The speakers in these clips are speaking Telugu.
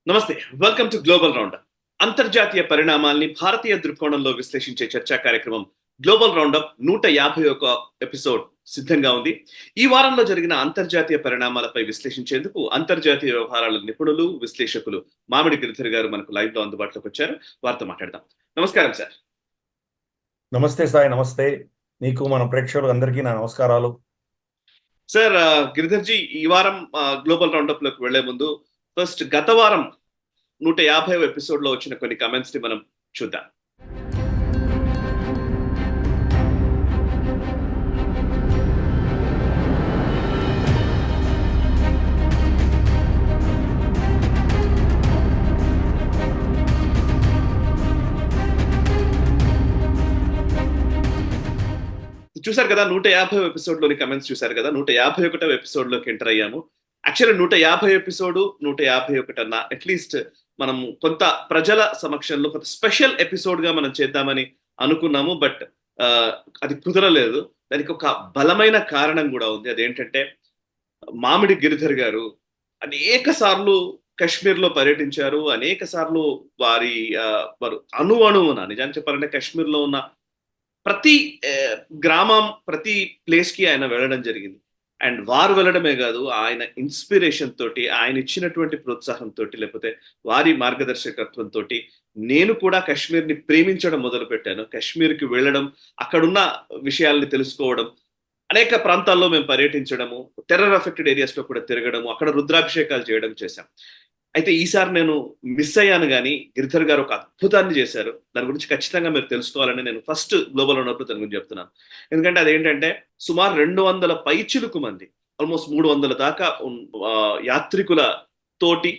నమస్తే. Welcome to global roundup. అంతర్జాతీయ పరిణామాల్ని భారతీయ దృక్కోణంలో విశ్లేషించే చర్చా కార్యక్రమం గ్లోబల్ రౌండప్ 151 ఎపిసోడ్ సిద్ధంగా ఉంది. ఈ వారంలో జరిగిన అంతర్జాతీయ పరిణామాలపై విశ్లేషించేందుకు అంతర్జాతీయ వ్యవహారాల నిపుణులు, విశ్లేషకులు మామిడి గిరిధర్ గారు మనకు లైవ్ లో అందుబాటులోకి వచ్చారు. వారితో మాట్లాడదాం. నమస్కారం సార్. నమస్తే సాయి. నమస్తే నీకు, మన ప్రేక్షకులు అందరికీ నా నమస్కారాలు. సార్, గిరిధర్ జీ, ఈ వారం గ్లోబల్ రౌండప్ లోకి వెళ్లే ముందు ఫస్ట్ గత వారం 150వ ఎపిసోడ్ లో వచ్చిన కొన్ని కమెంట్స్ ని మనం చూద్దాం. చూసారు కదా, 150వ ఎపిసోడ్ లోని కమెంట్స్ చూసారు కదా. 151వ ఎపిసోడ్ లోకి ఎంటర్ అయ్యాము. యాక్చువల్లీ 150 ఎపిసోడ్ 151 అన్న అట్లీస్ట్ మనం కొంత ప్రజల సమక్షంలో కొంత స్పెషల్ ఎపిసోడ్ గా మనం చేద్దామని అనుకున్నాము. బట్ అది కుదరలేదు. దానికి ఒక బలమైన కారణం కూడా ఉంది. అదేంటంటే, మామిడి గిరిధర్ గారు అనేక సార్లు కశ్మీర్ లో పర్యటించారు. అనేక సార్లు వారు అణువున, నిజానికి చెప్పాలంటే కశ్మీర్ లో ఉన్న ప్రతి గ్రామం, ప్రతి ప్లేస్ కి ఆయన వెళ్ళడం జరిగింది. అండ్ వారు వెళ్ళడమే కాదు, ఆయన ఇన్స్పిరేషన్ తోటి, ఆయన ఇచ్చినటువంటి ప్రోత్సాహంతో, లేకపోతే వారి మార్గదర్శకత్వంతో నేను కూడా కాశ్మీర్ని ప్రేమించడం మొదలు పెట్టాను. కాశ్మీర్కి వెళ్ళడం, అక్కడున్న విషయాల్ని తెలుసుకోవడం, అనేక ప్రాంతాల్లో మేము పర్యటించడము, టెర్రర్ అఫెక్టెడ్ ఏరియాస్ లో కూడా తిరగడము, అక్కడ రుద్రాభిషేకాలు చేయడం చేశాం. అయితే ఈసారి నేను మిస్ అయ్యాను, కానీ గిరిధర్ గారు ఒక అద్భుతాన్ని చేశారు. దాని గురించి ఖచ్చితంగా మీరు తెలుసుకోవాలని నేను ఫస్ట్ గ్లోబల్ ఉన్నప్పుడు దాని గురించి చెప్తున్నాను. ఎందుకంటే అదేంటంటే, సుమారు 200 పైచిలుకు మంది, ఆల్మోస్ట్ 300 దాకా యాత్రికుల తోటి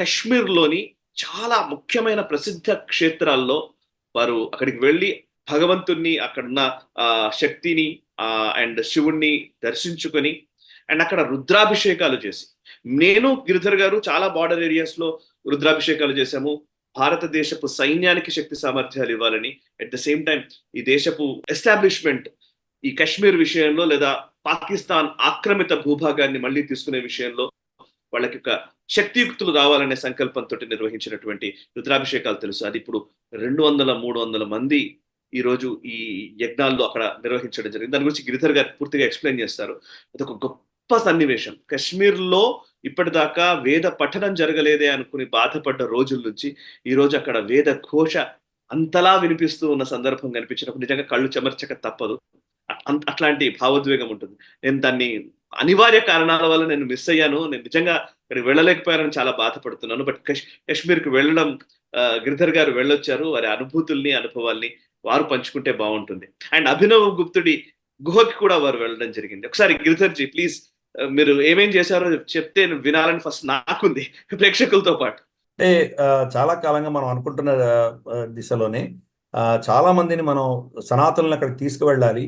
కశ్మీర్లోని చాలా ముఖ్యమైన ప్రసిద్ధ క్షేత్రాల్లో వారు అక్కడికి వెళ్ళి భగవంతుణ్ణి, అక్కడున్న శక్తిని అండ్ శివుణ్ణి దర్శించుకొని అండ్ అక్కడ రుద్రాభిషేకాలు చేసి, నేను గిరిధర్ గారు చాలా బార్డర్ ఏరియాస్ లో రుద్రాభిషేకాలు చేశాము. భారతదేశపు సైన్యానికి శక్తి సామర్థ్యాలు ఇవ్వాలని, అట్ ద సేమ్ టైం ఈ దేశపు ఎస్టాబ్లిష్మెంట్ ఈ కశ్మీర్ విషయంలో లేదా పాకిస్తాన్ ఆక్రమిత భూభాగాన్ని మళ్ళీ తీసుకునే విషయంలో వాళ్ళకి ఒక శక్తియుక్తులు రావాలనే సంకల్పంతో నిర్వహించినటువంటి రుద్రాభిషేకాలు తెలుసు. అది ఇప్పుడు 200-300 మంది ఈ రోజు ఈ యజ్ఞాల్లో అక్కడ నిర్వహించడం జరిగింది. దాని గురించి గిరిధర్ గారు పూర్తిగా ఎక్స్ప్లెయిన్ చేస్తారు. అదొక గొప్ప సన్నివేశం. కశ్మీర్లో ఇప్పటిదాకా వేద పఠనం జరగలేదే అనుకుని బాధపడ్డ రోజుల నుంచి ఈ రోజు అక్కడ వేద ఘోష అంతలా వినిపిస్తూ ఉన్న సందర్భం కనిపించినప్పుడు నిజంగా కళ్ళు చెమర్చక తప్పదు. అట్లాంటి భావోద్వేగం ఉంటుంది. నేను దాన్ని అనివార్య కారణాల వల్ల నేను మిస్ అయ్యాను. నేను నిజంగా అక్కడికి వెళ్ళలేకపోయానని చాలా బాధపడుతున్నాను. బట్ కశ్మీర్కి వెళ్ళడం, గిరిధర్ గారు వెళ్ళొచ్చారు. వారి అనుభూతుల్ని, అనుభవాల్ని వారు పంచుకుంటే బాగుంటుంది. అండ్ అభినవ్ గుప్తుడి గుహకి కూడా వారు వెళ్ళడం జరిగింది. ఒకసారి గిరిధర్ జీ, ప్లీజ్ మీరు ఏమేం చేశారో చెప్తే వినాలని ఫస్ట్ నాకుంది, ప్రేక్షకులతో పాటు. అంటే చాలా కాలంగా మనం అనుకుంటున్న దిశలోనే చాలా మందిని మనం సనాతనులను అక్కడికి తీసుకువెళ్ళాలి.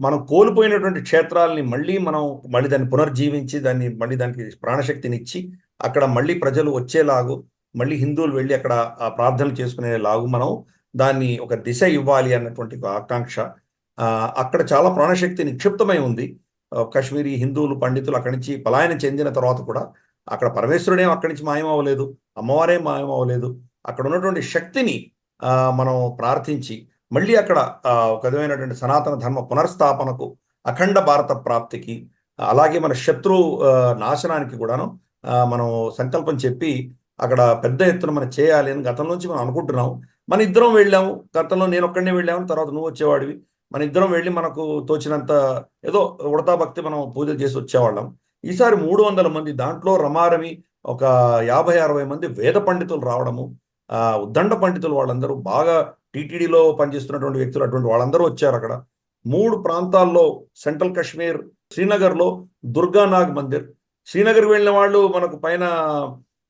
మనం కోల్పోయినటువంటి క్షేత్రాలని మళ్ళీ దాన్ని పునర్జీవించి దానికి ప్రాణశక్తినిచ్చి అక్కడ మళ్ళీ ప్రజలు వచ్చేలాగు, మళ్ళీ హిందువులు వెళ్ళి అక్కడ ప్రార్థనలు చేసుకునేలాగు మనం దాన్ని ఒక దిశ ఇవ్వాలి అన్నటువంటి ఆకాంక్ష. అక్కడ చాలా ప్రాణశక్తి నిక్షిప్తమై ఉంది. కాశ్మీరీ హిందువులు, పండితులు అక్కడి నుంచి పలాయనం చెందిన తర్వాత కూడా అక్కడ పరమేశ్వరుడేం అక్కడి నుంచి మాయమవ్వలేదు, అమ్మవారేం మాయమవ్వలేదు. అక్కడ ఉన్నటువంటి శక్తిని మనం ప్రార్థించి మళ్ళీ అక్కడ ఒక విధమైనటువంటి సనాతన ధర్మ పునర్స్థాపనకు, అఖండ భారత ప్రాప్తికి, అలాగే మన శత్రు నాశనానికి కూడాను మనం సంకల్పం చెప్పి అక్కడ పెద్ద ఎత్తున మనం చేయాలి అని గతంలోంచి మనం అనుకుంటున్నాం. మన ఇద్దరం వెళ్ళాము. గతంలో నేను ఒక్కడనే వెళ్ళాము, తర్వాత నువ్వు వచ్చేవాడివి. మన ఇద్దరం వెళ్ళి మనకు తోచినంత ఏదో ఉడతా భక్తి మనం పూజలు చేసి వచ్చేవాళ్ళం. ఈసారి 300 మంది, దాంట్లో రమారమి ఒక 50-60 మంది వేద పండితులు రావడము, ఉద్దండ పండితులు, వాళ్ళందరూ బాగా టీటీడీలో పనిచేస్తున్నటువంటి వ్యక్తులు, అటువంటి వాళ్ళందరూ వచ్చారు. అక్కడ 3 ప్రాంతాల్లో, సెంట్రల్ కాశ్మీర్, శ్రీనగర్లో దుర్గానాగ్ మందిర్. శ్రీనగర్ వెళ్ళిన వాళ్ళు మనకు పైన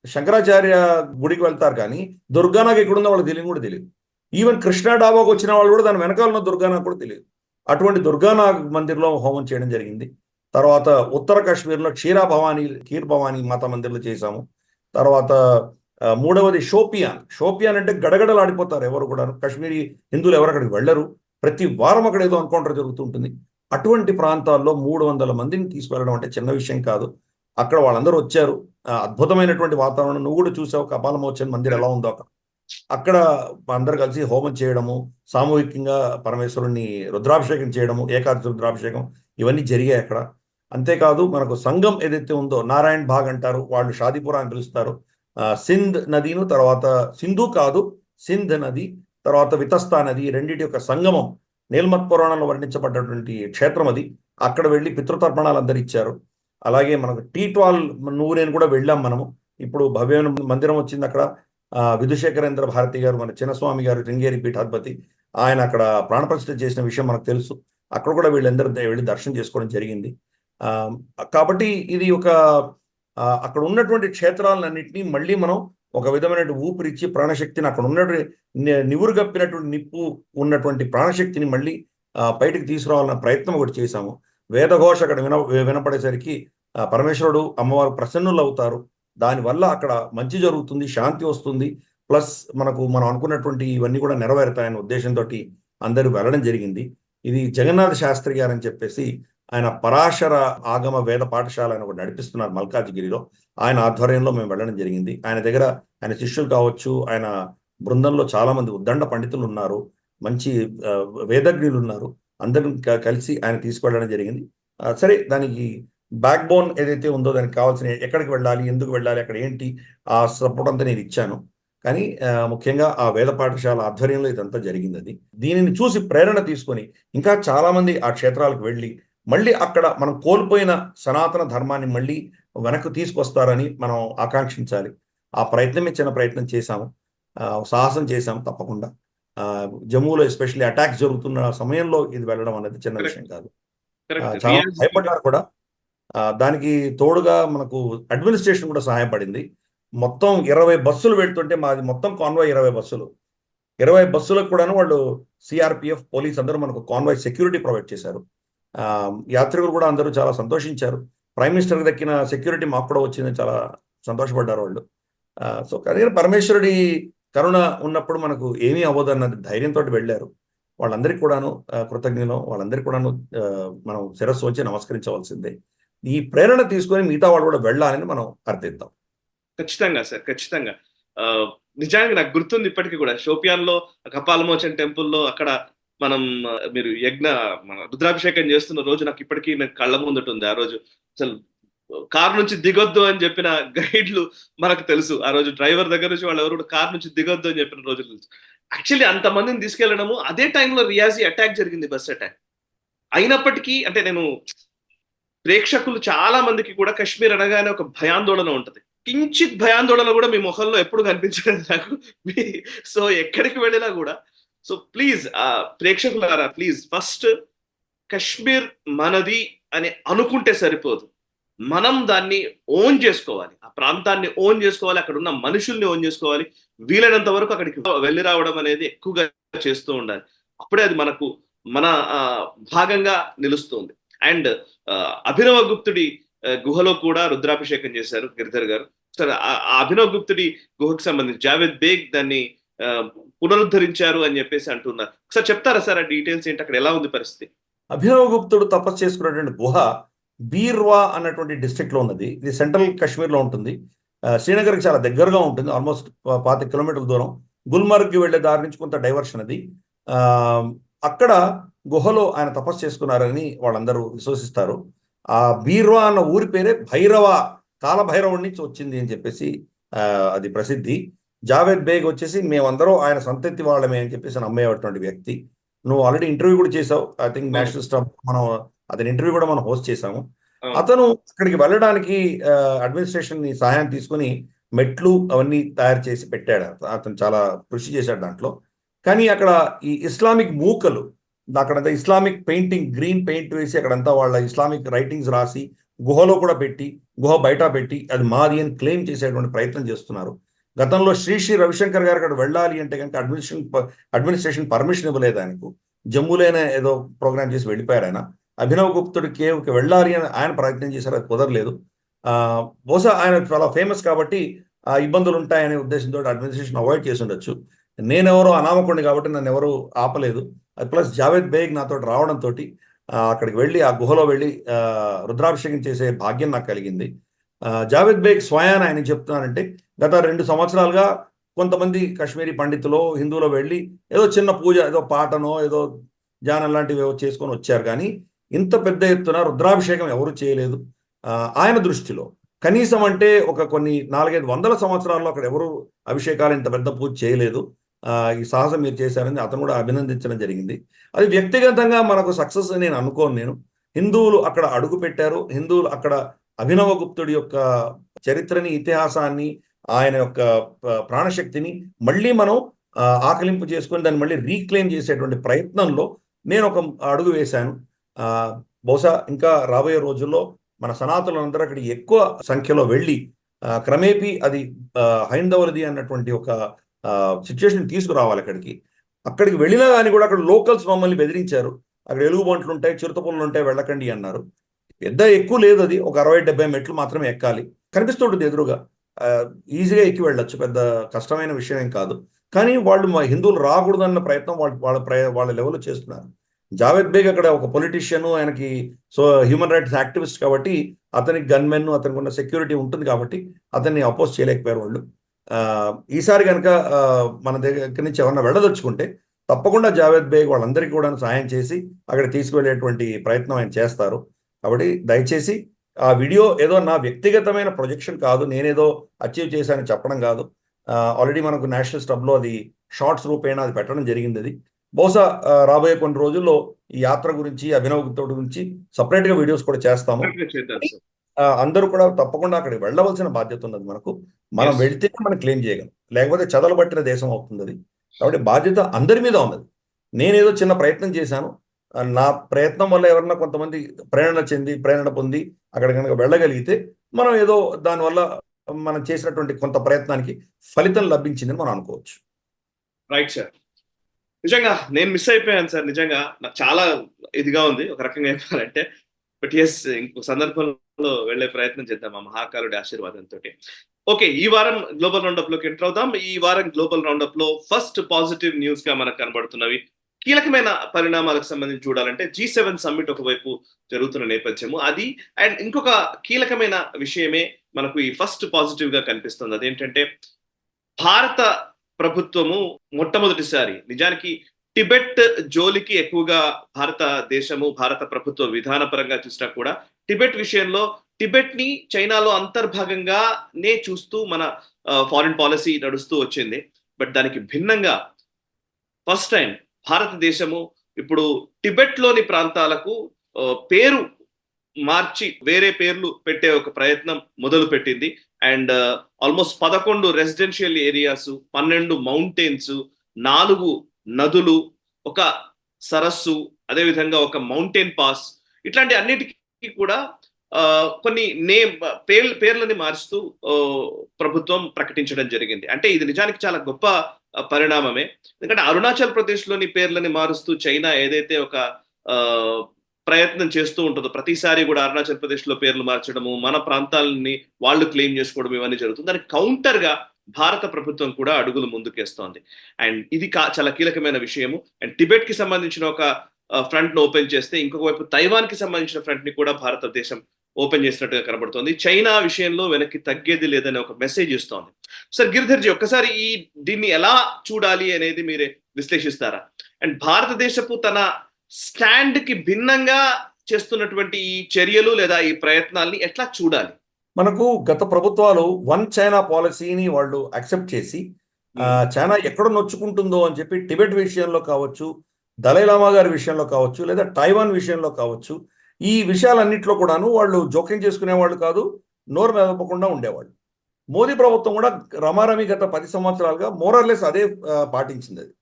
శంకరాచార్య గుడికి వెళ్తారు, కానీ దుర్గానాగ్ ఎక్కడుందో వాళ్ళకి తెలియదు కూడా తెలియదు. ఈవెన్ కృష్ణా డాబాకు వచ్చిన వాళ్ళు కూడా దాని వెనకాల ఉన్న దుర్గానాగ్ కూడా తెలియదు. అటువంటి దుర్గానాగ్ మందిర్లో హోమం చేయడం జరిగింది. తర్వాత ఉత్తర కాశ్మీర్లో ఖీర్ భవానీ మాతా మందిర్లో చేశాము. తర్వాత మూడవది షోపియాన్ అంటే గడగడలాడిపోతారు ఎవరు కూడా. కాశ్మీరీ హిందువులు ఎవరు అక్కడికి వెళ్ళరు. ప్రతి వారం అక్కడ ఏదో ఎన్కౌంటర్ జరుగుతుంటుంది. అటువంటి ప్రాంతాల్లో 300 మందిని తీసుకెళ్ళడం అంటే చిన్న విషయం కాదు. అక్కడ వాళ్ళందరూ వచ్చారు. అద్భుతమైనటువంటి వాతావరణం. నువ్వు కూడా చూసావు కపాలమోచన్ మందిర్ ఎలా ఉందో అక్కడ. అక్కడ అందరు కలిసి హోమం చేయడము, సామూహికంగా పరమేశ్వరుణ్ణి రుద్రాభిషేకం చేయడము, ఏకాదశి రుద్రాభిషేకం ఇవన్నీ జరిగాయి అక్కడ. అంతేకాదు మనకు సంఘం ఏదైతే ఉందో నారాయణ్ బాగ్ అంటారు, వాళ్ళు షాదీపురా అని పిలుస్తారు. సింధ్ నదిను తర్వాత సింధు కాదు సింధ్ నది తర్వాత వితస్తా నది రెండింటి యొక్క సంగమం నీల్మత్ పురాణంలో వర్ణించబడ్డటువంటి క్షేత్రం అది. అక్కడ వెళ్ళి పితృతర్పణాలు అందరు ఇచ్చారు. అలాగే మనకు టీ12 నువ్వు నేను కూడా వెళ్ళాం మనము. ఇప్పుడు భవ్యమైన మందిరం వచ్చింది అక్కడ. విధుశేఖరేంద్ర భారతి గారు, మన చిన్నస్వామి గారు శృంగేరి పీఠాధిపతి, ఆయన అక్కడ ప్రాణప్రతిష్ఠ చేసిన విషయం మనకు తెలుసు. అక్కడ కూడా వీళ్ళందరూ వెళ్ళి దర్శనం చేసుకోవడం జరిగింది. కాబట్టి ఇది ఒక అక్కడ ఉన్నటువంటి క్షేత్రాలన్నింటినీ మళ్ళీ మనం ఒక విధమైన ఊపిరిచ్చి ప్రాణశక్తిని అక్కడ ఉన్నటువంటి నివురుగప్పినటువంటి నిప్పు ఉన్నటువంటి ప్రాణశక్తిని మళ్ళీ బయటికి తీసుకురావాలన్న ప్రయత్నం ఒకటి చేశాము. వేదఘోష అక్కడ వినపడేసరికి పరమేశ్వరుడు అమ్మవారు ప్రసన్నులు అవుతారు. దానివల్ల అక్కడ మంచి జరుగుతుంది, శాంతి వస్తుంది. ప్లస్ మనం అనుకున్నటువంటి ఇవన్నీ కూడా నెరవేరుతాయనే ఉద్దేశంతో అందరూ వెళ్ళడం జరిగింది. ఇది జగన్నాథ శాస్త్రి గారు అని చెప్పేసి ఆయన పరాశర ఆగమ వేద పాఠశాల అని ఒకటి నడిపిస్తున్నారు మల్కాజ్గిరిలో. ఆయన ఆధ్వర్యంలో మేము వెళ్ళడం జరిగింది. ఆయన దగ్గర ఆయన శిష్యులు కావచ్చు, ఆయన బృందంలో చాలా మంది ఉద్దండ పండితులు ఉన్నారు, మంచి వేదజ్ఞులు ఉన్నారు. అందరం కలిసి ఆయన తీసుకువెళ్ళడం జరిగింది. సరే, దానికి బ్యాక్ బోన్ ఏదైతే ఉందో దానికి కావాల్సిన ఎక్కడికి వెళ్ళాలి, ఎందుకు వెళ్ళాలి, అక్కడ ఏంటి, ఆ సపోర్ట్ అంతా నేను ఇచ్చాను. కానీ ముఖ్యంగా ఆ వేద పాఠశాల ఆధ్వర్యంలో ఇదంతా జరిగింది. అది దీనిని చూసి ప్రేరణ తీసుకొని ఇంకా చాలా మంది ఆ క్షేత్రాలకు వెళ్ళి మళ్ళీ అక్కడ మనం కోల్పోయిన సనాతన ధర్మాన్ని మళ్ళీ వెనక్కి తీసుకొస్తారని మనం ఆకాంక్షించాలి. ఆ ప్రయత్నమే చిన్న ప్రయత్నం చేశాము, సాహసం చేశాము తప్పకుండా. జమ్మూలో ఎస్పెషల్లీ అటాక్స్ జరుగుతున్న సమయంలో ఇది వెళ్ళడం అనేది చిన్న విషయం కాదు. చాలా భయపడ్డారు కూడా. దానికి తోడుగా మనకు అడ్మినిస్ట్రేషన్ కూడా సహాయపడింది. మొత్తం 20 బస్సులు వెళ్తుంటే మాది మొత్తం కాన్వాయ్ 20 బస్సులు. 20 బస్సులకు కూడాను వాళ్ళు సిఆర్పిఎఫ్ పోలీస్ అందరూ మనకు కాన్వాయ్ సెక్యూరిటీ ప్రొవైడ్ చేశారు. యాత్రికులు కూడా అందరూ చాలా సంతోషించారు. ప్రైమ్ మినిస్టర్కి దక్కిన సెక్యూరిటీ మాకు కూడా వచ్చిందని చాలా సంతోషపడ్డారు వాళ్ళు. సో కానీ పరమేశ్వరుడి కరుణ ఉన్నప్పుడు మనకు ఏమీ అవ్వదు అన్న ధైర్యంతో వెళ్ళారు. వాళ్ళందరికీ కూడాను కృతజ్ఞులం. వాళ్ళందరికీ కూడాను మనం శిరస్సు వచ్చి నమస్కరించవలసిందే. ఈ ప్రేరణ తీసుకొని మిగతా వాళ్ళు కూడా వెళ్ళాలని మనం అర్థిద్దాం. ఖచ్చితంగా సార్, ఖచ్చితంగా. నిజానికి నాకు గుర్తుంది ఇప్పటికీ కూడా, షోపియాన్ లో కపాలమోచన్ టెంపుల్లో అక్కడ మనం మీరు మన రుద్రాభిషేకం చేస్తున్న రోజు నాకు ఇప్పటికీ కళ్ళ ముందుంటుంది. ఆ రోజు అసలు కార్ నుంచి దిగొద్దు అని చెప్పిన గైడ్లు మనకు తెలుసు. ఆ రోజు డ్రైవర్ దగ్గర నుంచి వాళ్ళు ఎవరు కార్ నుంచి దిగొద్దు అని చెప్పిన రోజు తెలుసు. యాక్చువల్లీ అంతమందిని తీసుకెళ్లడము, అదే టైంలో రియాజీ అటాక్ జరిగింది, బస్ అటాక్. అయినప్పటికీ అంటే నేను ప్రేక్షకులు చాలా మందికి కూడా కాశ్మీర్ అనగానే ఒక భయాందోళన ఉంటది. కించిత్ భయాందోళన కూడా మీ ముఖంలో ఎప్పుడు కనిపించలేదు నాకు. సో ఎక్కడికి వెళ్ళినా కూడా సో ప్లీజ్ ప్రేక్షకులారా, ప్లీజ్ ఫస్ట్ కశ్మీర్ మనది అని అనుకుంటే సరిపోదు. మనం దాన్ని ఓన్ చేసుకోవాలి, ఆ ప్రాంతాన్ని ఓన్ చేసుకోవాలి, అక్కడ ఉన్న మనుషుల్ని ఓన్ చేసుకోవాలి. వీలైనంత వరకు అక్కడికి వెళ్ళి రావడం అనేది ఎక్కువగా చేస్తూ ఉండాలి. అప్పుడే అది మన భాగంగా నిలుస్తుంది. అండ్ అభినవ గుప్తుడి గుహలో కూడా రుద్రాభిషేకం చేశారు గిరిధర్ గారు. సరే, ఆ అభినవ గుప్తుడి గుహకు సంబంధించి జావేద్ బేగ్ దాన్ని పునరుద్ధరించారు అని చెప్పేసి అంటున్నారు. ఒకసారి చెప్తారా సార్ ఆ డీటెయిల్స్ ఏంటి, అక్కడ ఎలా ఉంది పరిస్థితి? అభినవ గుప్తుడు తపస్సు చేసుకున్నటువంటి గుహ బీర్వా అన్నటువంటి డిస్ట్రిక్ట్ లో ఉన్నది. ఇది సెంట్రల్ కాశ్మీర్ లో ఉంటుంది. శ్రీనగర్కి చాలా దగ్గరగా ఉంటుంది, ఆల్మోస్ట్ 25 కిలోమీటర్ల దూరం. గుల్మర్గ్కి వెళ్లే దారి నుంచి కొంత డైవర్షన్ అది. అక్కడ గుహలో ఆయన తపస్సు చేసుకున్నారని వాళ్ళందరూ విశ్వసిస్తారు. ఆ బీర్వా అన్న ఊరి పేరే భైరవ, కాలభైరవుడి నుంచి వచ్చింది అని చెప్పేసి అది ప్రసిద్ధి. జావేద్ బేగ్ వచ్చేసి మేమందరం ఆయన సంతతి వాళ్ళమే అని చెప్పేసి నమ్మేటువంటి వ్యక్తి. నువ్వు ఆల్రెడీ ఇంటర్వ్యూ కూడా చేసావు, ఐ థింక్ నేషనల్ స్టాఫ్ మనం అతని ఇంటర్వ్యూ కూడా మనం హోస్ట్ చేసాము. అతను అక్కడికి వెళ్ళడానికి అడ్మినిస్ట్రేషన్ సహాయం తీసుకుని మెట్లు అవన్నీ తయారు చేసి పెట్టాడు. అతను చాలా కృషి చేశాడు దాంట్లో. కానీ అక్కడ ఈ ఇస్లామిక్ మూకలు, అక్కడంతా ఇస్లామిక్ పెయింటింగ్, గ్రీన్ పెయింట్ వేసి అక్కడంతా వాళ్ళ ఇస్లామిక్ రైటింగ్స్ రాసి గుహలో కూడా పెట్టి, గుహ బయట పెట్టి అది మాది అని క్లెయిమ్ చేసేటువంటి ప్రయత్నం చేస్తున్నారు. గతంలో శ్రీ రవిశంకర్ గారు అక్కడ వెళ్ళాలి అంటే కనుక అడ్మినిస్ట్రేషన్ పర్మిషన్ ఇవ్వలేదు ఆయనకు. జమ్మూలోనే ఏదో ప్రోగ్రామ్ చేసి వెళ్ళిపోయారు ఆయన. అభినవ్ గుప్తుడి కేవ్కి వెళ్ళాలి అని ఆయన ప్రయత్నం చేశారు, అది కుదరలేదు. బహుశా ఆయన చాలా ఫేమస్ కాబట్టి ఇబ్బందులు ఉంటాయనే ఉద్దేశంతో అడ్మినిస్ట్రేషన్ అవాయిడ్ చేసి ఉండొచ్చు. నేనెవరో అనామకుడిని కాబట్టి నన్ను ఎవరు ఆపలేదు. ప్లస్ జావేద్ బేగ్ నాతో రావడంతో అక్కడికి వెళ్ళి ఆ గుహలో వెళ్ళి రుద్రాభిషేకం చేసే భాగ్యం నాకు కలిగింది. జావేద్ బేగ్ స్వయాన ఆయన చెప్తున్నానంటే గత 2 సంవత్సరాలుగా కొంతమంది కాశ్మీరీ పండితులు హిందువులో వెళ్ళి ఏదో చిన్న పూజ ఏదో పాటనో ఏదో ధ్యానం లాంటివి ఏవో చేసుకొని వచ్చారు, కానీ ఇంత పెద్ద ఎత్తున రుద్రాభిషేకం ఎవరు చేయలేదు. ఆయన దృష్టిలో కనీసం అంటే ఒక కొన్ని 4-5 వందల సంవత్సరాల్లో అక్కడ ఎవరు అభిషేకాలు ఇంత పెద్ద పూజ చేయలేదు. ఈ సాహసం మీరు చేశారని అతను కూడా అభినందించడం జరిగింది. అది వ్యక్తిగతంగా మనకు సక్సెస్ అని నేను అనుకోను. నేను హిందువులు అక్కడ అడుగు పెట్టారు, హిందువులు అక్కడ అభినవ గుప్తుడి యొక్క చరిత్రని, ఇతిహాసాన్ని, ఆయన యొక్క ప్రాణశక్తిని మళ్ళీ మనం ఆకలింపు చేసుకొని దాన్ని మళ్ళీ రీక్లెయిమ్ చేసేటువంటి ప్రయత్నంలో నేను ఒక అడుగు వేశాను. బహుశా ఇంకా రాబోయే రోజుల్లో మన సనాతనులందరూ అక్కడికి ఎక్కువ సంఖ్యలో వెళ్ళి క్రమేపీ అది హైందవులది అన్నటువంటి ఒక సిచ్యువేషన్ తీసుకురావాలి. అక్కడికి వెళ్ళినా కానీ కూడా అక్కడ లోకల్స్ మమ్మల్ని బెదిరించారు. అక్కడ ఎలుగుబంట్లు ఉంటాయి, చిరుతపుల్లు ఉంటాయి, వెళ్ళకండి అన్నారు. పెద్ద ఎక్కువ లేదు, అది ఒక 60-70 మెట్లు మాత్రమే ఎక్కాలి. కనిపిస్తుంటుంది ఎదురుగా, ఈజీగా ఎక్కి వెళ్ళొచ్చు, పెద్ద కష్టమైన విషయం ఏం కాదు. కానీ వాళ్ళు మా హిందువులు రాకూడదన్న ప్రయత్నం వాళ్ళ లెవెల్లో చేస్తున్నారు. జావేద్ బేగ్ అక్కడ ఒక పొలిటీషియన్, ఆయనకి హ్యూమన్ రైట్స్ యాక్టివిస్ట్ కాబట్టి అతనికి గన్మెన్, అతనికి ఉన్న సెక్యూరిటీ ఉంటుంది కాబట్టి అతన్ని అపోజ్ చేయలేకపోయారు వాళ్ళు. ఈసారి కనుక మన దగ్గర నుంచి ఎవరన్నా వెళ్ళదలుచుకుంటే తప్పకుండా జావేద్ బేగ్ వాళ్ళందరికీ కూడా సాయం చేసి అక్కడ తీసుకువెళ్ళేటువంటి ప్రయత్నం ఆయన చేస్తారు. కాబట్టి దయచేసి ఆ వీడియో ఏదో నా వ్యక్తిగతమైన ప్రొజెక్షన్ కాదు, నేనేదో అచీవ్ చేశానని చెప్పడం కాదు. ఆల్రెడీ మనకు నేషనల్ స్టబ్లో అది షార్ట్స్ రూపేణ అది పెట్టడం జరిగింది. అది బహుశా రాబోయే కొన్ని రోజుల్లో ఈ యాత్ర గురించి, అభినవ్ గుప్తుడి గురించి సపరేట్గా వీడియోస్ కూడా చేస్తాము. అందరూ కూడా తప్పకుండా అక్కడికి వెళ్ళవలసిన బాధ్యత ఉన్నది మనకు. మనం వెళ్తేనే మనం క్లెయిమ్ చేయగలం, లేకపోతే చదలబట్టిన దేశం అవుతుంది అది. కాబట్టి బాధ్యత అందరి మీద ఉన్నది. నేనేదో చిన్న ప్రయత్నం చేశాను, నా ప్రయత్నం వల్ల ఎవరన్నా కొంతమంది ప్రేరణ పొంది అక్కడ కనుక వెళ్ళగలిగితే మనం ఏదో దానివల్ల మనం చేసినటువంటి కొంత ప్రయత్నానికి ఫలితం లభించిందని మనం అనుకోవచ్చు. Right sir. నిజంగా నేను మిస్ అయిపోయాను సార్. నిజంగా నాకు చాలా ఇదిగా ఉంది ఒక రకంగా చెప్పాలంటే. బట్ ఎస్, ఇంకో సందర్భంలో వెళ్ళే ప్రయత్నం చేద్దాం ఆ మహాకాలుడి ఆశీర్వాదంతో. ఓకే, ఈ వారం గ్లోబల్ రౌండప్ లోకి ఎంటర్ అవుదాం. ఈ వారం గ్లోబల్ రౌండప్ లో ఫస్ట్ పాజిటివ్ న్యూస్ గా మనకు కనబడుతున్నవి కీలకమైన పరిణామాలకు సంబంధించి చూడాలంటే G7 సమ్మిట్ ఒకవైపు జరుగుతున్న నేపథ్యము అది, అండ్ ఇంకొక కీలకమైన విషయమే మనకు ఈ ఫస్ట్ పాజిటివ్ గా కనిపిస్తుంది. అదేంటంటే భారత ప్రభుత్వము మొట్టమొదటిసారి నిజానికి టిబెట్ జోలికి ఎక్కువగా భారతదేశము, భారత ప్రభుత్వ విధానపరంగా చూసినా కూడా టిబెట్ విషయంలో టిబెట్ ని చైనాలో అంతర్భాగంగానే చూస్తూ మన ఫారిన్ పాలసీ నడుస్తూ వచ్చింది. బట్ దానికి భిన్నంగా ఫస్ట్ టైం భారతదేశము ఇప్పుడు టిబెట్ లోని ప్రాంతాలకు పేరు మార్చి వేరే పేర్లు పెట్టే ఒక ప్రయత్నం మొదలు పెట్టింది. And almost 11 residential areas, 12 mountains, 4 నదులు, ఒక సరస్సు, అదేవిధంగా ఒక మౌంటైన్ పాస్, ఇట్లాంటి అన్నిటికీ కూడా కొన్ని పేర్లని మారుస్తూ ప్రభుత్వం ప్రకటించడం జరిగింది. అంటే ఇది నిజానికి చాలా గొప్ప పరిణామమే. ఎందుకంటే అరుణాచల్ ప్రదేశ్ లోని పేర్లని మారుస్తూ చైనా ఏదైతే ఒక ప్రయత్నం చేస్తూ ఉంటుందో ప్రతిసారి కూడా అరుణాచల్ ప్రదేశ్ లో పేర్లు మార్చడము, మన ప్రాంతాలని వాళ్ళు క్లెయిమ్ చేసుకోవడం ఇవన్నీ జరుగుతుంది. దానికి కౌంటర్ గా భారత ప్రభుత్వం కూడా అడుగులు ముందుకేస్తోంది. అండ్ ఇది చాలా కీలకమైన విషయము. అండ్ టిబెట్ కి సంబంధించిన ఒక ఫ్రంట్ ను ఓపెన్ చేస్తే ఇంకొక వైపు తైవాన్ కి సంబంధించిన ఫ్రంట్ ని కూడా భారతదేశం ఓపెన్ చేసినట్టుగా కనబడుతోంది. చైనా విషయంలో వెనక్కి తగ్గేది లేదని ఒక మెసేజ్ ఇస్తోంది. సార్ గిరిధర్జీ, ఒక్కసారి దీన్ని ఎలా చూడాలి అనేది మీరే విశ్లేషిస్తారా? అండ్ భారతదేశపు తన స్టాండ్ కి భిన్నంగా చేస్తున్నటువంటి ఈ చర్యలు లేదా ఈ ప్రయత్నాల్ని ఎట్లా చూడాలి? మనకు గత ప్రభుత్వాలు వన్ చైనా పాలసీని వాళ్ళు అక్సెప్ట్ చేసి చైనా ఎక్కడ నొచ్చుకుంటుందో అని చెప్పి టిబెట్ విషయంలో కావచ్చు, దలైలామా గారి విషయంలో కావచ్చు, లేదా తైవాన్ విషయంలో కావచ్చు, ఈ విషయాలన్నింటిలో కూడాను వాళ్ళు జోక్యం చేసుకునేవాళ్ళు కాదు, నోరు మెదపకుండా ఉండేవాళ్ళు. మోదీ ప్రభుత్వం కూడా రమారమి గత 10 సంవత్సరాలుగా మోరర్లెస్ అదే పాటించింది. అది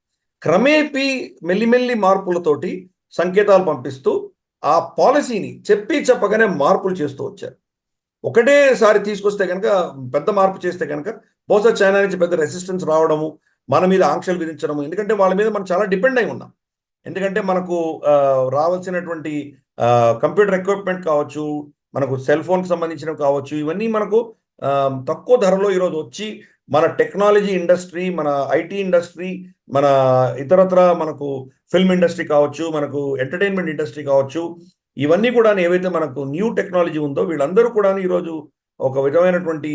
క్రమేపీ మెల్లిమెల్లి మార్పులతోటి సంకేతాలు పంపిస్తూ ఆ పాలసీని చెప్పగానే మార్పులు చేస్తూ వచ్చారు. ఒకటేసారి తీసుకొస్తే కనుక, పెద్ద మార్పు చేస్తే కనుక బహుశా చైనా నుంచి పెద్ద రెసిస్టెన్స్ రావడము, మన మీద ఆంక్షలు విధించడము. ఎందుకంటే వాళ్ళ మీద మనం చాలా డిపెండ్ అయి ఉన్నాం. ఎందుకంటే మనకు రావాల్సినటువంటి కంప్యూటర్ ఎక్విప్మెంట్ కావచ్చు, మనకు సెల్ ఫోన్కి సంబంధించినవి కావచ్చు, ఇవన్నీ మనకు తక్కువ ధరలో ఈరోజు వచ్చి మన టెక్నాలజీ ఇండస్ట్రీ, మన ఐటీ ఇండస్ట్రీ, మన ఇతరత్ర మనకు ఫిల్మ్ ఇండస్ట్రీ కావచ్చు, మనకు ఎంటర్టైన్మెంట్ ఇండస్ట్రీ కావచ్చు, ఇవన్నీ కూడా ఏవైతే మనకు న్యూ టెక్నాలజీ ఉందో వీళ్ళందరూ కూడా ఈరోజు ఒక విధమైనటువంటి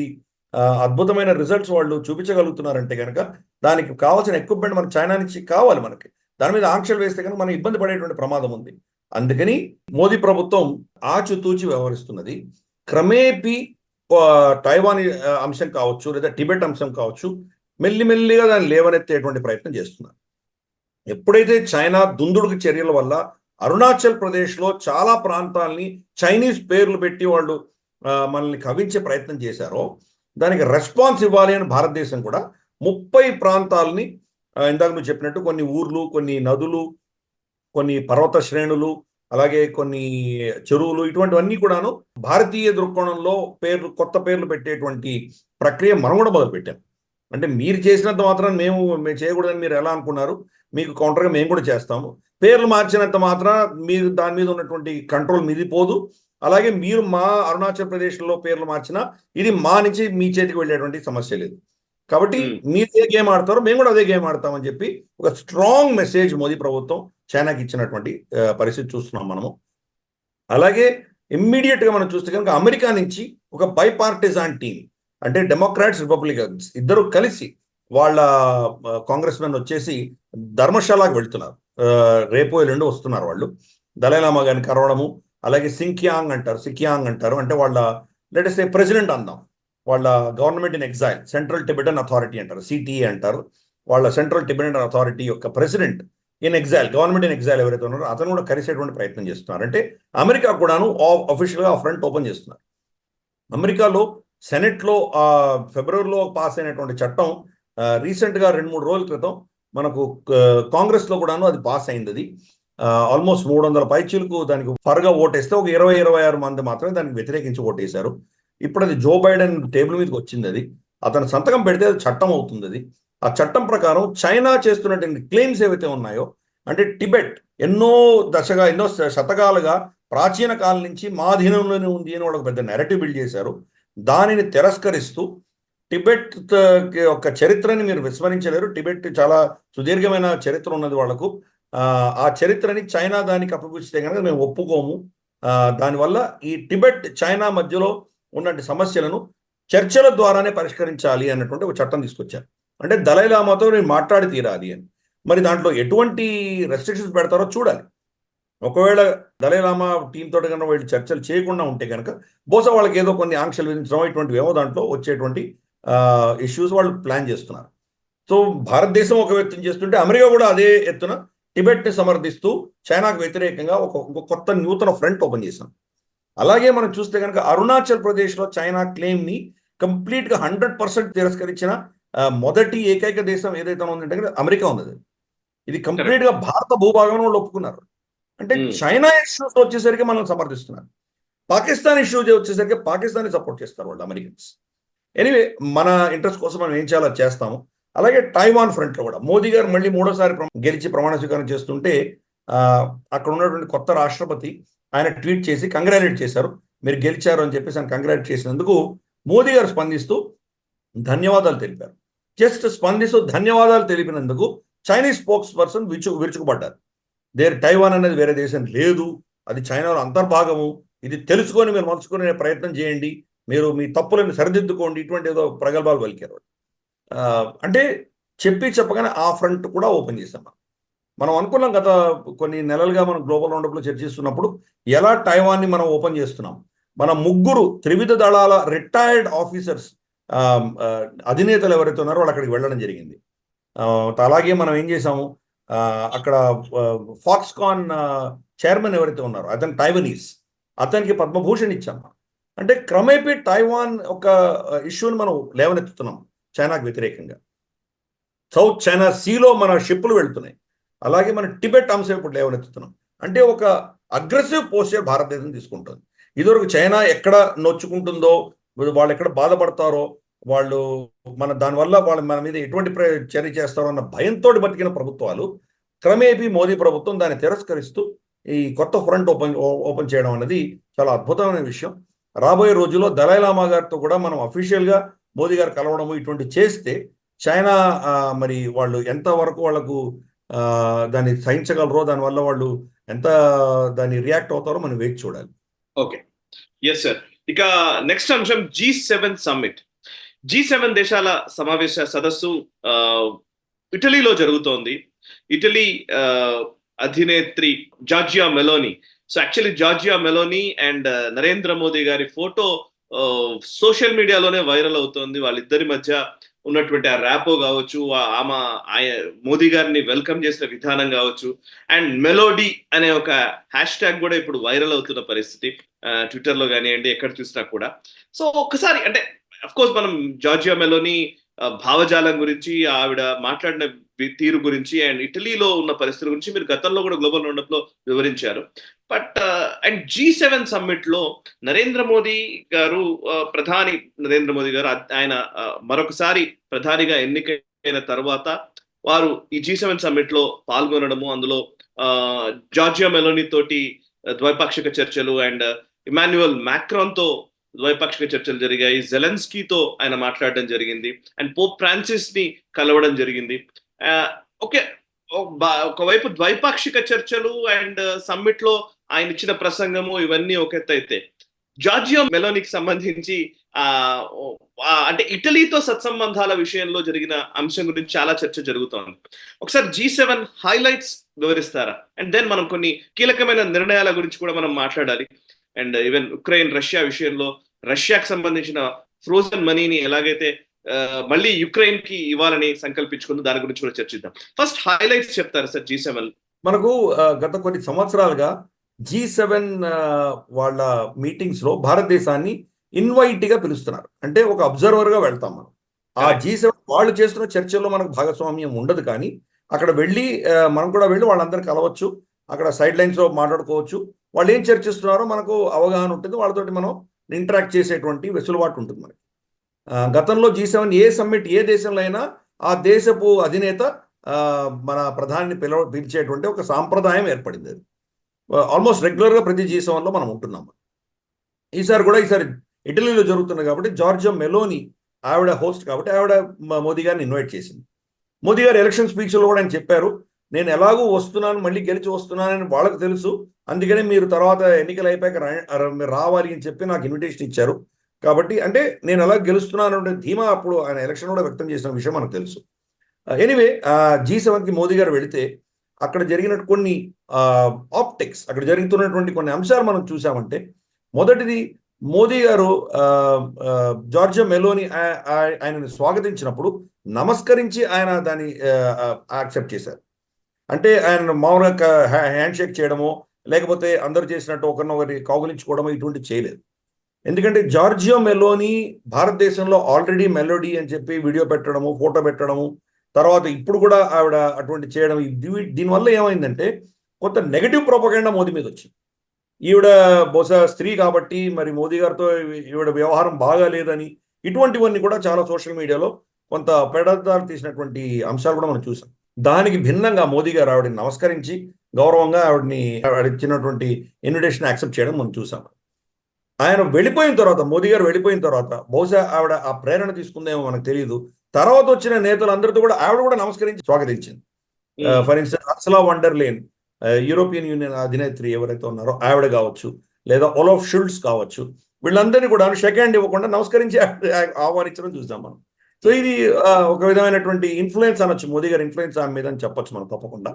అద్భుతమైన రిజల్ట్స్ వాళ్ళు చూపించగలుగుతున్నారంటే కనుక దానికి కావాల్సిన ఎక్విప్మెంట్ మన చైనా నుంచి కావాలి మనకి. దాని మీద ఆంక్షలు వేస్తే కనుక మనం ఇబ్బంది పడేటువంటి ప్రమాదం ఉంది. అందుకని మోదీ ప్రభుత్వం ఆచితూచి వ్యవహరిస్తున్నది. క్రమేపీ తైవాన్ అంశం కావచ్చు, లేదా టిబెట్ అంశం కావచ్చు, మెల్లిమెల్లిగా దాన్ని లేవనెత్తేటువంటి ప్రయత్నం చేస్తున్నారు. ఎప్పుడైతే చైనా దుందుడుకు చర్యల వల్ల అరుణాచల్ ప్రదేశ్లో చాలా ప్రాంతాలని చైనీస్ పేర్లు పెట్టి వాళ్ళు మనల్ని కవించే ప్రయత్నం చేశారో, దానికి రెస్పాన్స్ ఇవ్వాలి అని భారతదేశం కూడా 30 ప్రాంతాలని, ఇందాక నువ్వు చెప్పినట్టు కొన్ని ఊర్లు, కొన్ని నదులు, కొన్ని పర్వత శ్రేణులు, అలాగే కొన్ని చెరువులు, ఇటువంటివన్నీ కూడాను భారతీయ దృక్కోణంలో కొత్త పేర్లు పెట్టేటువంటి ప్రక్రియ మనం కూడా మొదలుపెట్టాం. అంటే మీరు చేసినంత మాత్రం మేము చేయకూడదని మీరు ఎలా అనుకున్నారు? మీకు కౌంటర్గా మేము కూడా చేస్తాము. పేర్లు మార్చినంత మాత్రం మీరు దాని మీద ఉన్నటువంటి కంట్రోల్ మీది పోదు. అలాగే మీరు మా అరుణాచల్ ప్రదేశ్లో పేర్లు మార్చినా ఇది మా నుంచి మీ చేతికి వెళ్ళేటువంటి సమస్య లేదు. కాబట్టి మీరు ఏ గేమ్ ఆడతారో మేము కూడా అదే గేమ్ ఆడతామని చెప్పి ఒక స్ట్రాంగ్ మెసేజ్ మోదీ ప్రభుత్వం చైనాకి ఇచ్చినటువంటి పరిస్థితి చూస్తున్నాం మనము. అలాగే ఇమ్మీడియట్గా మనం చూస్తే కనుక అమెరికా నుంచి ఒక బైపార్టిజాన్ టీం, అంటే డెమోక్రాట్స్, రిపబ్లికన్స్ ఇద్దరు కలిసి వాళ్ళ కాంగ్రెస్ మెన్ వచ్చేసి ధర్మశాలకు వెళ్తున్నారు. రేపు ఎల్లుండి వస్తున్నారు వాళ్ళు. దలైలామా గారిని కలవడము, అలాగే సిక్యాంగ్ అంటారు, అంటే వాళ్ళ లెటెస్ట్ ప్రెసిడెంట్ అందాం, వాళ్ళ government in exhale, central Tibetan authority అంటారు, సిటిఏ అంటారు. వాళ్ళ సెంట్రల్ టిబెటన్ అథారిటీ యొక్క president in exhale, government in exhale ఎవరైతే ఉన్నారో అతను కూడా కలిసేటువంటి ప్రయత్నం చేస్తున్నారు. అంటే అమెరికా కూడాను అఫీషియల్గా ఆ ఫ్రంట్ ఓపెన్ చేస్తున్నారు. అమెరికాలో సెనెట్లో ఫిబ్రవరిలో పాస్ అయినటువంటి చట్టం రీసెంట్గా 2-3 రోజుల క్రితం మనకు కాంగ్రెస్లో కూడాను అది పాస్ అయింది. అది ఆల్మోస్ట్ 300 పైచీలకు దానికి ఫర్గా ఓటేస్తే ఒక 20-26 మంది మాత్రమే దానికి వ్యతిరేకించి ఓటేశారు. ఇప్పుడు అది జో బైడెన్ టేబుల్ మీదకి వచ్చింది. అది అతను సంతకం పెడితే అది చట్టం అవుతుంది. అది ఆ చట్టం ప్రకారం చైనా చేస్తున్నటువంటి క్లెయిమ్స్ ఏవైతే ఉన్నాయో, అంటే టిబెట్ ఎన్నో శతకాలుగా ప్రాచీన కాలం నుంచి మా అధీనంలోనే ఉంది అని వాళ్ళకి పెద్ద నెరటివ్ బిల్డ్ చేశారు. దానిని తిరస్కరిస్తూ టిబెట్ యొక్క చరిత్రని మీరు విస్మరించలేరు. టిబెట్ చాలా సుదీర్ఘమైన చరిత్ర ఉన్నది వాళ్లకు. ఆ చరిత్రని చైనా దానికి అప్పగిస్తే కనుక మేము ఒప్పుకోము. దానివల్ల ఈ టిబెట్ చైనా మధ్యలో ఉన్నటువంటి సమస్యలను చర్చల ద్వారానే పరిష్కరించాలి అన్నటువంటి ఒక చట్టం తీసుకొచ్చారు. అంటే దలైలామాతో నేను మాట్లాడి తీరాలి అని. మరి దాంట్లో ఎటువంటి రెస్ట్రిక్షన్స్ పెడతారో చూడాలి. ఒకవేళ దలైలామా టీం తోటి కనుక వీళ్ళు చర్చలు చేయకుండా ఉంటే కనుక బహుశా వాళ్ళకి ఏదో కొన్ని ఆంక్షలు విధించడం ఇటువంటివి ఏమో దాంట్లో వచ్చేటువంటి ఇష్యూస్ వాళ్ళు ప్లాన్ చేస్తున్నారు. సో భారతదేశం ఒక వ్యక్తం చేస్తుంటే అమెరికా కూడా అదే ఎత్తున టిబెట్ని సమర్థిస్తూ చైనాకు వ్యతిరేకంగా ఒక కొత్త నూతన ఫ్రంట్ ఓపెన్ చేశాం. అలాగే మనం చూస్తే కనుక అరుణాచల్ ప్రదేశ్లో చైనా క్లెయిమ్ని కంప్లీట్గా 100% తిరస్కరించిన మొదటి ఏకైక దేశం ఏదైతే ఉందంటే అమెరికా ఉన్నది. ఇది కంప్లీట్గా భారత భూభాగంలో వాళ్ళు ఒప్పుకున్నారు. అంటే చైనా ఇష్యూస్ వచ్చేసరికి మనం సమర్థిస్తున్నారు, పాకిస్తాన్ ఇష్యూస్ వచ్చేసరికి పాకిస్తాన్ని సపోర్ట్ చేస్తారు వాళ్ళు అమెరికన్స్. ఎనీవే మన ఇంట్రెస్ట్ కోసం మనం ఏం చేయాలో చేస్తాము. అలాగే టైవాన్ ఫ్రంట్లో కూడా మోదీ గారు మళ్ళీ 3వ సారి గెలిచి ప్రమాణ స్వీకారం చేస్తుంటే అక్కడ ఉన్నటువంటి కొత్త రాష్ట్రపతి ఆయన ట్వీట్ చేసి కంగ్రాచులేట్ చేశారు, మీరు గెలిచారు అని చెప్పేసి ఆయన కంగ్రాచులేట్ చేసినందుకు మోదీ గారు స్పందిస్తూ ధన్యవాదాలు తెలిపారు. జస్ట్ స్పందిస్తూ ధన్యవాదాలు తెలిపినందుకు చైనీస్ స్పోక్స్ పర్సన్ విరుచుకుపడ్డారు. టైవాన్ అనేది వేరే దేశం లేదు, అది చైనాలో అంతర్భాగము, ఇది తెలుసుకొని మీరు మలుచుకునే ప్రయత్నం చేయండి, మీరు మీ తప్పులను సరిదిద్దుకోండి, ఇటువంటి ఏదో ప్రగల్భాలు పలికారు. అంటే చెప్పగానే ఆ ఫ్రంట్ కూడా ఓపెన్ చేశాం. మనం అనుకున్నాం గత కొన్ని నెలలుగా మనం గ్లోబల్ రౌండప్లో చర్చిస్తున్నప్పుడు ఎలా టైవాన్ని మనం ఓపెన్ చేస్తున్నాం. మన 3 త్రివిధ దళాల రిటైర్డ్ ఆఫీసర్స్ అధినేతలు ఎవరైతే ఉన్నారో వాళ్ళు అక్కడికి వెళ్ళడం జరిగింది. అలాగే మనం ఏం చేసాము, అక్కడ ఫాక్స్కాన్ చైర్మన్ ఎవరైతే ఉన్నారో అతను టైవనీస్, అతనికి పద్మభూషణ్ ఇచ్చాం. అంటే క్రమేపీ టైవాన్ ఒక ఇష్యూని మనం లేవనెత్తుతున్నాం చైనాకు వ్యతిరేకంగా. సౌత్ చైనా సీలో మన షిప్పులు వెళ్తున్నాయి. అలాగే మన టిబెట్ అంశం ఇప్పుడు లేవనెత్తుతున్నాం. అంటే ఒక అగ్రెసివ్ పోస్చర్ భారతదేశం తీసుకుంటుంది. ఇదివరకు చైనా ఎక్కడ నొచ్చుకుంటుందో, వాళ్ళు ఎక్కడ బాధపడతారో, వాళ్ళు దానివల్ల వాళ్ళు మన మీద ఎటువంటి చర్య చేస్తారో అన్న భయంతో బతికిన ప్రభుత్వాలు క్రమేపీ మోదీ ప్రభుత్వం దాన్ని తిరస్కరిస్తూ ఈ కొత్త ఫ్రంట్ ఓపెన్ చేయడం అనేది చాలా అద్భుతమైన విషయం. రాబోయే రోజుల్లో దలైలామా గారితో కూడా మనం అఫీషియల్గా మోదీ గారు కలవడము ఇటువంటి చేస్తే చైనా మరి వాళ్ళు ఎంతవరకు వాళ్లకు దాన్ని సహించగలరో, దానివల్ల వాళ్ళు ఎంత దాన్ని రియాక్ట్ అవుతారో మనం వేచి చూడాలి. Okay, yes sir. ఇక నెక్స్ట్ అంశం G7 సమ్మిట్. G7 దేశాల సమావేశ సదస్సు ఆ, ఇటలీలో జరుగుతోంది. ఇటలీ ఆ, అధినేత్రి Giorgia Meloni. So actually Giorgia Meloni and Narendra Modi గారి ఫోటో సోషల్ మీడియాలోనే వైరల్ అవుతోంది. వాళ్ళిద్దరి మధ్య ఉన్నటువంటి ఆ ర్యాపో కావచ్చు, ఆమె మోదీ గారిని వెల్కమ్ చేసిన విధానం కావచ్చు, అండ్ మెలోడీ అనే ఒక హ్యాష్ ట్యాగ్ కూడా ఇప్పుడు వైరల్ అవుతున్న పరిస్థితి. ట్విట్టర్ లో కానివ్వండి, ఎక్కడ చూసినా కూడా. సో ఒక్కసారి అంటే అఫ్ కోర్స్ మనం జార్జియా మెలోని భావజాలం గురించి, ఆవిడ మాట్లాడిన తీరు గురించి అండ్ ఇటలీలో ఉన్న పరిస్థితుల గురించి మీరు గతంలో కూడా గ్లోబల్ రౌండప్ లో వివరించారు. బట్ అండ్ G7 సమ్మిట్ లో నరేంద్ర మోదీ గారు, ప్రధాని నరేంద్ర మోదీ గారు ఆయన మరొకసారి ప్రధానిగా ఎన్నికైన తర్వాత వారు ఈ G7 సమ్మిట్ లో పాల్గొనడము, అందులో జార్జియా మెలోని తోటి ద్వైపాక్షిక చర్చలు అండ్ ఇమాన్యుయల్ మ్యాక్రాన్ తో ద్వైపాక్షిక చర్చలు జరిగాయి. జెలెన్స్కీతో ఆయన మాట్లాడడం జరిగింది అండ్ పోప్ ఫ్రాన్సిస్ ని కలవడం జరిగింది. ఓకే, ఒకవైపు ద్వైపాక్షిక చర్చలు అండ్ సమ్మిట్ లో ఆయన ఇచ్చిన ప్రసంగము ఇవన్నీ ఒక ఎత్తు అయితే, జార్జియా మెలోనికి సంబంధించి అంటే ఇటలీతో సత్సంబంధాల విషయంలో జరిగిన అంశం గురించి చాలా చర్చ జరుగుతోంది. ఒకసారి G7 హైలైట్స్ వివరిస్తారా? అండ్ దెన్ మనం కొన్ని కీలకమైన నిర్ణయాల గురించి కూడా మనం మాట్లాడాలి. అండ్ ఈవెన్ ఉక్రెయిన్ రష్యా విషయంలో రష్యాకి సంబంధించిన ఫ్రోజన్ మనీని ఎలాగైతే మళ్ళీ యుక్రెయిన్ కి ఇవ్వాలని సంకల్పించుకుంది, దాని గురించి కూడా చర్చిద్దాం. ఫస్ట్ హైలైట్స్ చెప్తారు సార్ G7? మనకు గత కొన్ని సంవత్సరాలుగా G7 వాళ్ళ మీటింగ్స్ లో భారతదేశాన్ని ఇన్వైట్ గా పిలుస్తున్నారు. అంటే ఒక అబ్జర్వర్ గా వెళ్తాం మనం. ఆ G7 వాళ్ళు చేస్తున్న చర్చల్లో మనకు భాగస్వామ్యం ఉండదు, కానీ అక్కడ వెళ్ళి మనం కూడా వెళ్ళి వాళ్ళందరూ కలవచ్చు, అక్కడ సైడ్ లైన్స్ లో మాట్లాడుకోవచ్చు. వాళ్ళు ఏం చర్చిస్తున్నారో మనకు అవగాహన ఉంటుంది, వాళ్ళతోటి మనం ఇంటరాక్ట్ చేసేటువంటి వెసులుబాటు ఉంటుంది మనకి. గతంలో G7 ఏ సమ్మిట్ ఏ దేశంలో అయినా ఆ దేశపు అధినేత మన ప్రధాని పిలిచేటువంటి ఒక సాంప్రదాయం ఏర్పడింది. అది ఆల్మోస్ట్ రెగ్యులర్గా ప్రతి G7 లో మనం ఉంటున్నాం. ఈసారి ఇటలీలో జరుగుతుంది కాబట్టి జార్జియా మెలోని ఆవిడ హోస్ట్ కాబట్టి ఆవిడ మోదీ గారిని ఇన్వైట్ చేసింది. మోదీ గారు ఎలక్షన్ స్పీచ్లో కూడా ఆయన చెప్పారు, నేను ఎలాగూ వస్తున్నాను, మళ్ళీ గెలిచి వస్తున్నానని వాళ్ళకు తెలుసు, అందుకనే మీరు తర్వాత ఎన్నికలు అయిపోయాక రావాలి అని చెప్పి నాకు ఇన్విటేషన్ ఇచ్చారు. కాబట్టి అంటే నేను ఎలా గెలుస్తున్నాను అంటే ధీమా అప్పుడు ఆయన ఎలక్షన్ కూడా వ్యక్తం చేసిన విషయం మనకు తెలుసు. ఎనీవే G7కి మోదీ గారు వెళితే అక్కడ జరిగినట్టు కొన్ని ఆప్టిక్స్, అక్కడ జరుగుతున్నటువంటి కొన్ని అంశాలు మనం చూసామంటే, మొదటిది మోదీ గారు జార్జియా మెలోని ఆయనను స్వాగతించినప్పుడు నమస్కరించి ఆయన దాన్ని యాక్సెప్ట్ చేశారు. అంటే ఆయన మామూలుగా హ్యాండ్ షేక్ చేయడమో లేకపోతే అందరూ చేసినట్టు ఒకరినొకరి కౌగులించుకోవడమో ఇటువంటి చేయలేదు. ఎందుకంటే జార్జియా మెలోని భారతదేశంలో ఆల్రెడీ మెలోడీ అని చెప్పి వీడియో పెట్టడము, ఫోటో పెట్టడము, తర్వాత ఇప్పుడు కూడా ఆవిడ అటువంటి చేయడం, దీనివల్ల ఏమైందంటే కొంత నెగటివ్ ప్రొపగండా మోదీ మీద వచ్చింది. ఈవిడ బహుశా స్త్రీ కాబట్టి మరి మోదీ గారితో ఈవిడ వ్యవహారం బాగా లేదని, ఇటువంటివన్నీ కూడా చాలా సోషల్ మీడియాలో కొంత పెడదారు తీసినటువంటి అంశాలు కూడా మనం చూసాం. దానికి భిన్నంగా మోదీ గారు ఆవిడని నమస్కరించి గౌరవంగా ఆవిడ ఇచ్చినటువంటి ఇన్విటేషన్ యాక్సెప్ట్ చేయడం మనం చూసాం. ఆయన వెళ్ళిపోయిన తర్వాత, మోదీ గారు వెళ్ళిపోయిన తర్వాత బహుశా ఆవిడ ఆ ప్రేరణ తీసుకుందేమో మనకు తెలియదు, తర్వాత వచ్చిన నేతలందరితో కూడా ఆవిడ కూడా నమస్కరించి స్వాగతించింది. For instance Ursula von der Leyen, European Union అధినేత్రి ఎవరైతే ఉన్నారో ఆవిడ కావచ్చు, లేదా ఓలాఫ్ షుల్ట్జ్ కావచ్చు, వీళ్ళందరినీ కూడా షేక్ హ్యాండ్ ఇవ్వకుండా నమస్కరించి ఆహ్వానించడం చూసాం మనం. సో ఇది ఒక విధమైనటువంటి ఇన్ఫ్లుయెన్స్ అనొచ్చు, మోదీ గారి ఇన్ఫ్లుయెన్స్ ఆమె మీద అని చెప్పొచ్చు మనం తప్పకుండా.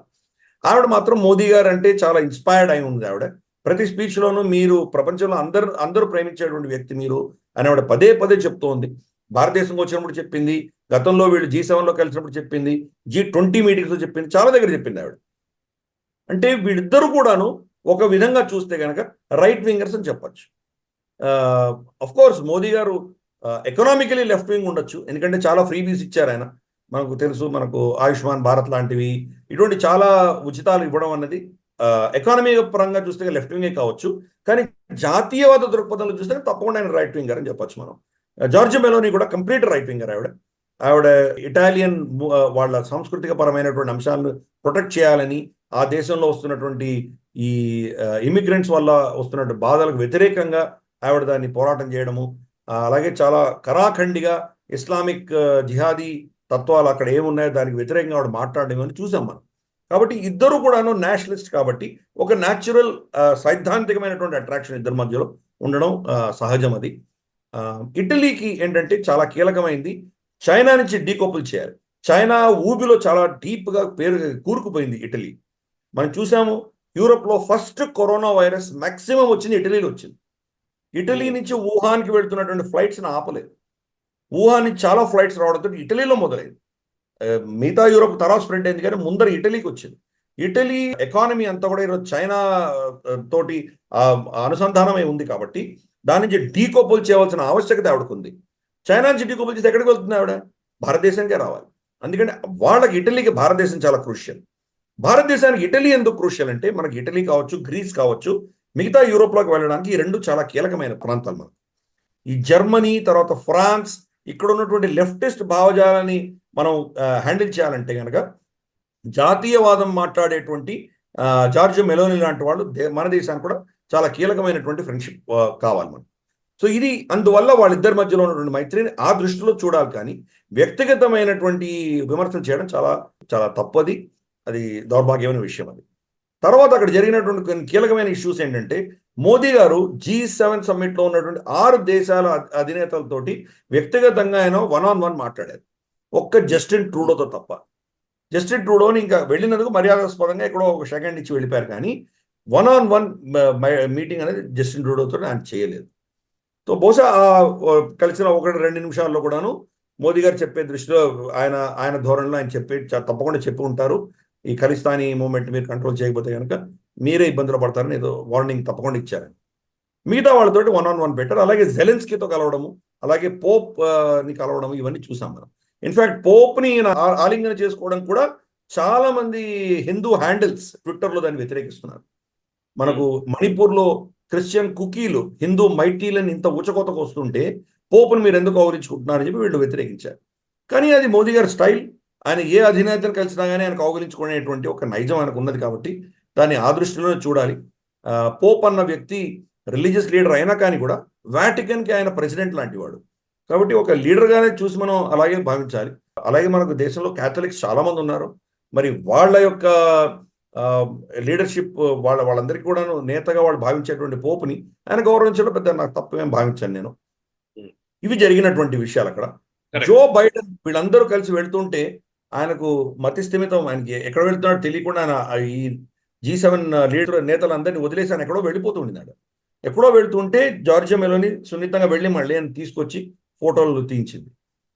ఆవిడ మాత్రం మోదీ గారు అంటే చాలా ఇన్స్పైర్డ్ అయి ఉంది. ఆవిడ ప్రతి స్పీచ్లోనూ మీరు ప్రపంచంలో అందరూ ప్రేమించేటువంటి వ్యక్తి మీరు అని ఆవిడ పదే పదే చెప్తోంది. భారతదేశంకి వచ్చినప్పుడు చెప్పింది, గతంలో వీళ్ళు G7లో కలిసినప్పుడు చెప్పింది, G20 మీటింగ్స్లో చెప్పింది, చాలా దగ్గర చెప్పింది ఆవిడ. అంటే వీళ్ళిద్దరూ కూడాను ఒక విధంగా చూస్తే కనుక రైట్ వింగర్స్ అని చెప్పచ్చు. అఫ్ కోర్స్ మోదీ గారు ఎకనామికలీ లెఫ్ట్ వింగ్ ఉండొచ్చు, ఎందుకంటే చాలా ఫ్రీబీస్ ఇచ్చారు ఆయన. మనకు తెలుసు, మనకు ఆయుష్మాన్ భారత్ లాంటివి, ఇటువంటి చాలా ఉచితాలు ఇవ్వడం అన్నది ఎకానమీ పరంగా చూస్తే లెఫ్ట్ వింగే కావచ్చు, కానీ జాతీయవాద దృక్పథంలో చూస్తే తప్పకుండా ఆయన రైట్ వింగర్ అని చెప్పొచ్చు మనం. జార్జియా మెలోని కూడా కంప్లీట్ రైట్ వింగర్. ఆవిడ ఇటాలియన్ వాళ్ళ సాంస్కృతిక పరమైనటువంటి అంశాలను ప్రొటెక్ట్ చేయాలని, ఆ దేశంలో వస్తున్నటువంటి ఈ ఇమిగ్రెంట్స్ వల్ల వస్తున్నటువంటి బాధలకు వ్యతిరేకంగా ఆవిడ దాన్ని పోరాటం చేయడము, అలాగే చాలా కరాఖండిగా ఇస్లామిక్ జిహాదీ తత్వాలు అక్కడ ఏమున్నాయో దానికి వ్యతిరేకంగా ఆవిడ మాట్లాడడం అని చూసాం మనం. కాబట్టి ఇద్దరు కూడాను నేషనలిస్ట్ కాబట్టి ఒక న్యాచురల్ సైద్ధాంతికమైనటువంటి అట్రాక్షన్ ఇద్దరి మధ్యలో ఉండడం సహజం అది. ఇటలీకి ఏంటంటే చాలా కీలకమైంది. చైనా నుంచి డీకపుల్ చేయాలి. చైనా ఊబిలో చాలా డీప్గా కూరుకుపోయింది ఇటలీ. మనం చూసాము యూరోప్లో ఫస్ట్ కరోనా వైరస్ మాక్సిమం వచ్చింది ఇటలీలో వచ్చింది. ఇటలీ నుంచి వుహాన్కి వెళ్తున్నటువంటి ఫ్లైట్స్ని ఆపలేదు. వుహాన్ నుంచి చాలా ఫ్లైట్స్ రావడంతో ఇటలీలో మొదలైంది. మిగతా యూరోప్ తర్వాత స్ప్రెడ్ అయింది కానీ ముందర ఇటలీకి వచ్చింది. ఇటలీ ఎకానమీ అంతా కూడా ఈరోజు చైనా తోటి అనుసంధానమై ఉంది కాబట్టి దాని నుంచి డీకోపుల్ చేయవలసిన ఆవశ్యకత ఆవిడకుంది. చైనా నుంచి డీకోపుల్ చేసి ఎక్కడికి వెళ్తుంది ఆవిడ? భారతదేశానికే రావాలి. అందుకని వాళ్ళకి ఇటలీకి భారతదేశం చాలా క్రూషియల్. భారతదేశానికి ఇటలీ ఎందుకు క్రూషియల్ అంటే మనకి ఇటలీ కావచ్చు, గ్రీస్ కావచ్చు, మిగతా యూరోప్లోకి వెళ్ళడానికి ఈ రెండు చాలా కీలకమైన ప్రాంతాలు. మనకు ఈ జర్మనీ తర్వాత ఫ్రాన్స్ ఇక్కడ ఉన్నటువంటి లెఫ్టిస్ట్ భావజాలాన్ని మనం హ్యాండిల్ చేయాలంటే కనుక జాతీయవాదం మాట్లాడేటువంటి జార్జియో మెలోని లాంటి వాళ్ళు మన దేశానికి కూడా చాలా కీలకమైనటువంటి ఫ్రెండ్షిప్ కావాలి మనం. సో ఇది అందువల్ల వాళ్ళిద్దరి మధ్యలో ఉన్నటువంటి మైత్రిని ఆ దృష్టిలో చూడాలి. కానీ వ్యక్తిగతమైనటువంటి విమర్శలు చేయడం చాలా చాలా తప్పది. అది దౌర్భాగ్యమైన విషయం. అది తర్వాత అక్కడ జరిగినటువంటి కొన్ని కీలకమైన ఇష్యూస్ ఏంటంటే మోదీ గారు G7 సమ్మిట్లో ఉన్నటువంటి 6 దేశాల అధినేతలతోటి వ్యక్తిగతంగా ఆయన 1-on-1 మాట్లాడారు. ఒక్క జస్టిన్ ట్రూడోతో తప్ప. జస్టిన్ ట్రూడోని ఇంకా వెళ్ళినందుకు మర్యాదాస్పదంగా ఎక్కడో ఒక సెకండ్ ఇచ్చి వెళ్ళిపోయారు. కానీ 1-on-1 మీటింగ్ అనేది జస్టిన్ ట్రూడోతో ఆయన చేయలేదు. సో బహుశా కలిసిన 1-2 నిమిషాల్లో కూడాను మోదీ గారు చెప్పే దృష్టిలో ఆయన ధోరణిలో ఆయన తప్పకుండా చెప్పి ఉంటారు. ఈ ఖలిస్తానీ మూవ్మెంట్ మీరు కంట్రోల్ చేయకపోతే కనుక మీరే ఇబ్బందులు పడతారని ఏదో వార్నింగ్ తప్పకుండా ఇచ్చారు. మిగతా వాళ్ళతోటి 1-on-1 పెట్టారు. అలాగే జెలెన్స్కీతో కలవడము, అలాగే పోప్ని కలవడము, ఇవన్నీ చూసాం మనం. ఇన్ఫాక్ట్ పోప్ని ఆలింగన చేసుకోవడం కూడా చాలా మంది హిందూ హ్యాండిల్స్ ట్విట్టర్లో దాన్ని వ్యతిరేకిస్తున్నారు. మనకు మణిపూర్లో క్రిస్టియన్ కుకీలు హిందూ మైటీలను ఇంత ఊచకోతకు వస్తుంటే పోపుని మీరు ఎందుకు కౌగిలించుకుంటున్నారని చెప్పి వీళ్ళు వ్యతిరేకించారు. కానీ అది మోదీ గారి స్టైల్. ఆయన ఏ అధినేతను కలిసినా కానీ ఆయన కౌగిలించుకునేటువంటి ఒక నైజం ఆయనకు ఉన్నది కాబట్టి దాన్ని ఆ దృష్టిలోనే చూడాలి. పోప్ అన్న వ్యక్తి రిలీజియస్ లీడర్ అయినా కానీ కూడా వాటికన్కి ఆయన ప్రెసిడెంట్ లాంటి వాడు కాబట్టి ఒక లీడర్గానే చూసి మనం అలాగే భావించాలి. అలాగే మనకు దేశంలో క్యాథలిక్స్ చాలా మంది ఉన్నారు. మరి వాళ్ళ యొక్క లీడర్షిప్ వాళ్ళందరికీ కూడా నేతగా వాళ్ళు భావించేటువంటి పోపుని ఆయన గౌరవించడం పెద్ద నాకు తప్పేం భావించాను నేను. ఇవి జరిగినటువంటి విషయాలు అక్కడ. జో బైడెన్ వీళ్ళందరూ కలిసి వెళ్తుంటే ఆయనకు మతి స్థిమితం, ఆయనకి ఎక్కడ వెళ్తున్నాడో తెలియకుండా ఆయన ఈ G7 లీడర్ నేతలందరినీ వదిలేసి ఆయన ఎక్కడో వెళ్ళిపోతుండినాడు. ఎక్కడో వెళ్తుంటే జార్జియో మెలోని సున్నితంగా వెళ్ళి మళ్ళీ ఆయన తీసుకొచ్చి ఫోటోలు తీయించింది.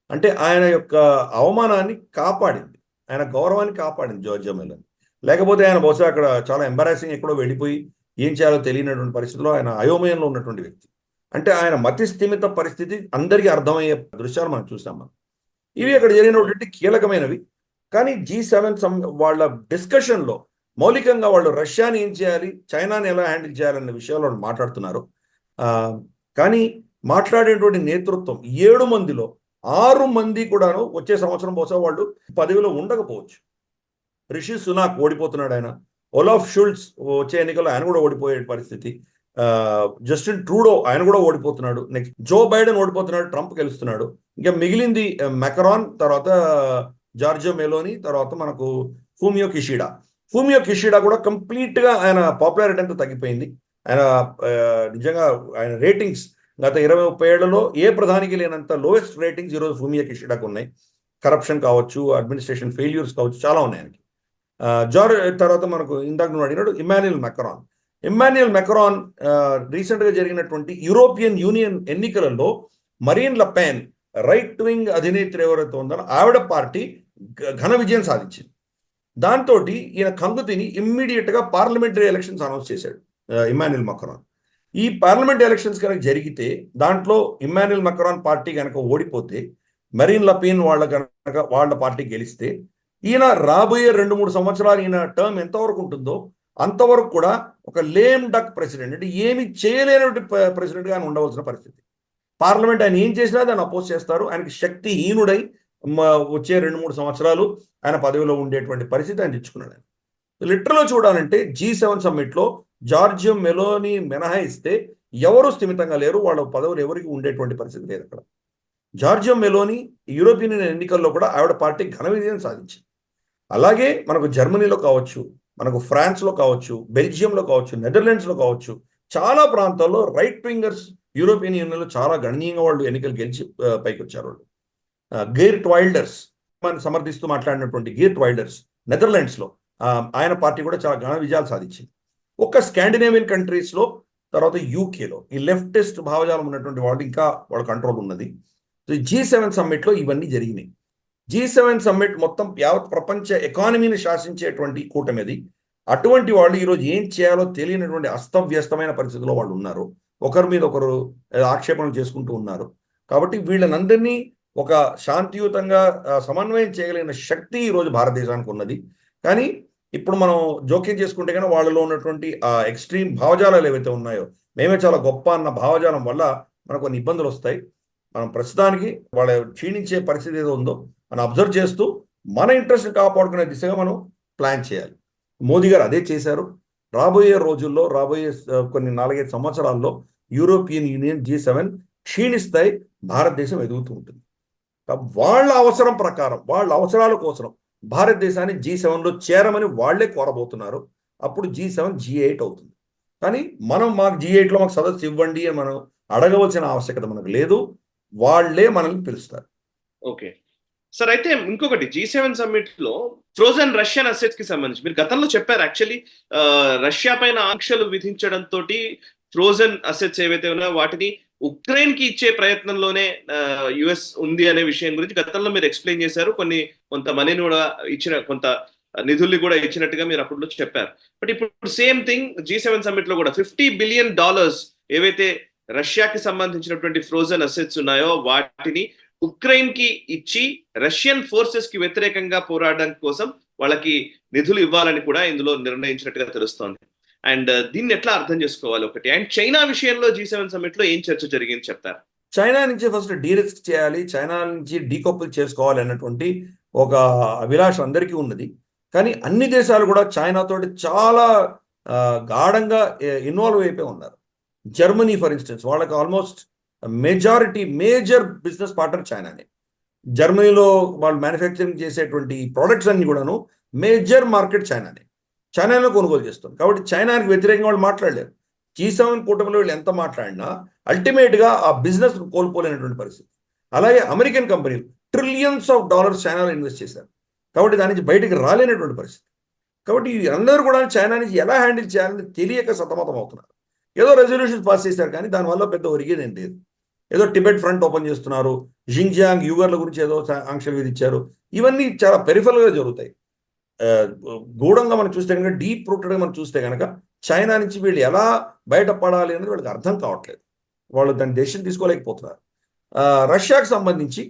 అంటే ఆయన యొక్క అవమానాన్ని కాపాడింది, ఆయన గౌరవాన్ని కాపాడింది జార్జియో మెలోని. లేకపోతే ఆయన బహుశా అక్కడ చాలా ఎంబారాసింగ్ ఎక్కడో వెళ్ళిపోయి ఏం చేయాలో తెలియనటువంటి పరిస్థితిలో ఆయన అయోమయంలో ఉన్నటువంటి వ్యక్తి. అంటే ఆయన మతి స్థిమిత పరిస్థితి అందరికీ అర్థమయ్యే దృశ్యాలు మనం చూసాం. ఇవి అక్కడ జరిగినటువంటి కీలకమైనవి. కానీ G7 వాళ్ళ డిస్కషన్లో మౌలికంగా వాళ్ళు రష్యాని ఏం చేయాలి, చైనాని ఎలా హ్యాండిల్ చేయాలన్న విషయాలు వాళ్ళు మాట్లాడుతున్నారు. కానీ మాట్లాడేటువంటి నేతృత్వం 7 మందిలో 6 మంది కూడాను వచ్చే సంవత్సరం బహుశా వాళ్ళు పదవిలో ఉండకపోవచ్చు. రిషి సునాక్ ఓడిపోతున్నాడు, ఆయన ఒలాఫ్ షుల్ట్జ్ వచ్చే ఎన్నికల్లో ఆయన కూడా ఓడిపోయే పరిస్థితి. జస్టిన్ ట్రూడో ఆయన కూడా ఓడిపోతున్నాడు. నెక్స్ట్ జో బైడెన్ ఓడిపోతున్నాడు, ట్రంప్ గెలుస్తున్నాడు. ఇంకా మిగిలింది మెకరాన్, తర్వాత జార్జియో మెలోని, తర్వాత మనకు ఫూమియో కిషిడా కూడా కంప్లీట్గా ఆయన పాపులారిటీ అంతా తగ్గిపోయింది. ఆయన నిజంగా ఆయన రేటింగ్స్ గత 20-30 ఏళ్లలో ఏ ప్రధానికి లేనంత లోయెస్ట్ రేటింగ్స్ ఈరోజు ఫూమియో కిషిడాకు ఉన్నాయి. కరప్షన్ కావచ్చు, అడ్మినిస్ట్రేషన్ ఫెయిల్యూర్స్ కావచ్చు, చాలా ఉన్నాయి ఆయనకి. తర్వాత మనకు ఇందాక నువ్వు అడిగినాడు ఇమ్మాన్యుయల్ మెక్రాన్ రీసెంట్గా జరిగినటువంటి యూరోపియన్ యూనియన్ ఎన్నికలలో మరీన్ లపెన్ రైట్ వింగ్ అధినేత్రి ఎవరైతే ఉందో ఆవిడ పార్టీ ఘన విజయం సాధించింది. దాంతో ఈయన కంగుతిని ఇమ్మీడియట్గా పార్లమెంటరీ ఎలక్షన్స్ అనౌన్స్ చేశాడు ఇమ్మాన్యుయల్ మెక్రాన్. ఈ పార్లమెంట్ ఎలక్షన్స్ కనుక జరిగితే దాంట్లో ఇమ్మాన్యుయల్ మెక్రాన్ పార్టీ కనుక ఓడిపోతే, మరీన్ లపెన్ వాళ్ళ పార్టీ గెలిస్తే, ఈయన రాబోయే 2-3 సంవత్సరాలు ఈయన టర్మ్ ఎంతవరకు ఉంటుందో అంతవరకు కూడా ఒక లేమ్ డక్ ప్రెసిడెంట్, అంటే ఏమి చేయలేనటువంటి ప్రెసిడెంట్గా ఆయన ఉండవలసిన పరిస్థితి. పార్లమెంట్ ఆయన ఏం చేసినా దాన్ని అపోజ్ చేస్తారు. ఆయనకి శక్తిహీనుడై వచ్చే 2-3 సంవత్సరాలు ఆయన పదవిలో ఉండేటువంటి పరిస్థితి ఆయన తెచ్చుకున్నాడు. లిటరల్గా చూడాలంటే G7 సమ్మిట్లో జార్జియో మెలోని మినహాయిస్తే ఎవరు స్థిమితంగా లేరు, వాళ్ళ పదవులు ఎవరికి ఉండేటువంటి పరిస్థితి లేదు అక్కడ. జార్జియో మెలోని యూరోపియన్ ఎన్నికల్లో కూడా ఆవిడ పార్టీ ఘన విజయం సాధించింది. అలాగే మనకు జర్మనీలో కావచ్చు, మనకు ఫ్రాన్స్లో కావచ్చు, బెల్జియంలో కావచ్చు, నెదర్లాండ్స్లో కావచ్చు, చాలా ప్రాంతాల్లో రైట్ వింగర్స్ యూరోపియన్ యూనియన్లో చాలా గణనీయంగా వాళ్ళు ఎన్నికలు గెలిచి పైకి వచ్చారు వాళ్ళు. గేర్ట్ వైల్డర్స్ మనం సమర్థిస్తూ మాట్లాడినటువంటి గేర్ట్ వైల్డర్స్ నెదర్లాండ్స్లో ఆయన పార్టీ కూడా చాలా ఘన విజయాలు సాధించింది. ఒక్క స్కాండినేవియన్ కంట్రీస్లో, తర్వాత యూకేలో ఈ లెఫ్టిస్ట్ భావజాలం ఉన్నటువంటి వాళ్ళు ఇంకా వాళ్ళ కంట్రోల్ ఉన్నది. G7 సమ్మిట్లో ఇవన్నీ జరిగినాయి. G7 సమ్మిట్ మొత్తం యావత్ ప్రపంచ ఎకానమీని శాసించేటువంటి కూటమి అది. అటువంటి వాళ్ళు ఈరోజు ఏం చేయాలో తెలియనటువంటి అస్తవ్యస్తమైన పరిస్థితిలో వాళ్ళు ఉన్నారు. ఒకరి మీద ఒకరు ఆక్షేపణలు చేసుకుంటూ ఉన్నారు. కాబట్టి వీళ్ళనందరినీ ఒక శాంతియుతంగా సమన్వయం చేయగలిగిన శక్తి ఈరోజు భారతదేశానికి ఉన్నది. కానీ ఇప్పుడు మనం జోక్యం చేసుకుంటే కనుక వాళ్ళలో ఉన్నటువంటి ఆ ఎక్స్ట్రీమ్ భావజాలాలు ఏవైతే ఉన్నాయో, మేమే చాలా గొప్ప అన్న భావజాలం వల్ల మనకు కొన్ని ఇబ్బందులు వస్తాయి. మనం ప్రస్తుతానికి వాళ్ళ క్షీణించే పరిస్థితి ఏదో ఉందో మనం అబ్జర్వ్ చేస్తూ మన ఇంట్రెస్ట్ కాపాడుకునే దిశగా మనం ప్లాన్ చేయాలి. మోదీ గారు అదే చేశారు. రాబోయే రోజుల్లో, రాబోయే కొన్ని 4-5 సంవత్సరాల్లో యూరోపియన్ యూనియన్ G7 క్షీణిస్తాయి, భారతదేశం ఎదుగుతూ ఉంటుంది. వాళ్ళ అవసరం ప్రకారం, వాళ్ళ అవసరాల కోసం భారతదేశాన్ని G7లో చేరమని వాళ్లే కోరబోతున్నారు. అప్పుడు G7 G8 అవుతుంది. కానీ మనం మాకు G8లో మాకు సదస్సు ఇవ్వండి అని మనం అడగవలసిన ఆవశ్యకత మనకు లేదు. వాళ్లే మనల్ని పిలుస్తారు. ఓకే సార్, అయితే ఇంకొకటి G7 సమ్మిట్ లో ఫ్రోజన్ రష్యన్ అసెట్స్ కి సంబంధించి మీరు గతంలో చెప్పారు. యాక్చువల్లీ రష్యా పైన ఆంక్షలు విధించడంతో ఫ్రోజన్ అసెట్స్ ఏవైతే ఉన్నాయో వాటిని ఉక్రెయిన్ కి ఇచ్చే ప్రయత్నంలోనే యుఎస్ ఉంది అనే విషయం గురించి గతంలో మీరు ఎక్స్ప్లెయిన్ చేశారు. కొంత మనీని కూడా కొంత నిధుల్ని కూడా ఇచ్చినట్టుగా మీరు అప్పుడు చెప్పారు. బట్ ఇప్పుడు సేమ్ థింగ్ G7 సమ్మిట్ లో కూడా $50 బిలియన్ ఏవైతే రష్యాకి సంబంధించినటువంటి ఫ్రోజన్ అసెట్స్ ఉన్నాయో వాటిని ఉక్రెయిన్ కి ఇచ్చి రష్యన్ ఫోర్సెస్ కి వ్యతిరేకంగా పోరాడడం కోసం వాళ్ళకి నిధులు ఇవ్వాలని కూడా ఇందులో నిర్ణయించినట్టుగా తెలుస్తోంది. అండ్ దీన్ని ఎట్లా అర్థం చేసుకోవాలి ఒకటి? అండ్ చైనా విషయంలో G7 సమ్మిట్ లో ఏం చర్చ జరిగింది చెప్తారు? చైనా నుంచి ఫస్ట్ డీరిస్క్ చేయాలి, చైనా నుంచి డీకపుల్ చేసుకోవాలి అన్నటువంటి ఒక అభిలాష అందరికీ ఉన్నది. కానీ అన్ని దేశాలు కూడా చైనాతోటి చాలా గాఢంగా ఇన్వాల్వ్ అయిపోయి ఉన్నారు. జర్మనీ ఫర్ ఇన్స్టెన్స్, వాళ్ళకి ఆల్మోస్ట్ మేజర్ బిజినెస్ పార్ట్నర్ చైనానే. జర్మనీలో వాళ్ళు మ్యానుఫ్యాక్చరింగ్ చేసేటువంటి ప్రోడక్ట్స్ అన్ని కూడాను మేజర్ మార్కెట్ చైనాలో కొనుగోలు చేస్తుంది. కాబట్టి చైనాకి వ్యతిరేకంగా వాళ్ళు మాట్లాడలేరు. G7 కూటమిలో వీళ్ళు ఎంత మాట్లాడినా అల్టిమేట్గా ఆ బిజినెస్ కోల్పోలేనటువంటి పరిస్థితి. అలాగే అమెరికన్ కంపెనీలు $ట్రిలియన్స్ చైనాలో ఇన్వెస్ట్ చేశారు. కాబట్టి దాని నుంచి బయటకు రాలేనటువంటి పరిస్థితి. కాబట్టి అందరూ కూడా చైనా నుంచి ఎలా హ్యాండిల్ చేయాలని తెలియక సతమతం అవుతున్నారు. ఏదో రెజల్యూషన్స్ పాస్ చేశారు కానీ దానివల్ల పెద్ద ఒరిగేదేం లేదు. ఏదో టిబెట్ ఫ్రంట్ ఓపెన్ చేస్తున్నారు, జింగ్జియాంగ్ యూగర్ల గురించి ఏదో ఆంక్షలు విధించారు. ఇవన్నీ చాలా పెరిఫరల్గా జరుగుతాయి. గూఢంగా మనం చూస్తే కనుక, డీప్ రూటెడ్గా మనం చూస్తే కనుక చైనా నుంచి వీళ్ళు ఎలా బయటపడాలి అనేది వీళ్ళకి అర్థం కావట్లేదు. వాళ్ళు దాని డెసిషన్ తీసుకోలేకపోతున్నారు. రష్యాకి సంబంధించి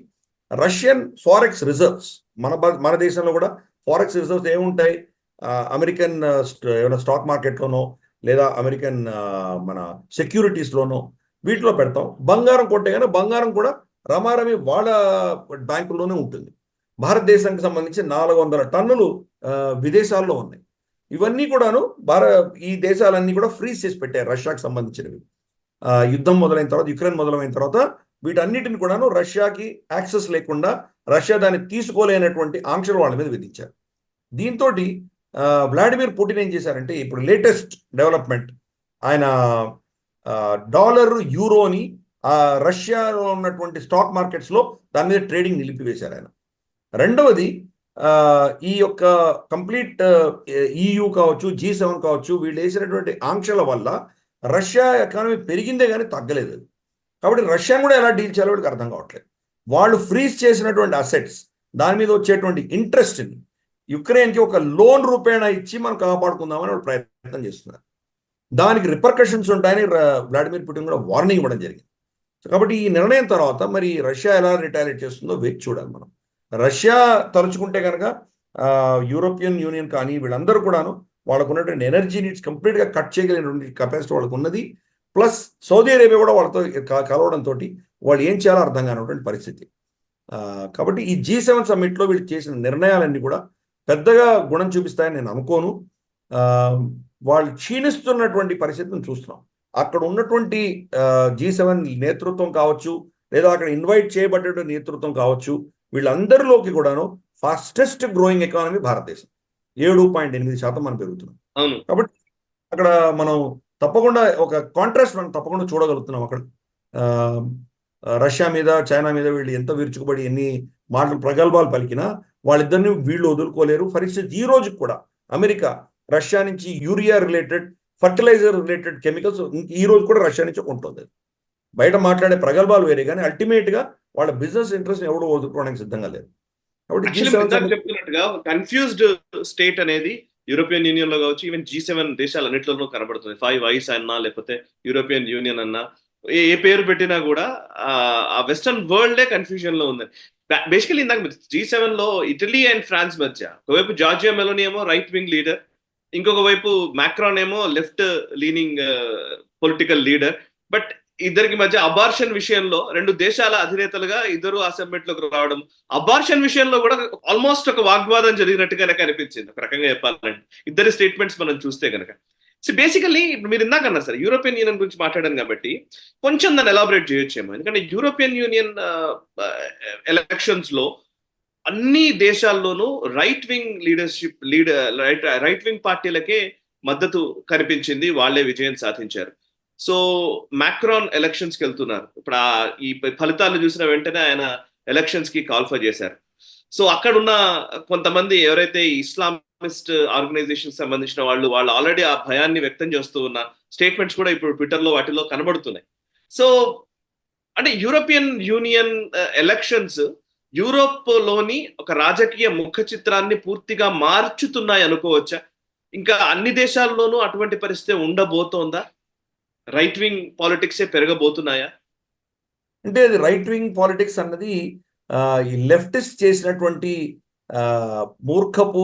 రష్యన్ ఫారెక్స్ రిజర్వ్స్, మన దేశంలో కూడా ఫారెక్స్ రిజర్వ్స్ ఏముంటాయి? అమెరికన్ ఏమైనా స్టాక్ మార్కెట్లోనో లేదా అమెరికన్ మన సెక్యూరిటీస్లోనో వీటిలో పెడతాం. బంగారం కొంటే కనుక బంగారం కూడా రమారమి వాళ్ళ బ్యాంకుల్లోనే ఉంటుంది. భారతదేశానికి సంబంధించి 400 టన్నులు విదేశాల్లో ఉన్నాయి. ఇవన్నీ కూడాను ఈ దేశాలన్నీ కూడా ఫ్రీజ్ చేసి పెట్టారు రష్యాకి సంబంధించినవి. యుద్ధం మొదలైన తర్వాత, యుక్రెయిన్ మొదలైన తర్వాత వీటన్నిటిని కూడాను రష్యాకి యాక్సెస్ లేకుండా, రష్యా దాన్ని తీసుకోలేనటువంటి ఆంక్షలు వాళ్ళ మీద విధించారు. దీంతో వ్లాడిమిర్ పుటిన్ ఏం చేశారంటే, ఇప్పుడు లేటెస్ట్ డెవలప్మెంట్, ఆయన డాలర్ యూరోని రష్యాలో ఉన్నటువంటి స్టాక్ మార్కెట్స్లో దాని మీద ట్రేడింగ్ నిలిపివేశారు ఆయన. రెండవది, ఈ యొక్క కంప్లీట్ EU కావచ్చు, G7 కావచ్చు, వీళ్ళు వేసినటువంటి ఆంక్షల వల్ల రష్యా ఎకానమీ పెరిగిందే కానీ తగ్గలేదు. కాబట్టి రష్యాను కూడా ఎలా డీల్ చేయాలో వీళ్ళకి అర్థం కావట్లేదు. వాళ్ళు ఫ్రీజ్ చేసినటువంటి అసెట్స్, దాని మీద వచ్చేటువంటి ఇంట్రెస్ట్ని యుక్రెయిన్కి ఒక లోన్ రూపేణా ఇచ్చి మనం కాపాడుకుందామని వాళ్ళు ప్రయత్నం చేస్తున్నారు. దానికి రిపర్కషన్స్ ఉంటాయని వ్లాడిమిర్ పుటిన్ కూడా వార్నింగ్ ఇవ్వడం జరిగింది. కాబట్టి ఈ నిర్ణయం తర్వాత మరి రష్యా ఎలా రిటాలియేట్ చేస్తుందో వేచి చూడాలి మనం. రష్యా తలుచుకుంటే కనుక యూరోపియన్ యూనియన్ కానీ వీళ్ళందరూ కూడాను వాళ్ళకు ఉన్నటువంటి ఎనర్జీ నీడ్స్ కంప్లీట్గా కట్ చేయగలిగినటువంటి కెపాసిటీ వాళ్ళకు ఉన్నది. ప్లస్ సౌదీ అరేబియా కూడా వాళ్ళతో కలవడంతో వాళ్ళు ఏం చేయాలో అర్థం కానటువంటి పరిస్థితి. కాబట్టి ఈ G7 సమ్మిట్లో వీళ్ళు చేసిన నిర్ణయాలన్నీ కూడా పెద్దగా గుణం చూపిస్తాయని నేను అనుకోను. వాళ్ళు క్షీణిస్తున్నటువంటి పరిస్థితిని చూస్తున్నాం. అక్కడ ఉన్నటువంటి G7 నేతృత్వం కావచ్చు, లేదా అక్కడ ఇన్వైట్ చేయబడ్డ నేతృత్వం కావచ్చు, వీళ్ళందరిలోకి కూడాను ఫాస్టెస్ట్ గ్రోయింగ్ ఎకానమీ భారతదేశం. 7.8% మనం పెరుగుతున్నాం. కాబట్టి అక్కడ మనం తప్పకుండా ఒక కాంట్రాస్ట్ మనం తప్పకుండా చూడగలుగుతున్నాం అక్కడ. ఆ, రష్యా మీద చైనా మీద వీళ్ళు ఎంత విరుచుకుపడి ఎన్ని మాటలు ప్రగల్భాలు పలికినా వాళ్ళిద్దరిని వీళ్ళు వదులుకోలేరు. ఫర్ ఇన్స్టెన్స్ ఈ రోజు కూడా అమెరికా రష్యా నుంచి urea related, fertiliser related chemicals ఈ రోజు కూడా రష్యా నుంచి కొంటుంది. బయట మాట్లాడే ప్రగల్భాలు వేరే, కానీ అల్టిమేట్ గా వాళ్ళ బిజినెస్ ఇంట్రెస్ట్ ఎవరు వదులుకోవడానికి సిద్ధంగా లేదు. కాబట్టి యాక్చువల్లీ ఇందాక G7 చెప్తున్నట్టుగా కన్ఫ్యూజ్డ్ స్టేట్ అనేది యూరోపియన్ యూనియన్ లో కావచ్చు, ఈవెన్ G7 దేశాలన్నింటిలోనూ కనబడుతుంది. 5 ఐస్ అన్నా లేకపోతే యూరోపియన్ యూనియన్ అన్నా ఏ పేరు పెట్టినా కూడా ఆ వెస్టర్న్ వరల్డే కన్ఫ్యూజన్ లో ఉంది. బేసికలీ ఇందాక G7 లో ఇటలీ అండ్ ఫ్రాన్స్ మధ్య ఒకవైపు జార్జియా మెలోనీ ఏమో రైట్ వింగ్ లీడర్, ఇంకొక వైపు మాక్రాన్ ఏమో left leaning political leader. But ఇద్దరికి మధ్య అబార్షన్ విషయంలో రెండు దేశాల అధినేతలుగా ఇద్దరు అసెంబ్లీలోకి రావడం, అబార్షన్ విషయంలో కూడా ఆల్మోస్ట్ ఒక వాగ్వాదం జరిగినట్టుగానే కనిపించింది ఒక రకంగా చెప్పాలంటే ఇద్దరి స్టేట్మెంట్స్ మనం చూస్తే కనుక. సో బేసికలీ మీరు ఇందాక అన్నారు సార్ యూరోపియన్ యూనియన్ గురించి మాట్లాడాను కాబట్టి కొంచెం దాన్ని ఎలాబరేట్ చేయొచ్చేమో. ఎందుకంటే యూరోపియన్ యూనియన్ ఎలక్షన్స్ లో అన్ని దేశాల్లోనూ రైట్ వింగ్ రైట్ వింగ్ పార్టీలకే మద్దతు కనిపించింది, వాళ్లే విజయం సాధించారు. సో మాక్రాన్ ఎలక్షన్స్ కి వెళ్తున్నారు ఇప్పుడు. ఈ ఫలితాలు చూసిన వెంటనే ఆయన ఎలక్షన్స్ కి కాల్ఫర్ చేశారు. సో అక్కడున్న కొంతమంది ఎవరైతే ఇస్లామిస్ట్ ఆర్గనైజేషన్ సంబంధించిన వాళ్ళు ఆల్రెడీ ఆ భయాన్ని వ్యక్తం చేస్తూ ఉన్న స్టేట్మెంట్స్ కూడా ఇప్పుడు ట్విట్టర్ లో వాటిలో కనబడుతున్నాయి. సో అంటే యూరోపియన్ యూనియన్ ఎలక్షన్స్ యూరోప్ లోని ఒక రాజకీయ ముఖ చిత్రాన్ని పూర్తిగా మార్చుతున్నాయి అనుకోవచ్చా? ఇంకా అన్ని దేశాల్లోనూ అటువంటి పరిస్థితి ఉండబోతోందా? Right wing పాలిటిక్సే పెరగబోతున్నాయా? అంటే అది రైట్ వింగ్ పాలిటిక్స్ అన్నది ఈ లెఫ్టిస్ట్ చేసినటువంటి మూర్ఖపు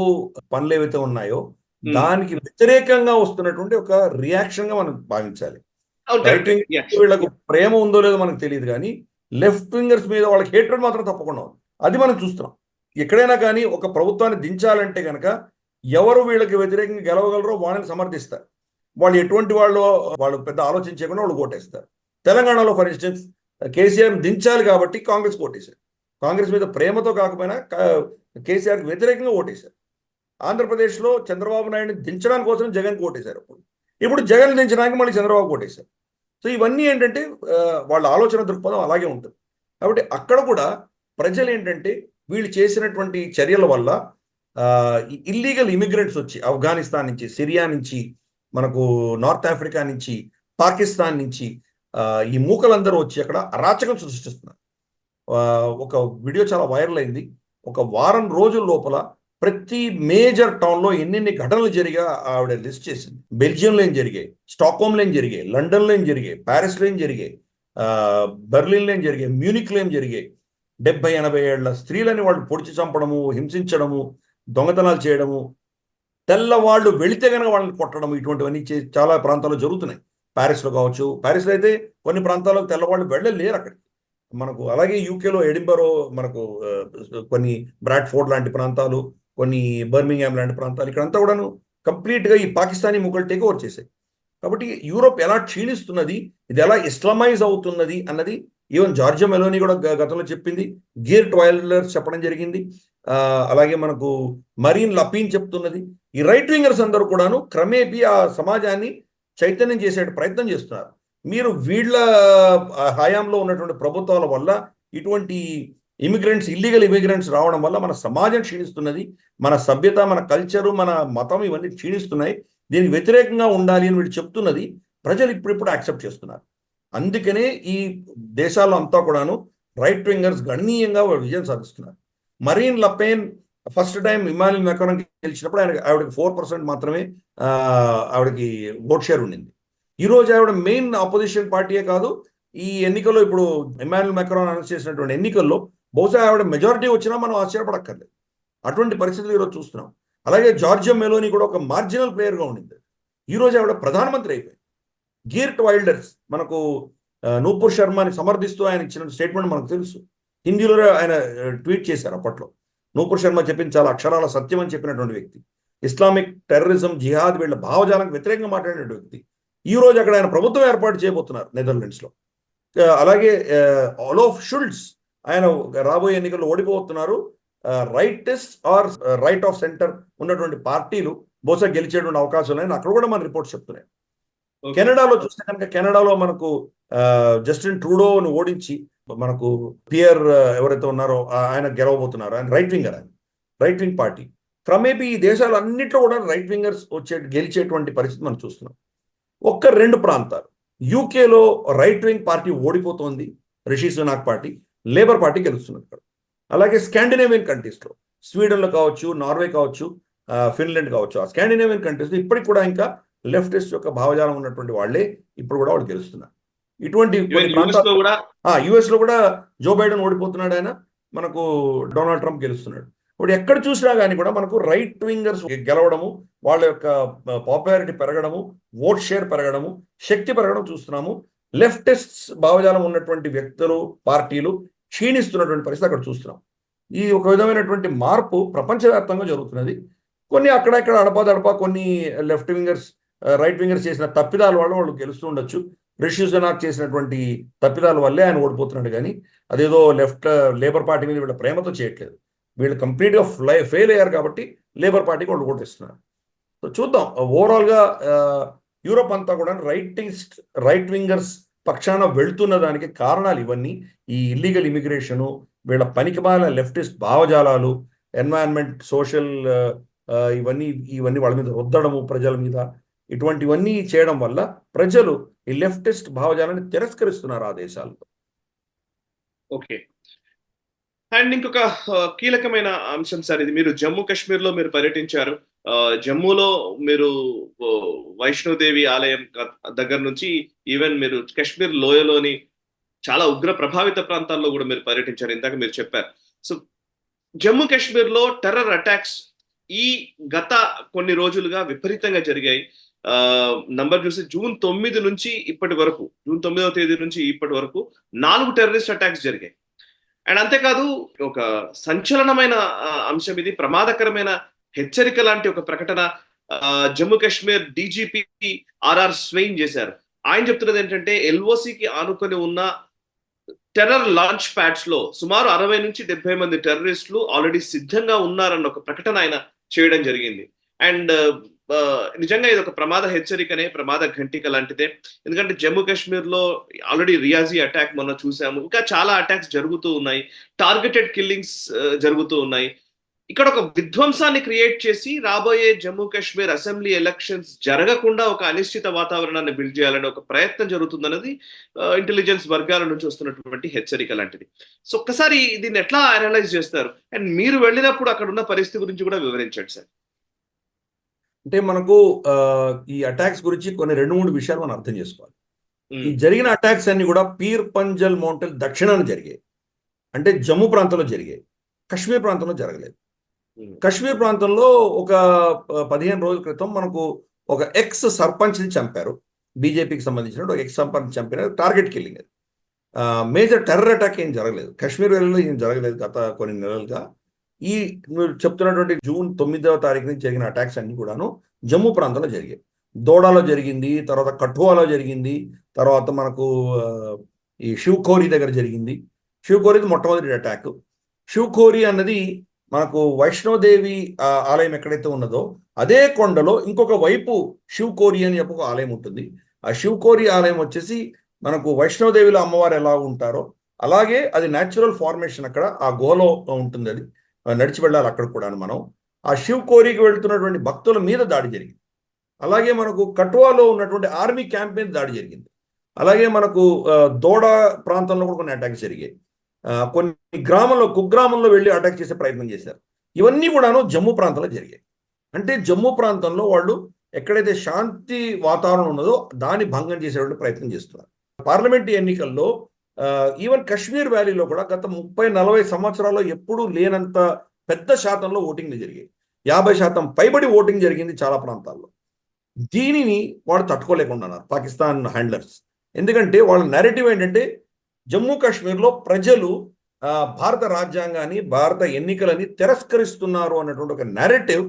పనులు ఏవైతే ఉన్నాయో దానికి వ్యతిరేకంగా వస్తున్నటువంటి ఒక రియాక్షన్ గా మనం భావించాలి. రైట్ వింగ్ వీళ్ళకు ప్రేమ ఉందో లేదో మనకు తెలియదు, కానీ లెఫ్ట్ వింగర్స్ మీద వాళ్ళకి హేట్రెడ్ మాత్రం తప్పకుండా ఉంది. అది మనం చూస్తున్నాం. ఎక్కడైనా కానీ ఒక ప్రభుత్వాన్ని దించాలంటే కనుక ఎవరు వీళ్ళకి వ్యతిరేకంగా గెలవగలరో వాళ్ళని సమర్థిస్తారు. వాళ్ళు ఎటువంటి వాళ్ళు పెద్ద ఆలోచన చేయకుండా వాళ్ళు ఓటేస్తారు. తెలంగాణలో ఫర్ ఇన్స్టెన్స్ కేసీఆర్ దించాలి కాబట్టి కాంగ్రెస్ ఓటేశారు. కాంగ్రెస్ మీద ప్రేమతో కాకపోయినా కేసీఆర్కి వ్యతిరేకంగా ఓటేశారు. ఆంధ్రప్రదేశ్లో చంద్రబాబు నాయుడిని దించడానికి కోసం జగన్కి ఓటేశారు. ఇప్పుడు జగన్ దించడానికి మళ్ళీ చంద్రబాబు ఓటేశారు. సో ఇవన్నీ ఏంటంటే వాళ్ళ ఆలోచన దృక్పథం అలాగే ఉంటుంది. కాబట్టి అక్కడ కూడా ప్రజలు ఏంటంటే వీళ్ళు చేసినటువంటి చర్యల వల్ల ఇల్లీగల్ ఇమిగ్రెంట్స్ వచ్చి ఆఫ్ఘనిస్తాన్ నుంచి, సిరియా నుంచి, మనకు నార్త్ ఆఫ్రికా నుంచి, పాకిస్తాన్ నుంచి ఈ మూకలందరూ వచ్చి అక్కడ అరాచకం సృష్టిస్తున్నారు. ఒక వీడియో చాలా వైరల్ అయింది. ఒక వారం రోజుల లోపల ప్రతి మేజర్ టౌన్లో ఎన్నెన్ని ఘటనలు జరిగా ఆవిడ లిస్ట్ చేసింది. బెల్జియంలో ఏం జరిగాయి, స్టాక్హోమ్లో ఏం జరిగాయి, లండన్లో ఏం జరిగాయి, ప్యారిస్లో ఏం జరిగాయి, బెర్లిన్లో ఏం జరిగాయి, మ్యూనిక్లో ఏం జరిగాయి. 70-80 ఏళ్ల స్త్రీలని వాళ్ళు పొడిచి చంపడము, హింసించడము, దొంగతనాలు చేయడము, తెల్లవాళ్ళు వెళితే కనుక వాళ్ళని కొట్టడం, ఇటువంటివన్నీ చాలా ప్రాంతాల్లో జరుగుతున్నాయి. ప్యారిస్లో కావచ్చు, ప్యారిస్లో అయితే కొన్ని ప్రాంతాల్లో తెల్లవాళ్ళు వెళ్ళలేరు అక్కడికి. మనకు అలాగే యూకేలో ఎడింబరో, మనకు కొన్ని బ్రాడ్ఫోర్డ్ లాంటి ప్రాంతాలు, కొన్ని బర్మింగ్హామ్ లాంటి ప్రాంతాలు, ఇక్కడంతా కూడాను కంప్లీట్గా ఈ పాకిస్తానీ ముగ్గులు టేక్ ఓవర్ చేశాయి. కాబట్టి యూరోప్ ఎలా క్షీణిస్తున్నది, ఇది ఎలా ఇస్లామైజ్ అవుతున్నది అన్నది ఈవెన్ జార్జియా మెలోనీ కూడా గతంలో చెప్పింది, గీర్ట్ వైల్డర్స్ చెప్పడం జరిగింది, అలాగే మనకు మరీన్ లపీన్ చెప్తున్నది. ఈ రైట్ వింగర్స్ అందరూ కూడాను క్రమేపీ ఆ సమాజాన్ని చైతన్యం చేసే ప్రయత్నం చేస్తున్నారు. మీరు వీళ్ళ హయాంలో ఉన్నటువంటి ప్రభుత్వాల వల్ల ఇటువంటి ఇమిగ్రెంట్స్, ఇల్లీగల్ ఇమిగ్రెంట్స్ రావడం వల్ల మన సమాజం క్షీణిస్తున్నది, మన సభ్యత, మన కల్చరు, మన మతం ఇవన్నీ క్షీణిస్తున్నాయి. దీనికి వ్యతిరేకంగా ఉండాలి అని వీళ్ళు చెప్తున్నది ప్రజలు ఇప్పుడిప్పుడు యాక్సెప్ట్ చేస్తున్నారు. అందుకనే ఈ దేశాల్లో అంతా కూడాను రైట్ వింగర్స్ గణనీయంగా విజయం సాధిస్తున్నారు. Marine Le Pen first time Emmanuel Macron గెలిచినప్పుడు ఆవిడకి 4% మాత్రమే ఆవిడకి ఓట్ షేర్ ఉండింది. ఈరోజు ఆవిడ మెయిన్ ఆపోజిషన్ పార్టీయే కాదు, ఈ ఎన్నికల్లో ఇప్పుడు ఇమాన్యుయల్ మాక్రాన్ అనౌన్స్ చేసినటువంటి ఎన్నికల్లో బహుశా ఆవిడ మెజారిటీ వచ్చినా మనం ఆశ్చర్యపడక్కర్లేదు. అటువంటి పరిస్థితులు ఈరోజు చూస్తున్నాం. అలాగే జార్జియా మెలోనీ కూడా ఒక మార్జినల్ ప్లేయర్గా ఉండింది. ఈరోజు ఆవిడ ప్రధానమంత్రి అయిపోయింది. గీర్ట్ వైల్డర్స్ మనకు నూపూర్ శర్మని సమర్థిస్తూ ఆయన ఇచ్చిన స్టేట్మెంట్ మనకు తెలుసు. హిందీలో ఆయన ట్వీట్ చేశారు అప్పట్లో. నూపూర్ శర్మ చెప్పింది చాలా అక్షరాల సత్యం అని చెప్పినటువంటి వ్యక్తి, ఇస్లామిక్ టెర్రరిజం, జిహాద్ వీళ్ళ భావజాలకు వ్యతిరేకంగా మాట్లాడినటువంటి వ్యక్తి. ఈ రోజు అక్కడ ఆయన ప్రభుత్వం ఏర్పాటు చేయబోతున్నారు నెదర్లాండ్స్లో. అలాగే ఓలాఫ్ షుల్ట్జ్ ఆయన రాబోయే ఎన్నికల్లో ఓడిపోతున్నారు. Rightist or right of centre ఉన్నటువంటి పార్టీలు బహుశా గెలిచేటువంటి అవకాశాలు ఉన్నాయని అక్కడ కూడా మన రిపోర్ట్స్ చెప్తున్నాయి. ఓకే. కెనడాలో చూస్తే కనుక కెనడాలో మనకు జస్టిన్ ట్రూడోని ఓడించి మనకు పియర్ ఎవరైతే ఉన్నారో ఆయన గెలవబోతున్నారు. ఆయన రైట్ వింగర్, ఆయన రైట్ వింగ్ పార్టీ. క్రమేపీ ఈ దేశాలన్నింటిలో కూడా రైట్ వింగర్స్ గెలిచేటువంటి పరిస్థితి మనం చూస్తున్నాం. ఒక్క 2 ప్రాంతాలు యూకేలో రైట్ వింగ్ పార్టీ ఓడిపోతోంది, Rishi Sunak party, Labour party గెలుస్తున్నారు. అలాగే స్కాండినేవియన్ కంట్రీస్లో స్వీడన్లో కావచ్చు, నార్వే కావచ్చు, ఫిన్లాండ్ కావచ్చు, ఆ స్కాండినేవియన్ కంట్రీస్లో ఇప్పటికి కూడా ఇంకా లెఫ్టిస్ట్ యొక్క భావజాలం ఉన్నటువంటి వాళ్ళే ఇప్పుడు కూడా వాళ్ళు గెలుస్తున్నారు. ఇటువంటి కొన్ని యుఎస్ ప్రాంతాలు లో కూడా యుఎస్ లో కూడా జో బైడెన్ ఓడిపోతున్నాడు, ఆయన మనకు డొనాల్డ్ ట్రంప్ గెలుస్తున్నాడు. ఇప్పుడు ఎక్కడ చూసినా కానీ కూడా మనకు రైట్ వింగర్స్ గెలవడము, వాళ్ళ యొక్క పాపులారిటీ పెరగడము, ఓట్ షేర్ పెరగడము, శక్తి పెరగడం చూస్తున్నాము. లెఫ్టిస్ట్ భావజాలం ఉన్నటువంటి వ్యక్తులు, పార్టీలు క్షీణిస్తున్నటువంటి పరిస్థితి అక్కడ చూస్తున్నాం. ఈ ఒక విధమైనటువంటి మార్పు ప్రపంచవ్యాప్తంగా జరుగుతున్నది. కొన్ని అక్కడక్కడ అడపాదడపా కొన్ని లెఫ్ట్ వింగర్స్, రైట్ వింగర్స్ చేసిన తప్పిదాల వల్ల వాళ్ళు గెలుస్తూ ఉండొచ్చు. రిషి సునాక్ చేసినటువంటి తప్పిదాల వల్లే ఆయన ఓడిపోతున్నాడు, కానీ అదేదో లేబర్ పార్టీ మీద వీళ్ళ ప్రేమతో చేయట్లేదు. వీళ్ళు కంప్లీట్గా ఫెయిల్ అయ్యారు కాబట్టి లేబర్ పార్టీకి వాళ్ళు ఓటేస్తున్నారు. సో చూద్దాం, ఓవరాల్గా యూరోప్ అంతా కూడా రైట్ వింగర్స్ పక్షాన వెళ్తున్న దానికి కారణాలు ఇవన్నీ. ఈ ఇల్లీగల్ ఇమిగ్రేషను, వీళ్ళ పనికిమాలిన లెఫ్టిస్ట్ భావజాలాలు, ఎన్వైరన్మెంట్, సోషల్ ఇవన్నీ వాళ్ళ మీద రుద్దడము, ప్రజల మీద ఇటువంటివన్నీ చేయడం వల్ల ప్రజలు ఈ లెఫ్టిస్ట్ భావజాలాన్ని తిరస్కరిస్తున్నారు ఆ దేశాల్లో. ఓకే. అండ్ ఇంకొక కీలకమైన అంశం సార్, ఇది మీరు జమ్మూ కాశ్మీర్ లో మీరు పర్యటించారు. జమ్మూలో మీరు వైష్ణోదేవి ఆలయం దగ్గర నుంచి ఈవెన్ మీరు కాశ్మీర్ లోయలోని చాలా ఉగ్ర ప్రభావిత ప్రాంతాల్లో కూడా మీరు పర్యటించారు, ఇందాక మీరు చెప్పారు. సో జమ్మూ కాశ్మీర్ లో టెర్రర్ అటాక్స్ ఈ గత కొన్ని రోజులుగా విపరీతంగా జరిగాయి. నంబర్ చూసి జూన్ 9 నుంచి ఇప్పటి వరకు, జూన్ 9వ తేదీ నుంచి ఇప్పటి వరకు 4 టెర్రరిస్ట్ అటాక్స్ జరిగాయి. అండ్ అంతేకాదు, ఒక సంచలనమైన అంశం ఇది, ప్రమాదకరమైన హెచ్చరిక లాంటి ఒక ప్రకటన జమ్మూ కాశ్మీర్ డీజీపీ ఆర్ఆర్ స్వెయిన్ చేశారు. ఆయన చెప్తున్నది ఏంటంటే, ఎల్ఓసికి ఆనుకొని ఉన్న టెర్రర్ లాంచ్ ప్యాడ్స్ లో సుమారు 60 నుంచి 70 మంది టెర్రరిస్టులు ఆల్రెడీ సిద్ధంగా ఉన్నారన్న ఒక ప్రకటన ఆయన చేయడం జరిగింది. అండ్ నిజంగా ఇది ఒక ప్రమాద హెచ్చరికనే, ప్రమాద ఘంటిక లాంటిదే. ఎందుకంటే జమ్మూ కాశ్మీర్ లో ఆల్రెడీ రియాజీ అటాక్ మొన్న చూసాము, ఇంకా చాలా అటాక్స్ జరుగుతూ ఉన్నాయి, టార్గెటెడ్ కిల్లింగ్స్ జరుగుతూ ఉన్నాయి. ఇక్కడ ఒక విధ్వంసాన్ని క్రియేట్ చేసి రాబోయే జమ్మూ కాశ్మీర్ అసెంబ్లీ ఎలక్షన్స్ జరగకుండా ఒక అనిశ్చిత వాతావరణాన్ని బిల్డ్ చేయాలని ఒక ప్రయత్నం జరుగుతుందన్నది ఇంటెలిజెన్స్ వర్గాల నుంచి వస్తున్నటువంటి హెచ్చరిక లాంటిది. సో ఒక్కసారి దీన్ని ఎట్లా అనలైజ్ చేస్తారు, అండ్ మీరు వెళ్ళినప్పుడు అక్కడ ఉన్న పరిస్థితి గురించి కూడా వివరించండి సార్. అంటే మనకు ఈ అటాక్స్ గురించి కొన్ని 2-3 విషయాలు మనం అర్థం చేసుకోవాలి. ఈ జరిగిన అటాక్స్ అన్ని కూడా పీర్ పంజల్ మౌంటైన్ దక్షిణాన్ని జరిగాయి, అంటే జమ్మూ ప్రాంతంలో జరిగాయి, కశ్మీర్ ప్రాంతంలో జరగలేదు. కశ్మీర్ ప్రాంతంలో ఒక 15 రోజుల క్రితం మనకు ఒక ఎక్స్ సర్పంచ్ని చంపారు, బీజేపీకి సంబంధించిన ఒక ఎక్స్ సర్పంచ్ చంపిన target killing. Major terror attack ఏం జరగలేదు, కశ్మీర్ వేళలో ఏం జరగలేదు గత కొన్ని నెలలుగా. ఈ మీరు చెప్తున్నటువంటి జూన్ 9వ తారీఖు నుంచి జరిగిన అటాక్స్ అన్ని కూడాను జమ్మూ ప్రాంతంలో జరిగాయి. దోడాలో జరిగింది, తర్వాత కఠువాలో జరిగింది, తర్వాత మనకు ఈ షివ్ఖోరీ దగ్గర జరిగింది. షివ్ఖోరీ మొట్టమొదటి అటాక్. షివ్ఖోరీ అన్నది మనకు వైష్ణోదేవి ఆలయం ఎక్కడైతే ఉన్నదో అదే కొండలో ఇంకొక వైపు షివ్ఖోరీ అని చెప్పి ఒక ఆలయం ఉంటుంది. ఆ షివ్ఖోరీ ఆలయం వచ్చేసి మనకు వైష్ణోదేవిలో అమ్మవారు ఎలా ఉంటారో అలాగే అది న్యాచురల్ ఫార్మేషన్, అక్కడ ఆ గుహలో ఉంటుంది, అది నడిచి వెళ్ళాలి అక్కడ కూడా. మనం ఆ షివ్ఖోరీకి వెళ్తున్నటువంటి భక్తుల మీద దాడి జరిగింది. అలాగే మనకు కఠువాలో ఉన్నటువంటి ఆర్మీ క్యాంప్ మీద దాడి జరిగింది. అలాగే మనకు దోడా ప్రాంతంలో కూడా కొన్ని అటాక్స్ జరిగాయి. కొన్ని కుగ్రామంలో వెళ్ళి అటాక్ చేసే ప్రయత్నం చేశారు. ఇవన్నీ కూడాను జమ్మూ ప్రాంతంలో జరిగాయి. అంటే జమ్మూ ప్రాంతంలో వాళ్ళు ఎక్కడైతే శాంతి వాతావరణం ఉన్నదో దాన్ని భంగం చేసేటువంటి ప్రయత్నం చేస్తున్నారు. పార్లమెంటు ఎన్నికల్లో ఈవెన్ కశ్మీర్ వ్యాలీలో కూడా గత 30-40 సంవత్సరాల్లో ఎప్పుడూ లేనంత పెద్ద శాతంలో ఓటింగ్లు జరిగాయి. 50% పైబడి ఓటింగ్ జరిగింది చాలా ప్రాంతాల్లో. దీనిని వాళ్ళు తట్టుకోలేకుండా ఉన్నారు పాకిస్తాన్ హ్యాండ్లర్స్. ఎందుకంటే వాళ్ళ నెరేటివ్ ఏంటంటే జమ్మూ కాశ్మీర్లో ప్రజలు భారత రాజ్యాంగాన్ని, భారత ఎన్నికలని తిరస్కరిస్తున్నారు అన్నటువంటి ఒక నెరేటివ్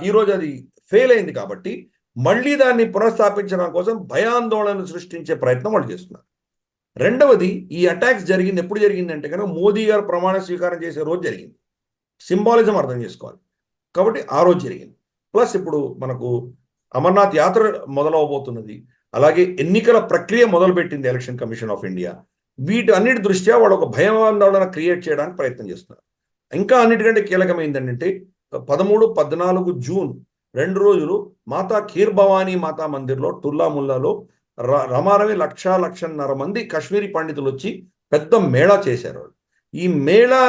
ఈరోజు అది ఫెయిల్ అయింది. కాబట్టి మళ్ళీ దాన్ని పునఃస్థాపించడం కోసం భయాందోళన సృష్టించే ప్రయత్నం వాళ్ళు చేస్తున్నారు. రెండవది, ఈ అటాక్స్ జరిగింది ఎప్పుడు జరిగిందంటే కనుక మోదీ గారు ప్రమాణ స్వీకారం చేసే రోజు జరిగింది. సింబాలిజం అర్థం చేసుకోవాలి కాబట్టి ఆ రోజు జరిగింది. ప్లస్ ఇప్పుడు మనకు అమర్నాథ్ యాత్ర మొదలవబోతున్నది. అలాగే ఎన్నికల ప్రక్రియ మొదలుపెట్టింది ఎలక్షన్ కమిషన్ ఆఫ్ ఇండియా. వీటి అన్నిటి దృష్ట్యా వాళ్ళు ఒక భయాందోళన క్రియేట్ చేయడానికి ప్రయత్నం చేస్తున్నారు. ఇంకా అన్నిటికంటే కీలకమైంది ఏంటంటే 13, 14 జూన్ 2 రోజులు మాతా ఖీర్ భవానీ మాతా మందిర్లో టుల్లా ముల్లాలో రమారమి 1,00,000-1,50,000 మంది కాశ్మీరీ పండితులు వచ్చి పెద్ద మేళా చేశారు వాళ్ళు. ఈ మేళా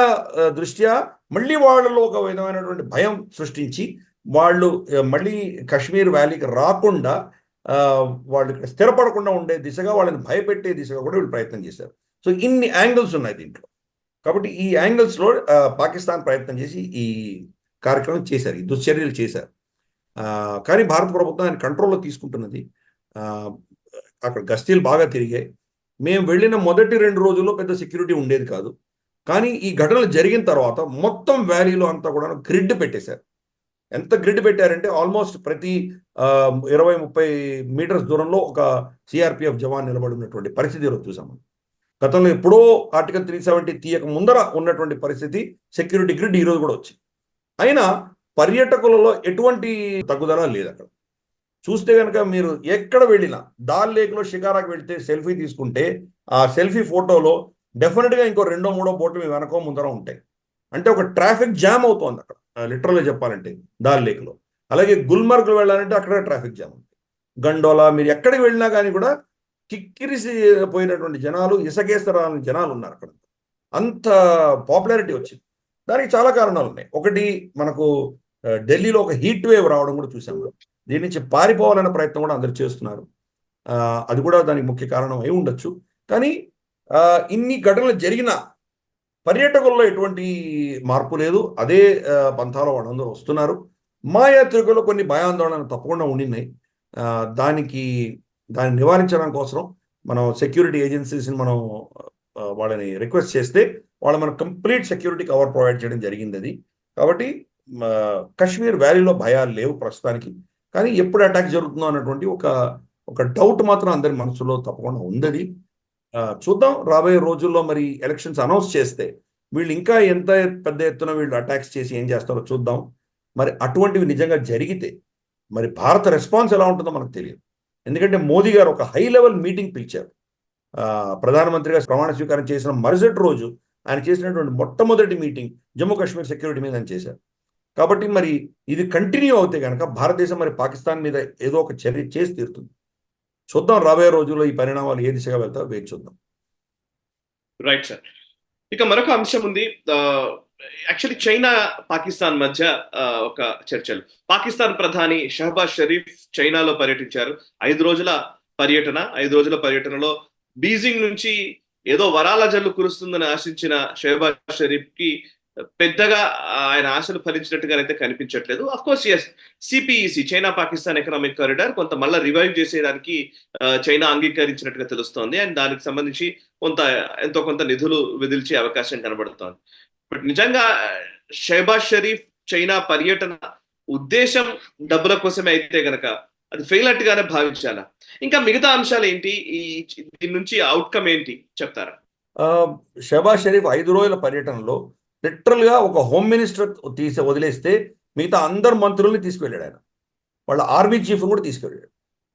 దృష్ట్యా మళ్ళీ వాళ్ళలో ఒక విధమైనటువంటి భయం సృష్టించి వాళ్ళు మళ్ళీ కాశ్మీర్ వ్యాలీకి రాకుండా వాళ్ళు స్థిరపడకుండా ఉండే దిశగా వాళ్ళని భయపెట్టే దిశగా కూడా వీళ్ళు ప్రయత్నం చేశారు. సో ఇన్ని యాంగిల్స్ ఉన్నాయి దీంట్లో. కాబట్టి ఈ యాంగిల్స్లో పాకిస్తాన్ ప్రయత్నం చేసి ఈ కార్యక్రమం చేశారు, ఈ దుశ్చర్యలు చేశారు. కానీ భారత ప్రభుత్వం ఆయన కంట్రోల్లో తీసుకుంటున్నది. అక్కడ గస్తీలు బాగా తిరిగాయి. మేము వెళ్ళిన మొదటి 2 రోజుల్లో పెద్ద సెక్యూరిటీ ఉండేది కాదు. కానీ ఈ ఘటనలు జరిగిన తర్వాత మొత్తం వ్యాలీలో అంతా కూడా గ్రిడ్ పెట్టేశారు. ఎంత గ్రిడ్ పెట్టారంటే ఆల్మోస్ట్ ప్రతి 20-30 మీటర్స్ దూరంలో ఒక సిఆర్పిఎఫ్ జవాన్ నిలబడి ఉన్నటువంటి పరిస్థితి ఈరోజు చూసాము. గతంలో ఎప్పుడో ఆర్టికల్ 370 తీయక ముందర ఉన్నటువంటి పరిస్థితి సెక్యూరిటీ గ్రిడ్ ఈరోజు కూడా వచ్చింది. అయినా పర్యాటకులలో ఎటువంటి తగ్గుదల లేదు. అక్కడ చూస్తే కనుక మీరు ఎక్కడ వెళ్ళినా దాల్ లేక్లో షికారాకి వెళ్తే సెల్ఫీ తీసుకుంటే ఆ సెల్ఫీ ఫోటోలో డెఫినెట్గా ఇంకో 2-3 బోట్లు మీ వెనకో ముందర ఉంటాయి. అంటే ఒక ట్రాఫిక్ జామ్ అవుతోంది అక్కడ, లిటరల్గా చెప్పాలంటే దాల్ లేక్లో. అలాగే గుల్మర్గ్ వెళ్ళాలంటే అక్కడ ట్రాఫిక్ జామ్ ఉంటుంది. గండోలా మీరు ఎక్కడికి వెళ్ళినా కానీ కూడా కిక్కిరిసి పోయినటువంటి జనాలు, ఇసకేస్తరాని జనాలు ఉన్నారు అక్కడ. అంత పాపులారిటీ వచ్చింది. దానికి చాలా కారణాలు ఉన్నాయి. ఒకటి, మనకు ఢిల్లీలో ఒక హీట్ వేవ్ రావడం కూడా చూసాము. దీని నుంచి పారిపోవాలనే ప్రయత్నం కూడా అందరు చేస్తున్నారు. అది కూడా దానికి ముఖ్య కారణం అయి ఉండొచ్చు. కానీ ఇన్ని ఘటనలు జరిగినా పర్యాటకుల్లో ఎటువంటి మార్పు లేదు. అదే పంథాలో వాళ్ళందరూ వస్తున్నారు. మా యాత్రికుల్లో కొన్ని భయాందోళనలు తప్పకుండా ఉండినాయి. దాన్ని నివారించడం కోసం మనం సెక్యూరిటీ ఏజెన్సీస్ని మనం వాళ్ళని రిక్వెస్ట్ చేస్తే వాళ్ళు మనకు కంప్లీట్ సెక్యూరిటీ కవర్ ప్రొవైడ్ చేయడం జరిగింది. అది కాబట్టి కాశ్మీర్ వ్యాలీలో భయాలు లేవు ప్రస్తుతానికి. కానీ ఎప్పుడు అటాక్ జరుగుతుందో అన్నటువంటి ఒక డౌట్ మాత్రం అందరి మనసులో తప్పకుండా ఉంది. చూద్దాం రాబోయే రోజుల్లో మరి ఎలక్షన్స్ అనౌన్స్ చేస్తే వీళ్ళు ఇంకా ఎంత పెద్ద ఎత్తున వీళ్ళు అటాక్స్ చేసి ఏం చేస్తారో చూద్దాం. మరి అటువంటివి నిజంగా జరిగితే మరి భారత రెస్పాన్స్ ఎలా ఉంటుందో మనకు తెలియదు. ఎందుకంటే మోదీ గారు ఒక హై లెవెల్ మీటింగ్ పిలిచారు. ప్రధానమంత్రిగా ప్రమాణ స్వీకారం చేసిన మరుసటి రోజు ఆయన చేసినటువంటి మొట్టమొదటి మీటింగ్ జమ్మూ కాశ్మీర్ సెక్యూరిటీ మీద ఆయన చేశారు. కాబట్టి మరి ఇది కంటిన్యూ అవుతే కనుక భారతదేశం మరి పాకిస్తాన్ మీద ఏదో ఒక చర్య చేసి తీరుతుంది. చూద్దాం రాబోయే రోజుల్లో ఈ పరిణామాలు ఏ దిశగా వెళ్తారో వేచి చూద్దాం. Right sir. ఇక మరొక అంశం ఉంది. యాక్చువల్లీ చైనా పాకిస్తాన్ మధ్య ఒక చర్చలు. పాకిస్తాన్ ప్రధాని షహబాజ్ షరీఫ్ చైనాలో పర్యటించారు. 5 రోజుల పర్యటనలో బీజింగ్ నుంచి ఏదో వరాల జల్లు కురుస్తుందని ఆశించిన షహబాజ్ షరీఫ్ కి పెద్దగా ఆయన ఆశలు ఫలించినట్టుగానైతే కనిపించట్లేదు. Of course yes, CPEC China Pakistan economic corridor కొంత మళ్ళీ రివైవ్ చేసేయడానికి చైనా అంగీకరించినట్టుగా తెలుస్తోంది. అండ్ దానికి సంబంధించి ఎంతో కొంత నిధులు విదిల్చే అవకాశం కనబడుతోంది. బట్ నిజంగా షహబాజ్ షరీఫ్ చైనా పర్యటన ఉద్దేశం డబ్బుల కోసమే అయితే గనక అది ఫెయిల్ అట్టుగానే భావించాలా? ఇంకా మిగతా అంశాలు ఏంటి? దీని నుంచి అవుట్కమ్ ఏంటి చెప్తారా? షహబాజ్ షరీఫ్ 5 రోజుల పర్యటనలో లిటరల్ గా ఒక హోమ్ మినిస్టర్ వదిలేస్తే మిగతా అందరు మంత్రుల్ని తీసుకువెళ్ళాడు ఆయన. వాళ్ళ ఆర్మీ చీఫ్ కూడా తీసుకువెళ్ళాడు.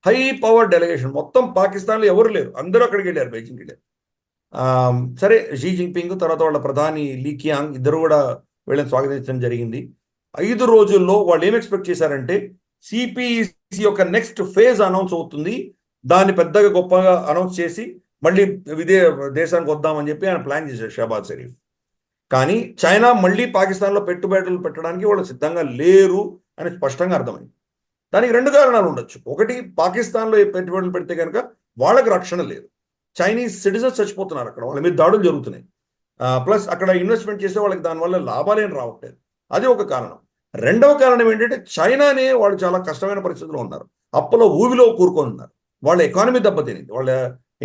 హై పవర్ డెలిగేషన్, మొత్తం పాకిస్తాన్లో ఎవరు లేరు, అందరూ అక్కడికి వెళ్ళారు, బీజింగ్కి వెళ్ళారు. సరే, షీ జిన్పింగ్ తర్వాత వాళ్ళ ప్రధాని లీ కియాంగ్ ఇద్దరు కూడా వీళ్ళని స్వాగతించడం జరిగింది. 5 రోజుల్లో వాళ్ళు ఏం ఎక్స్పెక్ట్ చేశారంటే సిపిఈసి యొక్క నెక్స్ట్ ఫేజ్ అనౌన్స్ అవుతుంది, దాన్ని పెద్దగా గొప్పగా అనౌన్స్ చేసి మళ్ళీ దేశానికి వద్దామని చెప్పి ఆయన ప్లాన్ చేశారు షహబాజ్ షరీఫ్. కానీ చైనా మళ్ళీ పాకిస్తాన్లో పెట్టుబడులు పెట్టడానికి వాళ్ళు సిద్ధంగా లేరు అని స్పష్టంగా అర్థమైంది. దానికి 2 కారణాలు ఉండొచ్చు. ఒకటి, పాకిస్తాన్లో పెట్టుబడులు పెడితే కనుక వాళ్ళకి రక్షణ లేదు, చైనీస్ సిటిజన్స్ చచ్చిపోతున్నారు, అక్కడ వాళ్ళ మీద దాడులు జరుగుతున్నాయి. ప్లస్ అక్కడ ఇన్వెస్ట్మెంట్ చేసే వాళ్ళకి దానివల్ల లాభాలేం రావట్లేదు, అది ఒక కారణం. రెండవ కారణం ఏంటంటే చైనానే వాళ్ళు చాలా కష్టమైన పరిస్థితుల్లో ఉన్నారు, అప్పులో ఊబిలో కూరుకొని ఉన్నారు, వాళ్ళ ఎకానమీ దెబ్బతినింది, వాళ్ళ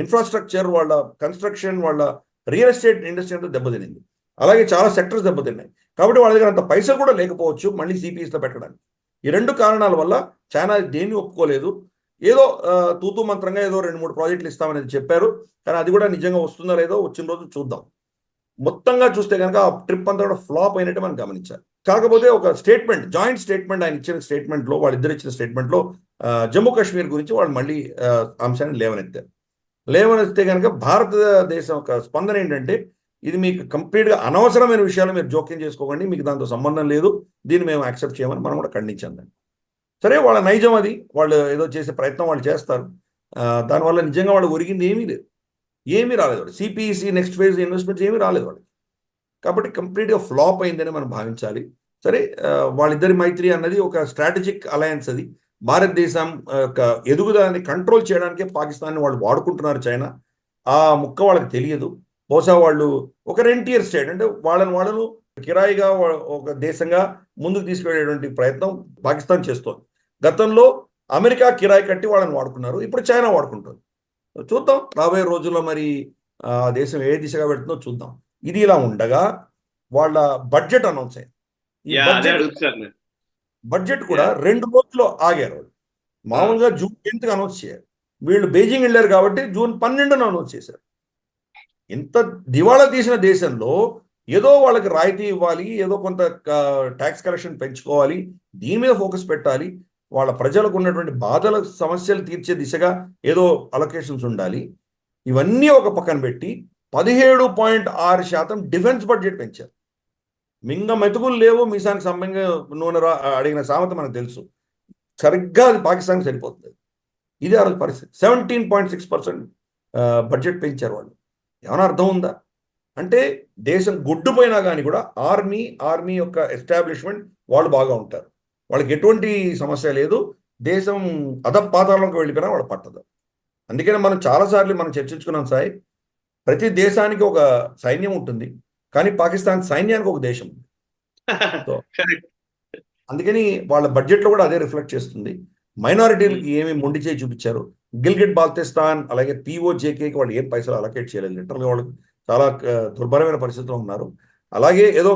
ఇన్ఫ్రాస్ట్రక్చర్, వాళ్ళ కన్స్ట్రక్షన్, వాళ్ళ రియల్ ఎస్టేట్ ఇండస్ట్రీ అంతా దెబ్బతినింది, అలాగే చాలా సెక్టర్స్ దెబ్బతిన్నాయి. కాబట్టి వాళ్ళ దగ్గర అంత పైసలు కూడా లేకపోవచ్చు మళ్ళీ సిపిఎస్లో పెట్టడానికి. ఈ 2 కారణాల వల్ల చైనా దేన్ని ఒప్పుకోలేదు. ఏదో తూతూ మంత్రంగా ఏదో 2-3 ప్రాజెక్టులు ఇస్తామనేది చెప్పారు, కానీ అది కూడా నిజంగా వస్తుందో లేదో వచ్చిన రోజు చూద్దాం. మొత్తంగా చూస్తే కనుక ఆ ట్రిప్ అంతా కూడా ఫ్లాప్ అయినట్టు మనం గమనించాలి. కాకపోతే ఒక స్టేట్మెంట్, జాయింట్ స్టేట్మెంట్ ఆయన ఇచ్చిన స్టేట్మెంట్లో, వాళ్ళిద్దరు ఇచ్చిన స్టేట్మెంట్లో జమ్మూ కాశ్మీర్ గురించి వాళ్ళు మళ్ళీ అంశాన్ని లేవనెత్తారు. లేవనెత్తే కనుక భారతదేశం ఒక స్పందన ఏంటంటే, ఇది మీకు కంప్లీట్గా అనవసరమైన విషయాలు మీరు జోక్యం చేసుకోకండి, మీకు దాంతో సంబంధం లేదు, దీన్ని మేము యాక్సెప్ట్ చేయమని మనం కూడా ఖండించాం దాన్ని. సరే, వాళ్ళ నైజం అది, వాళ్ళు ఏదో చేసే ప్రయత్నం వాళ్ళు చేస్తారు. దానివల్ల నిజంగా వాళ్ళు ఒరిగింది ఏమీ లేదు, ఏమీ రాలేదు. వాళ్ళు సిపిఈసి నెక్స్ట్ ఫేజ్ ఇన్వెస్ట్మెంట్స్ ఏమీ రాలేదు వాళ్ళకి. కాబట్టి కంప్లీట్గా ఫ్లాప్ అయిందని మనం భావించాలి. సరే, వాళ్ళిద్దరి మైత్రి అన్నది ఒక స్ట్రాటజిక్ అలయన్స్. అది భారతదేశం యొక్క ఎదుగుదలని కంట్రోల్ చేయడానికే పాకిస్తాన్ని వాళ్ళు వాడుకుంటున్నారు చైనా. ఆ ముక్క వాళ్ళకి తెలియదు. బహుశా వాళ్ళు ఒక రెంటియర్ స్టేట్, అంటే వాళ్ళను కిరాయిగా ఒక దేశంగా ముందుకు తీసుకెళ్లేటువంటి ప్రయత్నం పాకిస్తాన్ చేస్తోంది. గతంలో అమెరికా కిరాయి కట్టి వాళ్ళని వాడుకున్నారు, ఇప్పుడు చైనా వాడుకుంటుంది. చూద్దాం రాబోయే రోజుల్లో మరి దేశం ఏ దిశగా పెడుతుందో చూద్దాం. ఇది ఇలా ఉండగా వాళ్ళ బడ్జెట్ అనౌన్స్ అయింది. ఈ బడ్జెట్ కూడా 2 రోజుల్లో ఆగారు వాళ్ళు. మామూలుగా జూన్ 10th అనౌన్స్ చేయాలి, వీళ్ళు బీజింగ్ వెళ్ళారు కాబట్టి జూన్ 12న అనౌన్స్ చేశారు. ఇంత దివాళా తీసిన దేశంలో ఏదో వాళ్ళకి రాయితీ ఇవ్వాలి, ఏదో కొంత ట్యాక్స్ కలెక్షన్ పెంచుకోవాలి, దీని మీద ఫోకస్ పెట్టాలి, వాళ్ళ ప్రజలకు ఉన్నటువంటి బాధల సమస్యలు తీర్చే దిశగా ఏదో అలొకేషన్స్ ఉండాలి. ఇవన్నీ ఒక పక్కన పెట్టి 17.6% డిఫెన్స్ బడ్జెట్ పెంచారు. మింగ మెతుకులు లేవు, మీసానికి సంబంగా నూనె అడిగిన సామెత మనకు తెలుసు. సరిగ్గా అది పాకిస్తాన్కి సరిపోతుంది. ఇది ఆ రోజు పరిస్థితి. 17.6% బడ్జెట్ పెంచారు వాళ్ళు. ఏమైనా అర్థం ఉందా? అంటే దేశం గొడ్డుపోయినా కానీ కూడా ఆర్మీ యొక్క ఎస్టాబ్లిష్మెంట్ వాళ్ళు బాగా ఉంటారు, వాళ్ళకి ఎటువంటి సమస్య లేదు. దేశం అధపాతాళంలోకి వెళ్ళిపోయినా వాళ్ళు పట్టదు. అందుకని మనం చాలాసార్లు మనం చర్చించుకున్నాం సాయి, ప్రతి దేశానికి ఒక సైన్యం ఉంటుంది, కానీ పాకిస్తాన్ సైన్యానికి ఒక దేశం ఉంది. సో అందుకని వాళ్ళ బడ్జెట్లో కూడా అదే రిఫ్లెక్ట్ చేస్తుంది. మైనారిటీలకి ఏమి మొండి చేయి చూపించారు. గిల్గిట్ బాల్తిస్తాన్ అలాగే పిఓజేకేకి వాళ్ళు ఏం పైసలు అలొకేట్ చేయలేదు. లిటరల్గా వాళ్ళు చాలా దుర్భరమైన పరిస్థితిలో ఉన్నారు. అలాగే ఏదో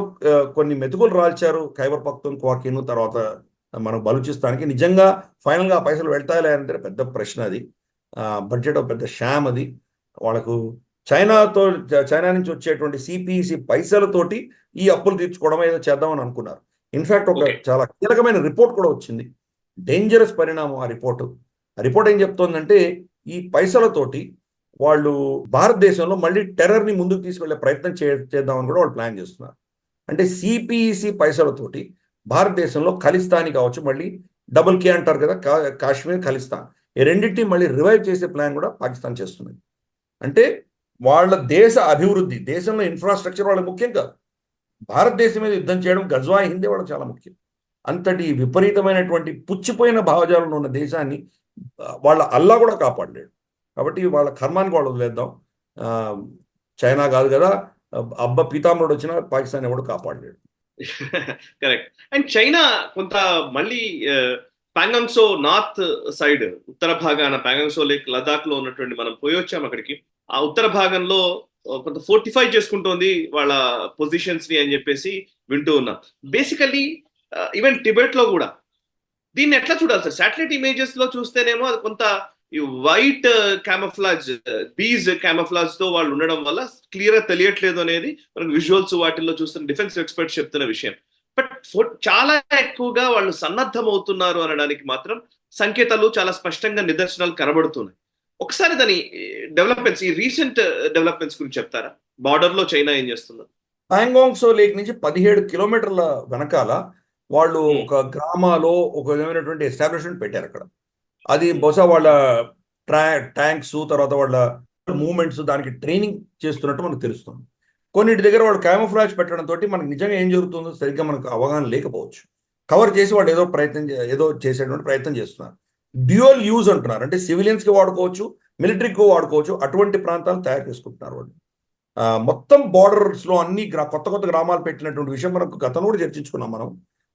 కొన్ని మెతుకులు రాల్చారు ఖైబర్ పఖ్తూన్ఖ్వాకిను, తర్వాత మనం బలూచిస్తాన్కి. నిజంగా ఫైనల్గా పైసలు వెళ్తాయలే అంటే పెద్ద ప్రశ్న. అది బడ్జెట్ పెద్ద షామ్. అది వాళ్ళకు చైనా నుంచి వచ్చేటువంటి సిపిఈసి పైసలతోటి ఈ అప్పులు తీర్చుకోవడం ఏదో చేద్దామని అనుకున్నారు. ఇన్ఫ్యాక్ట్ ఒక చాలా కీలకమైన రిపోర్ట్ కూడా వచ్చింది, డేంజరస్ పరిణామం. ఆ రిపోర్ట్ ఏం చెప్తోందంటే, ఈ పైసలతోటి వాళ్ళు భారతదేశంలో మళ్ళీ టెర్రర్ని ముందుకు తీసుకెళ్లే ప్రయత్నం చేద్దామని కూడా వాళ్ళు ప్లాన్ చేస్తున్నారు. అంటే సిపిఈసి పైసలతోటి భారతదేశంలో ఖలిస్తానీ కావచ్చు, మళ్ళీ డబుల్ కే అంటారు కదా, కాశ్మీర్ ఖలిస్తాన్, ఈ రెండింటిని మళ్ళీ రివైవ్ చేసే ప్లాన్ కూడా పాకిస్తాన్ చేస్తుంది. అంటే వాళ్ళ దేశ అభివృద్ధి, దేశంలో ఇన్ఫ్రాస్ట్రక్చర్ వాళ్ళకి ముఖ్యం కాదు. భారతదేశం మీద యుద్ధం చేయడం, గజ్వాయి హిందీ వాళ్ళకి చాలా ముఖ్యం. అంతటి విపరీతమైనటువంటి పుచ్చిపోయిన భావజాలంలో ఉన్న దేశాన్ని వాళ్ళ అల్లా కూడా కాపాడలేడు. కాబట్టి వాళ్ళ కర్మానికి వాళ్ళు వదిలేద్దాం. చైనా కాదు కదా, అబ్బ పీతాంబరుడు వచ్చినా పాకిస్తాన్ ఎవడు కాపాడలేడు. కరెక్ట్. అండ్ చైనా కొంత మళ్ళీ ప్యాంగాంగ్సో నార్త్ సైడ్, ఉత్తర భాగాన ప్యాంగాంగ్సో లేక్, లదాఖ్ లో ఉన్నటువంటి, మనం పోయి వచ్చాం అక్కడికి, ఆ ఉత్తర భాగంలో కొంత ఫోర్టిఫై చేసుకుంటోంది వాళ్ళ పొజిషన్స్ ని అని చెప్పేసి వింటూ ఉన్నాం. బేసికల్లీ ఈవెన్ టిబెట్ లో కూడా దీన్ని ఎట్లా చూడాలి సార్? శాటిలైట్ ఇమేజెస్ లో చూస్తేనేమో అది కొంత వైట్ క్యామఫ్లాజ్, బీజ్ క్యామఫ్లాజ్ తో వాళ్ళు ఉండడం వల్ల క్లియర్ గా తెలియట్లేదు అనేది మనకు విజువల్స్ వాటిల్లో చూస్తున్న డిఫెన్స్ ఎక్స్పర్ట్స్ చెప్తున్న విషయం. బట్ చాలా ఎక్కువగా వాళ్ళు సన్నద్ధం అవుతున్నారు అనడానికి మాత్రం సంకేతాలు చాలా స్పష్టంగా నిదర్శనాలు కనబడుతున్నాయి. ఒకసారి దాని డెవలప్మెంట్స్, ఈ రీసెంట్ డెవలప్మెంట్స్ గురించి చెప్తారా? బార్డర్ లో చైనా ఏం చేస్తుందో. ప్యాంగాంగ్సో లేక్ నుంచి 17 కిలోమీటర్ల వెనకాల వాళ్ళు ఒక గ్రామాలో ఒక విధమైనటువంటి ఎస్టాబ్లిష్మెంట్ పెట్టారు అక్కడ. అది బహుశా వాళ్ళ ట్యాంక్స్, తర్వాత వాళ్ళ మూవ్మెంట్స్, దానికి ట్రైనింగ్ చేస్తున్నట్టు మనకు తెలుస్తుంది. కొన్నిటి దగ్గర వాళ్ళు క్యామోఫ్లాజ్ పెట్టడంతో మనకు నిజంగా ఏం జరుగుతుందో సరిగ్గా మనకు అవగాహన లేకపోవచ్చు. కవర్ చేసి వాళ్ళు ఏదో చేసేటువంటి ప్రయత్నం చేస్తున్నారు. డ్యూయల్ యూజ్ అంటున్నారు, అంటే సివిలియన్స్కి వాడుకోవచ్చు, మిలిటరీకి వాడుకోవచ్చు. అటువంటి ప్రాంతాలు తయారు చేసుకుంటున్నారు వాళ్ళు. మొత్తం బార్డర్స్లో అన్ని కొత్త గ్రామాలు పెట్టినటువంటి విషయం మనకు గతంలో కూడా చర్చించుకున్నాం మనం.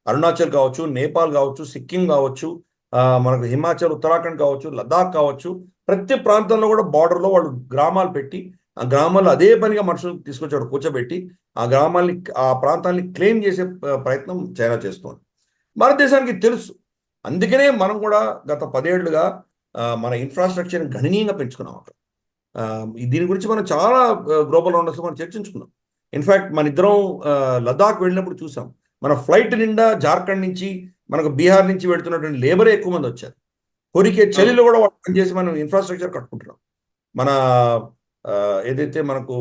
అరుణాచల్ కావచ్చు, నేపాల్ కావచ్చు, సిక్కిం కావచ్చు, మనకు హిమాచల్, ఉత్తరాఖండ్ కావచ్చు, లదాఖ్ కావచ్చు, ప్రతి ప్రాంతంలో కూడా బార్డర్లో వాళ్ళు గ్రామాలు పెట్టి, ఆ గ్రామాల్లో అదే పనిగా మనుషులు తీసుకొచ్చి కూర్చోబెట్టి ఆ ప్రాంతాన్ని క్లెయిమ్ చేసే ప్రయత్నం చైనా చేస్తుంది. భారతదేశానికి తెలుసు. అందుకనే మనం కూడా గత 10 ఏళ్లుగా మన ఇన్ఫ్రాస్ట్రక్చర్ని గణనీయంగా పెంచుకున్నాం అక్కడ. దీని గురించి మనం చాలా గ్లోబల్ రౌండర్స్ మనం చర్చించుకున్నాం. ఇన్ఫ్యాక్ట్ మన ఇద్దరం లదాఖ్ వెళ్ళినప్పుడు చూసాం, మన ఫ్లైట్ నిండా జార్ఖండ్ నుంచి మనకు బీహార్ నుంచి వెళ్తున్నటువంటి లేబరే ఎక్కువ మంది వచ్చారు. కొరికే చలిలో కూడా వాళ్ళు పనిచేసి మనం ఇన్ఫ్రాస్ట్రక్చర్ కట్టుకుంటున్నాం. మన ఏదైతే మనకు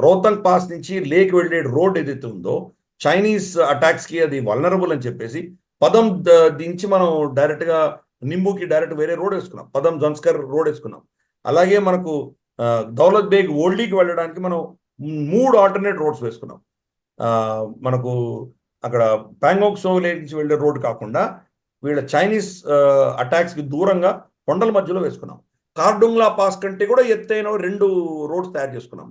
రోహతంగ్ పాస్ నుంచి లేక్ వెళ్ళే రోడ్ ఏదైతే ఉందో చైనీస్ అటాక్స్కి అది వల్నరబుల్ అని చెప్పేసి పదం దించి మనం డైరెక్ట్గా నింబుకి డైరెక్ట్ వేరే రోడ్ వేసుకున్నాం, పదం జన్స్కర్ రోడ్ వేసుకున్నాం. అలాగే మనకు దౌలత్ బేగ్ ఓల్డీకి వెళ్ళడానికి మనం 3 ఆల్టర్నేట్ రోడ్స్ వేసుకున్నాం. మనకు అక్కడ ప్యాంగాంగ్ సో లేక్ నుంచి వెళ్ళే రోడ్ కాకుండా వీళ్ళ చైనీస్ అటాక్స్కి దూరంగా కొండల మధ్యలో వేసుకున్నాం. కార్డుంగ్లా పాస్ కంటే కూడా ఎత్తైన 2 రోడ్స్ తయారు చేసుకున్నాం.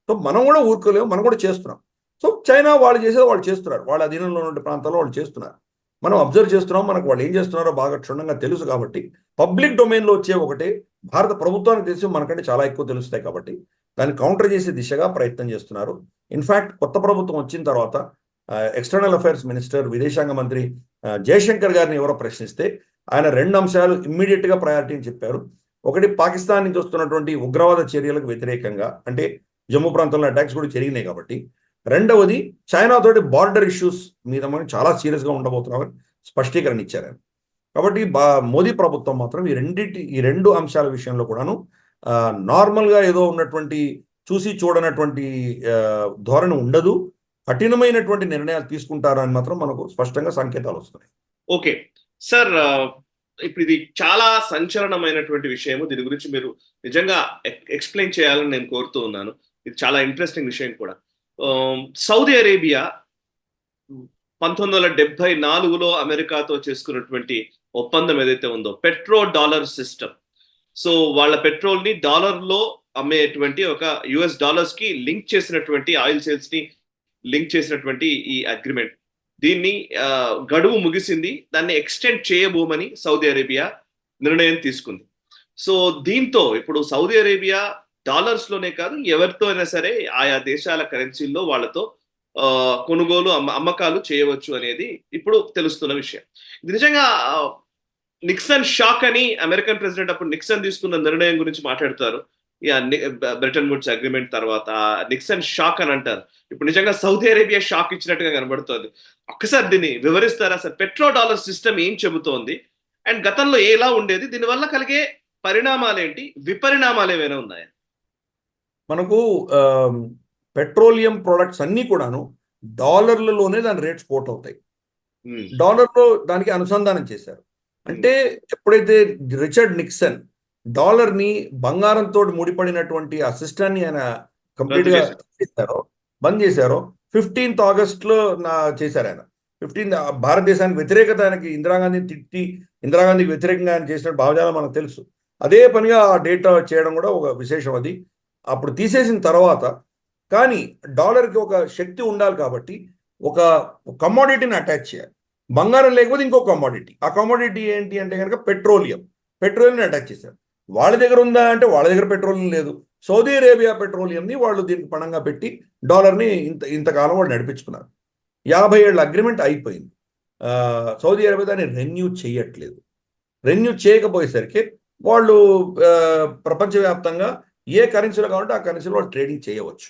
సో మనం కూడా ఊరుకోలేము, మనం కూడా చేస్తున్నాం. సో చైనా వాళ్ళు చేసేది వాళ్ళు చేస్తున్నారు, వాళ్ళ అధీనంలో ఉన్న ప్రాంతాల్లో వాళ్ళు చేస్తున్నారు. మనం అబ్జర్వ్ చేస్తున్నాం, మనకు వాళ్ళు ఏం చేస్తున్నారో బాగా క్షుణ్ణంగా తెలుసు. కాబట్టి పబ్లిక్ డొమైన్లో వచ్చే ఒకటే భారత ప్రభుత్వానికి తెలిసి మనకంటే చాలా ఎక్కువ తెలుస్తాయి. కాబట్టి దాన్ని కౌంటర్ చేసే దిశగా ప్రయత్నం చేస్తున్నారు. ఇన్ఫ్యాక్ట్ కొత్త ప్రభుత్వం వచ్చిన తర్వాత ఎక్స్టర్నల్ అఫైర్స్ మినిస్టర్, విదేశాంగ మంత్రి జయశంకర్ గారిని ఎవరో ప్రశ్నిస్తే ఆయన 2 అంశాలు ఇమ్మీడియట్గా ప్రయారిటీ అని చెప్పారు. ఒకటి, పాకిస్తాన్ నుంచి వస్తున్నటువంటి ఉగ్రవాద చర్యలకు వ్యతిరేకంగా, అంటే జమ్మూ ప్రాంతంలో అటాక్స్ కూడా జరిగినాయి కాబట్టి. రెండవది, చైనా తోటి బార్డర్ ఇష్యూస్ మీద మనం చాలా సీరియస్గా ఉండబోతున్నామని స్పష్టీకరణ ఇచ్చారు ఆయన. కాబట్టి మోదీ ప్రభుత్వం మాత్రం ఈ 2 అంశాల విషయంలో కూడాను నార్మల్గా ఏదో ఉన్నటువంటి చూసి చూడనటువంటి ధోరణి ఉండదు, కఠినమైనటువంటి నిర్ణయాలు తీసుకుంటారు అని మాత్రం మనకు స్పష్టంగా సంకేతాలు వస్తున్నాయి. ఓకే సార్, ఇప్పుడు ఇది చాలా సంచలనమైనటువంటి విషయము. దీని గురించి మీరు నిజంగా ఎక్స్ప్లెయిన్ చేయాలని నేను కోరుతూ ఉన్నాను. ఇది చాలా ఇంట్రెస్టింగ్ విషయం కూడా. సౌదీ అరేబియా 1974లో అమెరికాతో చేసుకున్నటువంటి ఒప్పందం ఏదైతే ఉందో, పెట్రో డాలర్ సిస్టమ్. సో వాళ్ళ పెట్రోల్ ని డాలర్లో అమ్మేటువంటి ఒక US డాలర్స్ కి లింక్ చేసినటువంటి ఆయిల్ సేల్స్ ని లింక్ చేసినటువంటి ఈ అగ్రిమెంట్, దీన్ని గడువు ముగిసింది, దాన్ని ఎక్స్టెండ్ చేయబోమని సౌదీ అరేబియా నిర్ణయం తీసుకుంది. సో దీంతో ఇప్పుడు సౌదీ అరేబియా డాలర్స్ లోనే కాదు, ఎవరితో అయినా సరే ఆయా దేశాల కరెన్సీల్లో వాళ్ళతో కొనుగోలు అమ్మకాలు చేయవచ్చు అనేది ఇప్పుడు తెలుస్తున్న విషయం. ఇది నిజంగా నిక్సన్ షాక్ అని అమెరికన్ ప్రెసిడెంట్ అప్పుడు నిక్సన్ తీసుకున్న నిర్ణయం గురించి మాట్లాడతారు. బ్రెటన్ వుడ్స్ అగ్రిమెంట్ తర్వాత నిక్సన్ షాక్ అని అంటారు. ఇప్పుడు నిజంగా సౌదీ అరేబియా షాక్ ఇచ్చినట్టుగా కనబడుతోంది. ఒక్కసారి దీన్ని వివరిస్తారా సార్? పెట్రో డాలర్ సిస్టమ్ ఏం చెబుతోంది, అండ్ గతంలో ఎలా ఉండేది, దీనివల్ల కలిగే పరిణామాలు ఏంటి, విపరిణామాలు ఏమైనా ఉన్నాయా? మనకు పెట్రోలియం ప్రొడక్ట్స్ అన్నీ కూడాను డాలర్లలోనే దాని రేట్స్ కోట్ అవుతాయి. డాలర్లో దానికి అనుసంధానం చేశారు. అంటే ఎప్పుడైతే రిచర్డ్ నిక్సన్ డాలర్ని బంగారంతో ముడిపడినటువంటి ఆ సిస్టాన్ని ఆయన కంప్లీట్గా బంద్ చేశారో 15th ఆగస్టులో చేశారు ఆయన. 15 భారతదేశానికి వ్యతిరేకత, ఆయనకి ఇందిరాగాంధీని తిట్టి ఇందిరాగాంధీకి వ్యతిరేకంగా ఆయన చేసిన భావజాలం మనకు తెలుసు. అదే పనిగా ఆ డేటా చేయడం కూడా ఒక విశేషం. అది అప్పుడు తీసేసిన తర్వాత, కానీ డాలర్కి ఒక శక్తి ఉండాలి కాబట్టి ఒక కమోడిటీని అటాచ్ చేయాలి. బంగారం లేకపోతే ఇంకో కమోడిటీ. ఆ కమోడిటీ ఏంటి అంటే కనుక పెట్రోలియంని అటాచ్ చేశారు. వాళ్ళ దగ్గర ఉందా అంటే వాళ్ళ దగ్గర పెట్రోలియం లేదు. సౌదీ అరేబియా పెట్రోలియంని వాళ్ళు దీనికి పణంగా పెట్టి డాలర్ని ఇంతకాలం వాళ్ళు నడిపించుకున్నారు. 50 ఏళ్ళ అగ్రిమెంట్ అయిపోయింది. సౌదీ అరేబియా దాన్ని రెన్యూ చేయట్లేదు. రెన్యూ చేయకపోయేసరికి వాళ్ళు ప్రపంచవ్యాప్తంగా ఏ కరెన్సీలో కావాలంటే ఆ కరెన్సీలో వాళ్ళు ట్రేడింగ్ చేయవచ్చు.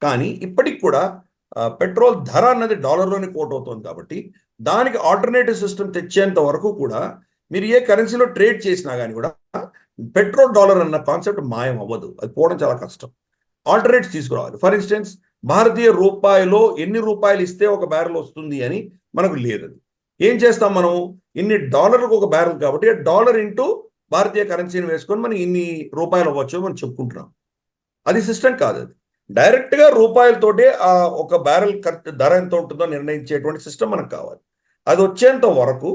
కానీ ఇప్పటికి కూడా పెట్రోల్ ధర అన్నది డాలర్లోనే కోట్ అవుతుంది. కాబట్టి దానికి ఆల్టర్నేటివ్ సిస్టమ్ తెచ్చేంత వరకు కూడా మీరు ఏ కరెన్సీలో ట్రేడ్ చేసినా కానీ కూడా పెట్రోల్ డాలర్ అన్న కాన్సెప్ట్ మాయం అవ్వదు. అది పోవడం చాలా కష్టం. ఆల్టర్నేటివ్స్ తీసుకురావాలి. ఫర్ ఇన్స్టెన్స్, భారతీయ రూపాయిలో ఎన్ని రూపాయలు ఇస్తే ఒక బ్యారెల్ వస్తుంది అని మనకు లేదు. ఏం చేస్తాం మనం? ఇన్ని డాలర్లకు ఒక బ్యారెల్ కాబట్టి డాలర్ ఇంటూ భారతీయ కరెన్సీని వేసుకొని మనం ఇన్ని రూపాయలు అవ్వచ్చు మనం చెప్పుకుంటున్నాం. అది సిస్టమ్ కాదు. అది డైరెక్ట్గా రూపాయలతోటే ఆ ఒక బ్యారెల్ ధర ఎంత ఉంటుందో నిర్ణయించేటువంటి సిస్టమ్ మనకు కావాలి. అది వచ్చేంత వరకు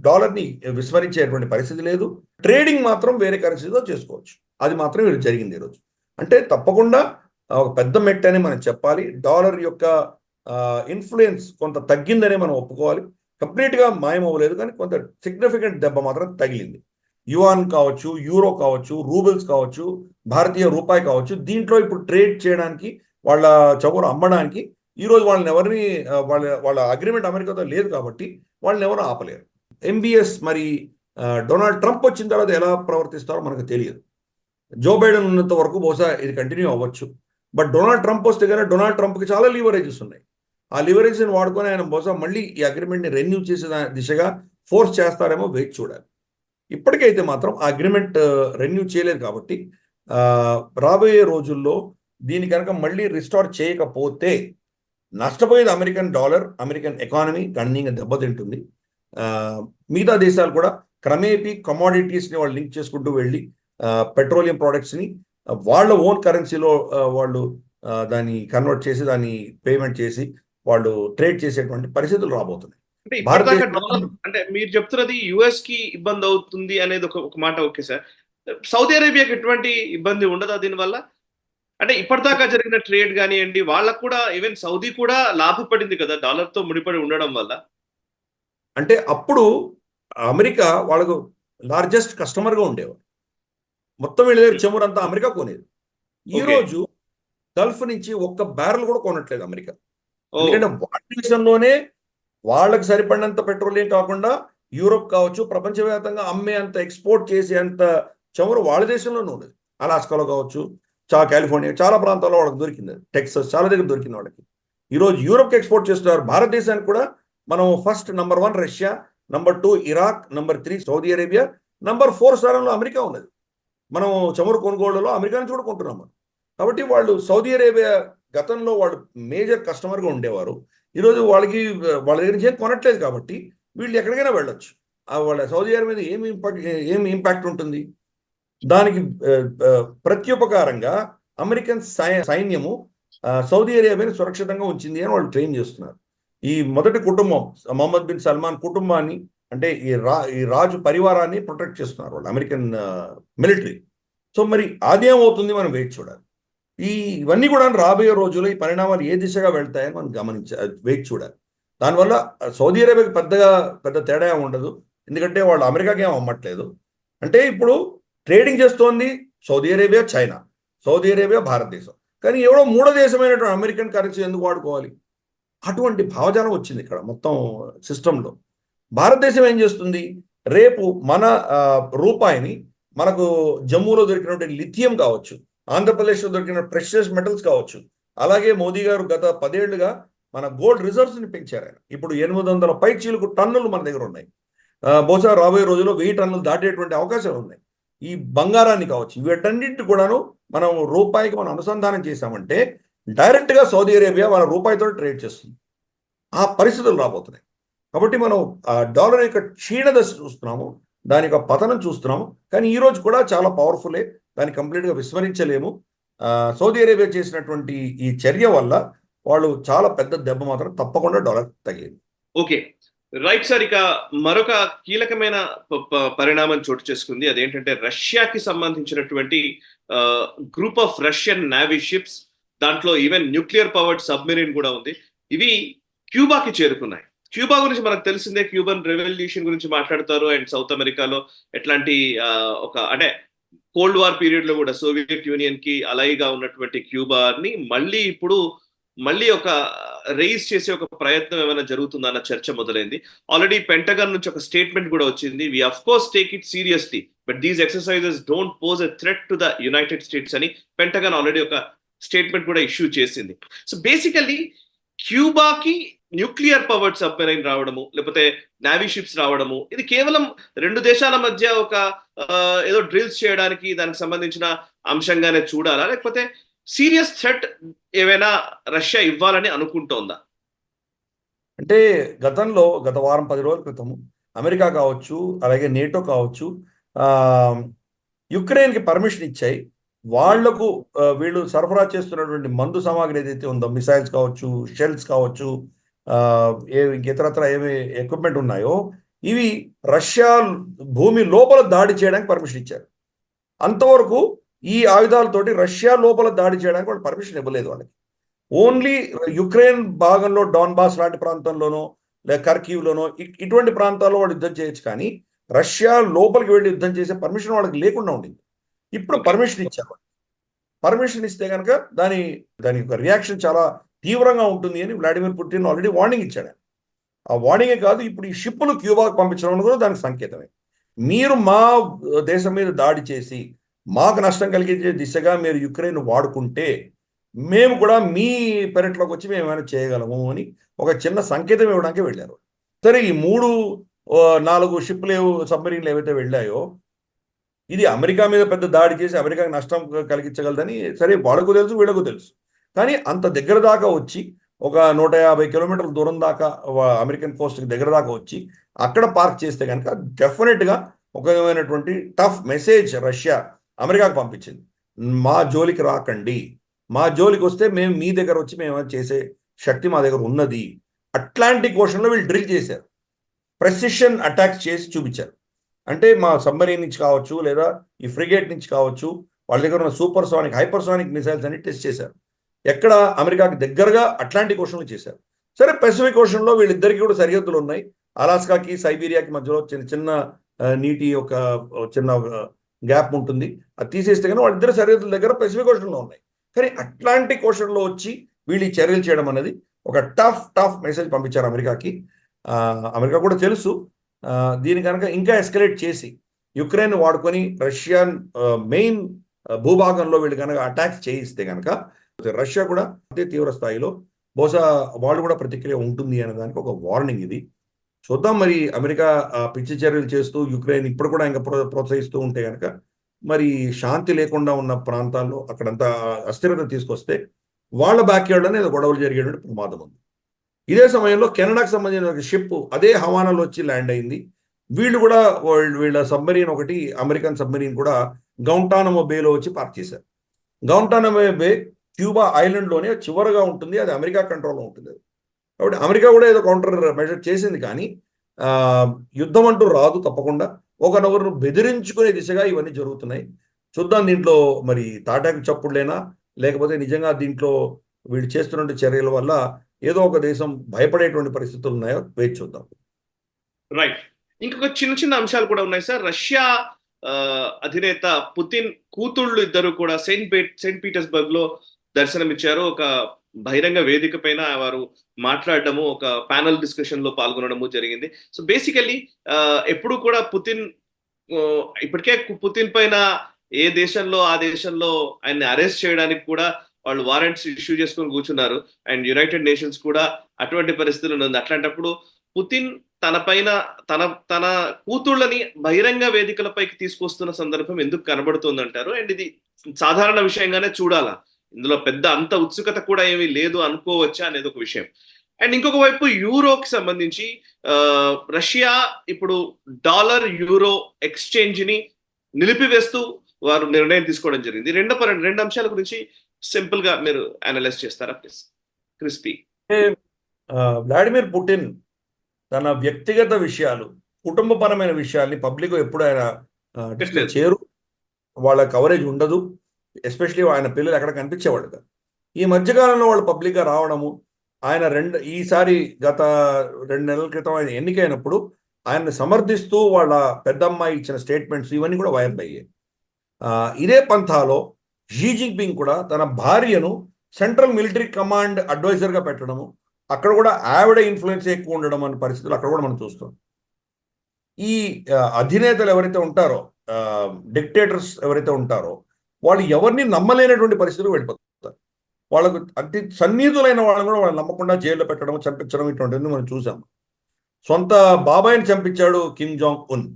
డాలర్ని విస్మరించేటువంటి పరిస్థితి లేదు. ట్రేడింగ్ మాత్రం వేరే కరెన్సీతో చేసుకోవచ్చు. అది మాత్రం జరిగింది ఈరోజు. అంటే తప్పకుండా ఒక పెద్ద మెట్ అని మనం చెప్పాలి. డాలర్ యొక్క ఇన్ఫ్లుయెన్స్ కొంత తగ్గిందనే మనం ఒప్పుకోవాలి. కంప్లీట్గా మాయం అవ్వలేదు, కానీ కొంత సిగ్నిఫికెంట్ దెబ్బ మాత్రం తగిలింది. యువాన్ కావచ్చు, యూరో కావచ్చు, రూబుల్స్ కావచ్చు, భారతీయ రూపాయి కావచ్చు, దీంట్లో ఇప్పుడు ట్రేడ్ చేయడానికి, వాళ్ళ చౌకను అమ్మడానికి ఈరోజు వాళ్ళని ఎవరిని వాళ్ళ అగ్రిమెంట్ అమెరికాతో లేదు కాబట్టి వాళ్ళని ఎవరు ఆపలేరు. ఎంబీఎస్ మరి డొనాల్డ్ ట్రంప్ వచ్చిన తర్వాత ఎలా ప్రవర్తిస్తారో మనకు తెలియదు. జో బైడెన్ ఉన్నంత వరకు బహుశా ఇది కంటిన్యూ అవ్వచ్చు. బట్ డొనాల్డ్ ట్రంప్ వస్తే కానీ డొనాల్డ్ ట్రంప్కి చాలా లీవరేజెస్ ఉన్నాయి. ఆ లివరేజ్ని వాడుకొని ఆయన బహుశా మళ్ళీ ఈ అగ్రిమెంట్ని రెన్యూ చేసే దిశగా ఫోర్స్ చేస్తారేమో వేచి చూడాలి. ఇప్పటికైతే మాత్రం ఆ అగ్రిమెంట్ రెన్యూ చేయలేదు కాబట్టి ఆ, రాబోయే రోజుల్లో దీని కనుక మళ్ళీ రిస్టార్ చేయకపోతే నష్టపోయేది అమెరికన్ డాలర్, అమెరికన్ ఎకానమీ గణనీయంగా దెబ్బతింటుంది. ఆ, మిగతా దేశాలు కూడా క్రమేపీ కమాడిటీస్ని వాళ్ళు లింక్ చేసుకుంటూ వెళ్ళి పెట్రోలియం ప్రోడక్ట్స్ని వాళ్ళ ఓన్ కరెన్సీలో వాళ్ళు దాన్ని కన్వర్ట్ చేసి దాన్ని పేమెంట్ చేసి వాళ్ళు ట్రేడ్ చేసేటువంటి పరిస్థితులు రాబోతున్నాయి. అంటే ఇప్పటిదాకా భారతదేశం డాలర్ అంటే మీరు చెప్తున్నది యుఎస్ కి ఇబ్బంది అవుతుంది అనేది ఒక మాట. ఓకే సార్, సౌదీ అరేబియాకి ఎటువంటి ఇబ్బంది ఉండదా దీనివల్ల? అంటే ఇప్పటిదాకా జరిగిన ట్రేడ్ కానివ్వండి, వాళ్ళకు కూడా ఈవెన్ సౌదీ కూడా లాభపడింది కదా డాలర్ తో ముడిపడి ఉండడం వల్ల. అంటే అప్పుడు అమెరికా వాళ్ళకు లార్జెస్ట్ కస్టమర్గా ఉండేవారు. మొత్తం వీళ్ళ దగ్గర చెమురంతా అమెరికా కొనేది. ఈ ఓకే. రోజు గల్ఫ్ నుంచి ఒక్క బ్యారెల్ కూడా కొనట్లేదు అమెరికా. ఓ ఎందుకంటే వాళ్ళ దేశంలోనే వాళ్ళకి సరిపడినంత పెట్రోలియం కాకుండా యూరోప్ కావచ్చు, ప్రపంచవ్యాప్తంగా అమ్మే అంత ఎక్స్పోర్ట్ చేసే అంత చమురు వాళ్ళ దేశంలోనే ఉన్నది. అలాస్కాలో కావచ్చు, కాలిఫోర్నియా చాలా ప్రాంతాల్లో వాళ్ళకి దొరికింది. టెక్సస్ చాలా దగ్గర దొరికింది వాళ్ళకి. ఈరోజు యూరోప్కి ఎక్స్పోర్ట్ చేస్తున్నారు. భారతదేశానికి కూడా మనం first number 1 Russia, number 2 Iraq, number 3 Saudi Arabia, number 4 స్థానంలో అమెరికా ఉన్నది. మనం చమురు కొనుగోళ్లలో అమెరికా నుంచి కూడా కొంటున్నాం మనం. కాబట్టి వాళ్ళు సౌదీ అరేబియా గతంలో వాళ్ళు మేజర్ కస్టమర్గా ఉండేవారు. ఈరోజు వాళ్ళకి వాళ్ళ దగ్గర నుంచి ఏం కొనట్లేదు కాబట్టి వీళ్ళు ఎక్కడికైనా వెళ్ళొచ్చు. వాళ్ళ సౌదీ అరేబియా మీద ఏం ఇంపాక్ట్ ఉంటుంది? దానికి ప్రత్యుపకారంగా అమెరికన్ సైన్యము సౌదీ అరేబియాని సురక్షితంగా ఉంచింది అని వాళ్ళు క్లెయిమ్ చేస్తున్నారు. ఈ మొదటి కుటుంబం మొహమ్మద్ బిన్ సల్మాన్ కుటుంబాన్ని, అంటే ఈ రాజు పరివారాన్ని ప్రొటెక్ట్ చేస్తున్నారు వాళ్ళు అమెరికన్ మిలిటరీ. సో మరి అదేమవుతుంది మనం వేచి చూడాలి. ఇవన్నీ కూడా రాబోయే రోజుల్లో ఈ పరిణామాలు ఏ దిశగా వెళ్తాయని మనం వేచి చూడాలి. దానివల్ల సౌదీ అరేబియాకి పెద్ద తేడా ఉండదు. ఎందుకంటే వాళ్ళు అమెరికాకి ఏం అమ్మట్లేదు. అంటే ఇప్పుడు ట్రేడింగ్ చేస్తోంది Saudi Arabia, China, Saudi Arabia, భారతదేశం. కానీ ఎవడో మూడో దేశమైనటువంటి అమెరికన్ కరెన్సీ ఎందుకు వాడుకోవాలి? అటువంటి భావజాలం వచ్చింది ఇక్కడ మొత్తం సిస్టంలో. భారతదేశం ఏం చేస్తుంది? రేపు మన రూపాయిని మనకు జమ్మూలో దొరికినటువంటి లిథియం కావచ్చు, ఆంధ్రప్రదేశ్లో దొరికిన ప్రెషియస్ మెటల్స్ కావచ్చు, అలాగే మోదీ గారు గత 10 ఏళ్లుగా మన గోల్డ్ రిజర్వ్స్ని పెంచారు. ఆయన ఇప్పుడు 800 పైచీలకు టన్నులు మన దగ్గర ఉన్నాయి. బహుశా రాబోయే రోజుల్లో 1000 టన్నులు దాటేటువంటి అవకాశాలు ఉన్నాయి. ఈ బంగారాన్ని కావచ్చు, వీటన్నింటి కూడాను మనం రూపాయికి మనం అనుసంధానం చేశామంటే డైరెక్ట్గా సౌదీ అరేబియా వాళ్ళ రూపాయితో ట్రేడ్ చేస్తుంది. ఆ పరిస్థితులు రాబోతున్నాయి. కాబట్టి మనం డాలర్ యొక్క క్షీణదశ చూస్తున్నాము, దాని యొక్క పతనం చూస్తున్నాము. కానీ ఈ రోజు కూడా చాలా పవర్ఫుల్లే, దాన్ని కంప్లీట్గా విస్మరించలేము. సౌదీ అరేబియా చేసినటువంటి ఈ చర్య వల్ల వాళ్ళు చాలా పెద్ద దెబ్బ మాత్రం తప్పకుండా డాలర్ తగిలింది. Okay, right sir. ఇక మరొక కీలకమైన పరిణామం చోటు చేసుకుంది. అదేంటంటే రష్యాకి సంబంధించినటువంటి group of Russian navy ships, దాంట్లో ఈవెన్ న్యూక్లియర్ పవర్డ్ సబ్మెరీన్ కూడా ఉంది. ఇవి క్యూబాకి చేరుకున్నాయి. క్యూబా గురించి మనకు తెలిసిందే, క్యూబన్ రెవల్యూషన్ గురించి మాట్లాడతారు. అండ్ సౌత్ అమెరికాలో ఎట్లాంటి ఒక అంటే కోల్డ్ వార్ పీరియడ్ లో కూడా సోవియట్ యూనియన్ కి అలైగా ఉన్నటువంటి క్యూబాని మళ్ళీ ఒక రైజ్ చేసే ఒక ప్రయత్నం ఏమైనా జరుగుతుందా అన్న చర్చ మొదలైంది. ఆల్రెడీ పెంటగన్ నుంచి ఒక స్టేట్మెంట్ కూడా వచ్చింది. We of course take it seriously, but these exercises don't pose a threat to the United States అని పెంటగన్ ఆల్రెడీ ఒక స్టేట్మెంట్ కూడా ఇష్యూ చేసింది. సో బేసికల్లీ క్యూబాకి న్యూక్లియర్ పవర్డ్ సబ్మెరైన్ రావడము, లేకపోతే నావీ షిప్స్ రావడము, ఇది కేవలం 2 దేశాల మధ్య ఒక ఏదో డ్రిల్స్ చేయడానికి దానికి సంబంధించిన అంశంగానే చూడాలా, లేకపోతే సీరియస్ థ్రెట్ ఏవైనా రష్యా ఇవ్వాలని అనుకుంటోందా? అంటే గత వారం 10 రోజుల క్రితం అమెరికా కావచ్చు, అలాగే నేటో కావచ్చు, యుక్రెయిన్కి పర్మిషన్ ఇచ్చాయి. వాళ్లకు వీళ్ళు సరఫరా చేస్తున్నటువంటి మందు సామాగ్రి ఏదైతే ఉందో, మిసైల్స్ కావచ్చు, షెల్స్ కావచ్చు, ఇతరత్ర ఏమి ఎక్విప్మెంట్ ఉన్నాయో, ఇవి రష్యా భూమి లోపల దాడి చేయడానికి పర్మిషన్ ఇచ్చారు. అంతవరకు ఈ ఆయుధాలతోటి రష్యా లోపల దాడి చేయడానికి వాళ్ళు పర్మిషన్ ఇవ్వలేదు వాళ్ళకి. ఓన్లీ యుక్రెయిన్ భాగంలో డాన్బాస్ లాంటి ప్రాంతంలోనో, లేదా కర్కీవ్లోనో ఇటువంటి ప్రాంతాల్లో వాళ్ళు యుద్ధం చేయొచ్చు. కానీ రష్యా లోపలికి వెళ్ళి యుద్ధం చేసే పర్మిషన్ వాళ్ళకి లేకుండా ఉండింది. ఇప్పుడు పర్మిషన్ ఇచ్చారు. పర్మిషన్ ఇస్తే కనుక దాని యొక్క రియాక్షన్ చాలా తీవ్రంగా ఉంటుంది అని వ్లాడిమిర్ పుటిన్ ఆల్రెడీ వార్నింగ్ ఇచ్చాడు. ఆ వార్నింగే కాదు, ఇప్పుడు ఈ షిప్పులు క్యూబాకు పంపించడం కూడా దానికి సంకేతమే. మీరు మా దేశం మీద దాడి చేసి మాకు నష్టం కలిగించే దిశగా మీరు యుక్రెయిన్ వాడుకుంటే మేము కూడా మీ పెరట్లోకి వచ్చి మేము ఏమైనా చేయగలము అని ఒక చిన్న సంకేతం ఇవ్వడానికి వెళ్ళారు. సరే, ఈ 4 షిప్లు సబ్మెరీన్లు ఏవైతే వెళ్ళాయో, ఇది అమెరికా మీద పెద్ద దాడి చేసి అమెరికాకి నష్టం కలిగించగలదని సరే వాళ్ళకు తెలుసు, వీళ్ళకు తెలుసు. కానీ అంత దగ్గర దాకా వచ్చి ఒక 150 కిలోమీటర్ల దూరం దాకా అమెరికన్ కోస్ట్కి దగ్గర దాకా వచ్చి అక్కడ పార్క్ చేస్తే కనుక డెఫినెట్గా ఒక విధమైనటువంటి టఫ్ మెసేజ్ రష్యా అమెరికాకు పంపించింది. మా జోలికి రాకండి, మా జోలికి వస్తే మేము మీ దగ్గర వచ్చి మేము చేసే శక్తి మా దగ్గర ఉన్నది. అట్లాంటిక్ ఓషన్లో వీళ్ళు డ్రిల్ చేశారు, ప్రెసిషన్ అటాక్స్ చేసి చూపించారు. అంటే మా సబ్మరీన్ నుంచి కావచ్చు, లేదా ఈ ఫ్రిగేట్ నుంచి కావచ్చు, వాళ్ళ దగ్గర ఉన్న సూపర్ సోనిక్, హైపర్సోనిక్ మిసైల్స్ అన్ని టెస్ట్ చేశారు. ఎక్కడ అమెరికాకి దగ్గరగా అట్లాంటిక్ ఓషన్లో చేశారు. సరే, పెసిఫిక్ ఓషన్లో వీళ్ళిద్దరికి కూడా సరిహద్దులు ఉన్నాయి. అలాస్కాకి సైబీరియాకి మధ్యలో చిన్న చిన్న నీటి ఒక చిన్న గ్యాప్ ఉంటుంది. అది తీసేస్తే కానీ వాళ్ళిద్దరు సరిహద్దుల దగ్గర పెసిఫిక్ ఓషన్లో ఉన్నాయి. కానీ అట్లాంటిక్ ఓషన్లో వచ్చి వీళ్ళు ఈ చర్యలు చేయడం అనేది ఒక టఫ్ మెసేజ్ పంపించారు అమెరికాకి. అమెరికా కూడా తెలుసు దీని కనుక ఇంకా ఎస్కలేట్ చేసి యుక్రెయిన్ వాడుకొని రష్యన్ మెయిన్ భూభాగంలో వీళ్ళు కనుక అటాక్స్ చేయిస్తే కనుక రష్యా కూడా అదే తీవ్ర స్థాయిలో బహుశా వాళ్ళు కూడా ప్రతిక్రియ ఉంటుంది అనే దానికి ఒక వార్నింగ్ ఇది. చూద్దాం మరి అమెరికా పిచ్చి చర్యలు చేస్తూ యుక్రెయిన్ ఇప్పుడు కూడా ఇంకా ప్రోత్సహిస్తూ ఉంటే కనుక మరి శాంతి లేకుండా ఉన్న ప్రాంతాల్లో అక్కడంతా అస్థిరత తీసుకొస్తే వాళ్ళ బ్యాక్యార్డ్లోనే ఏదో గొడవలు జరిగేటువంటి ప్రమాదం ఉంది. ఇదే సమయంలో కెనడాకు సంబంధించిన ఒక షిప్ అదే హవానాలో వచ్చి ల్యాండ్ అయింది. వీళ్ళు కూడా వీళ్ళ సబ్మెరీన్ ఒకటి అమెరికన్ సబ్మెరీన్ కూడా గౌంటానమో బేలో వచ్చి పార్క్ చేశారు. గౌంటానమో బే క్యూబా ఐలాండ్లోనే చివరగా ఉంటుంది, అది అమెరికా కంట్రోల్లో ఉంటుంది. కాబట్టి అమెరికా కూడా ఏదో కౌంటర్ మెజర్ చేసింది, కానీ యుద్ధం అంటూ రాదు తప్పకుండా. ఒకరినొకరు బెదిరించుకునే దిశగా ఇవన్నీ జరుగుతున్నాయి. చూద్దాం దీంట్లో మరి తాటాకు చప్పుడులేనా, లేకపోతే నిజంగా దీంట్లో వీళ్ళు చేస్తున్న చర్యల వల్ల ఏదో ఒక దేశం భయపడేటువంటి పరిస్థితులు ఉన్నాయో వేచి చూద్దాం. రైట్. ఇంకొక చిన్న చిన్న అంశాలు కూడా ఉన్నాయి సార్. రష్యా అధినేత పుతిన్ కూతుళ్ళు ఇద్దరు కూడా సెయింట్ పీటర్స్బర్గ్ లో దర్శనమిచ్చారు. ఒక బహిరంగ వేదిక పైన వారు మాట్లాడడము, ఒక ప్యానల్ డిస్కషన్ లో పాల్గొనడము జరిగింది. సో బేసికల్లీ ఎప్పుడు కూడా పుతిన్ ఇప్పటికే పుతిన్ పైన ఏ దేశంలో ఆ దేశంలో ఆయన్ని అరెస్ట్ చేయడానికి కూడా వాళ్ళు వారెంట్స్ ఇష్యూ చేసుకొని కూర్చున్నారు. అండ్ యునైటెడ్ నేషన్స్ కూడా అటువంటి పరిస్థితులు ఉంది. అట్లాంటప్పుడు పుతిన్ తన పైన తన కూతుళ్ళని బహిరంగ వేదికలపైకి తీసుకొస్తున్న సందర్భం ఎందుకు కనబడుతుందంటారు? అండ్ ఇది సాధారణ విషయంగానే చూడాలా, ఇందులో పెద్ద అంత ఉత్సుకత కూడా ఏమీ లేదు అనుకోవచ్చా అనేది ఒక విషయం. అండ్ ఇంకొక వైపు యూరోకి సంబంధించి రష్యా ఇప్పుడు డాలర్ యూరో ఎక్స్చేంజ్ ని నిలిపివేస్తూ వారు నిర్ణయం తీసుకోవడం జరిగింది. రెండు అంశాల గురించి సింపుల్ గా మీరు అనలైజ్ చేస్తారా ప్లీజ్? క్రిస్పీ. వ్లాడిమిర్ పుటిన్ తన వ్యక్తిగత విషయాలు, కుటుంబపరమైన విషయాల్ని పబ్లిక్ ఎప్పుడు ఆయన చేరు, వాళ్ళ కవరేజ్ ఉండదు. ఎస్పెషలీ ఆయన పిల్లలు ఎక్కడ కనిపించేవాళ్ళు కాదు. ఈ మధ్యకాలంలో వాళ్ళు పబ్లిక్గా రావడము, ఆయన ఈసారి గత 2 నెలల క్రితం ఆయన ఎన్నికైనప్పుడు ఆయన్ని సమర్థిస్తూ వాళ్ళ పెద్దమ్మాయి ఇచ్చిన స్టేట్మెంట్స్ ఇవన్నీ కూడా వైరల్ అయ్యాయి. ఇదే పంథాలో షీ జిన్పింగ్ కూడా తన భార్యను సెంట్రల్ మిలిటరీ కమాండ్ అడ్వైజర్గా పెట్టడము, అక్కడ కూడా ఆవిడ ఇన్ఫ్లుయెన్స్ ఎక్కువ ఉండడం అనే పరిస్థితులు అక్కడ కూడా మనం చూస్తాం. ఈ అధినేతలు ఎవరైతే ఉంటారో, డిక్టేటర్స్ ఎవరైతే ఉంటారో, వాళ్ళు ఎవరిని నమ్మలేనటువంటి పరిస్థితులు వెళ్ళిపోతారు. వాళ్ళకు అతి సన్నిహితులైన వాళ్ళని కూడా వాళ్ళు నమ్మకుండా జైల్లో పెట్టడం, చంపించడం ఇటువంటివన్నీ మనం చూసాం. సొంత బాబాయిని చంపించాడు కిమ్ జాంగ్ ఉన్.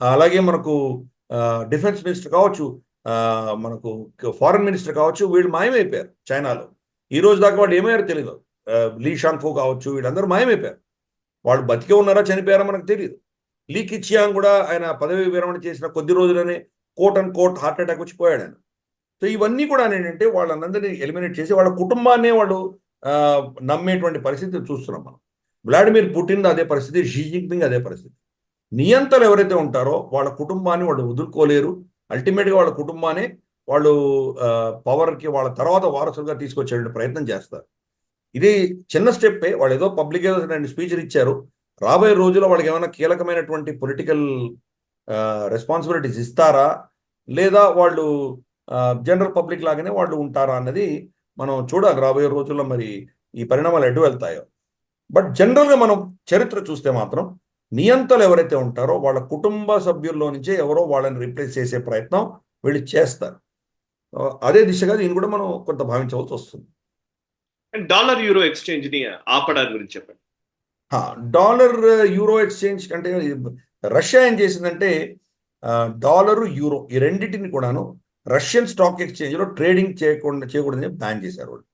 అలాగే మనకు డిఫెన్స్ మినిస్టర్ కావచ్చు, మనకు ఫారెన్ మినిస్టర్ కావచ్చు, వీళ్ళు మాయమైపోయారు చైనాలో. ఈ రోజు దాకా వాళ్ళు ఏమయ్యారో తెలియదు. లీ షాంగ్ఫో కావచ్చు, వీళ్ళందరూ మాయమైపోయారు. వాళ్ళు బతికే ఉన్నారా చనిపోయారా మనకు తెలియదు. లీ కిచియాంగ్ కూడా ఆయన పదవి విరమణ చేసిన కొద్ది రోజులనే కోట్ హార్ట్ అటాక్ వచ్చి పోయాడు ఆయన. సో ఇవన్నీ కూడా ఏంటంటే వాళ్ళందరినీ ఎలిమినేట్ చేసి వాళ్ళ కుటుంబాన్నే వాళ్ళు నమ్మేటువంటి పరిస్థితి చూస్తున్నాం మనం. వ్లాడిమిర్ పుటిన్ అదే పరిస్థితి, షీ జిన్పింగ్ అదే పరిస్థితి. నియంతలు ఎవరైతే ఉంటారో వాళ్ళ కుటుంబాన్ని వాళ్ళు వదులుకోలేరు. అల్టిమేట్గా వాళ్ళ కుటుంబాన్ని వాళ్ళు పవర్కి వాళ్ళ తర్వాత వారసులుగా తీసుకొచ్చే ప్రయత్నం చేస్తారు. ఇది చిన్న స్టెప్పే. వాళ్ళు ఏదో పబ్లిక్ ఏదో స్పీచ్లు ఇచ్చారు. రాబోయే రోజుల్లో వాళ్ళకి ఏమైనా కీలకమైనటువంటి పొలిటికల్ రెస్పాన్సిబిలిటీస్ ఇస్తారా, లేదా వాళ్ళు జనరల్ పబ్లిక్ లాగానే వాళ్ళు ఉంటారా అన్నది మనం చూడాలి రాబోయే రోజుల్లో, మరి ఈ పరిణామాలు ఎటు వెళ్తాయో. బట్ జనరల్గా మనం చరిత్ర చూస్తే మాత్రం నియంతలు ఎవరైతే ఉంటారో వాళ్ళ కుటుంబ సభ్యుల్లో నుంచే ఎవరో వాళ్ళని రీప్లేస్ చేసే ప్రయత్నం వీళ్ళు చేస్తారు. అదే దిశగా దీన్ని కూడా మనం కొంత భావించవలసి వస్తుంది. అండ్ డాలర్ యూరో ఎక్స్చేంజ్ ని ఆపడానికి గురించి చెప్పండి. డాలర్ యూరో ఎక్స్చేంజ్ కంటే రష్యా ఏం చేసిందంటే డాలరు యూరో ఈ రెండింటిని కూడాను రష్యన్ స్టాక్ ఎక్స్చేంజ్లో ట్రేడింగ్ చేయకూడదని బ్యాన్ చేశారు వాళ్ళు.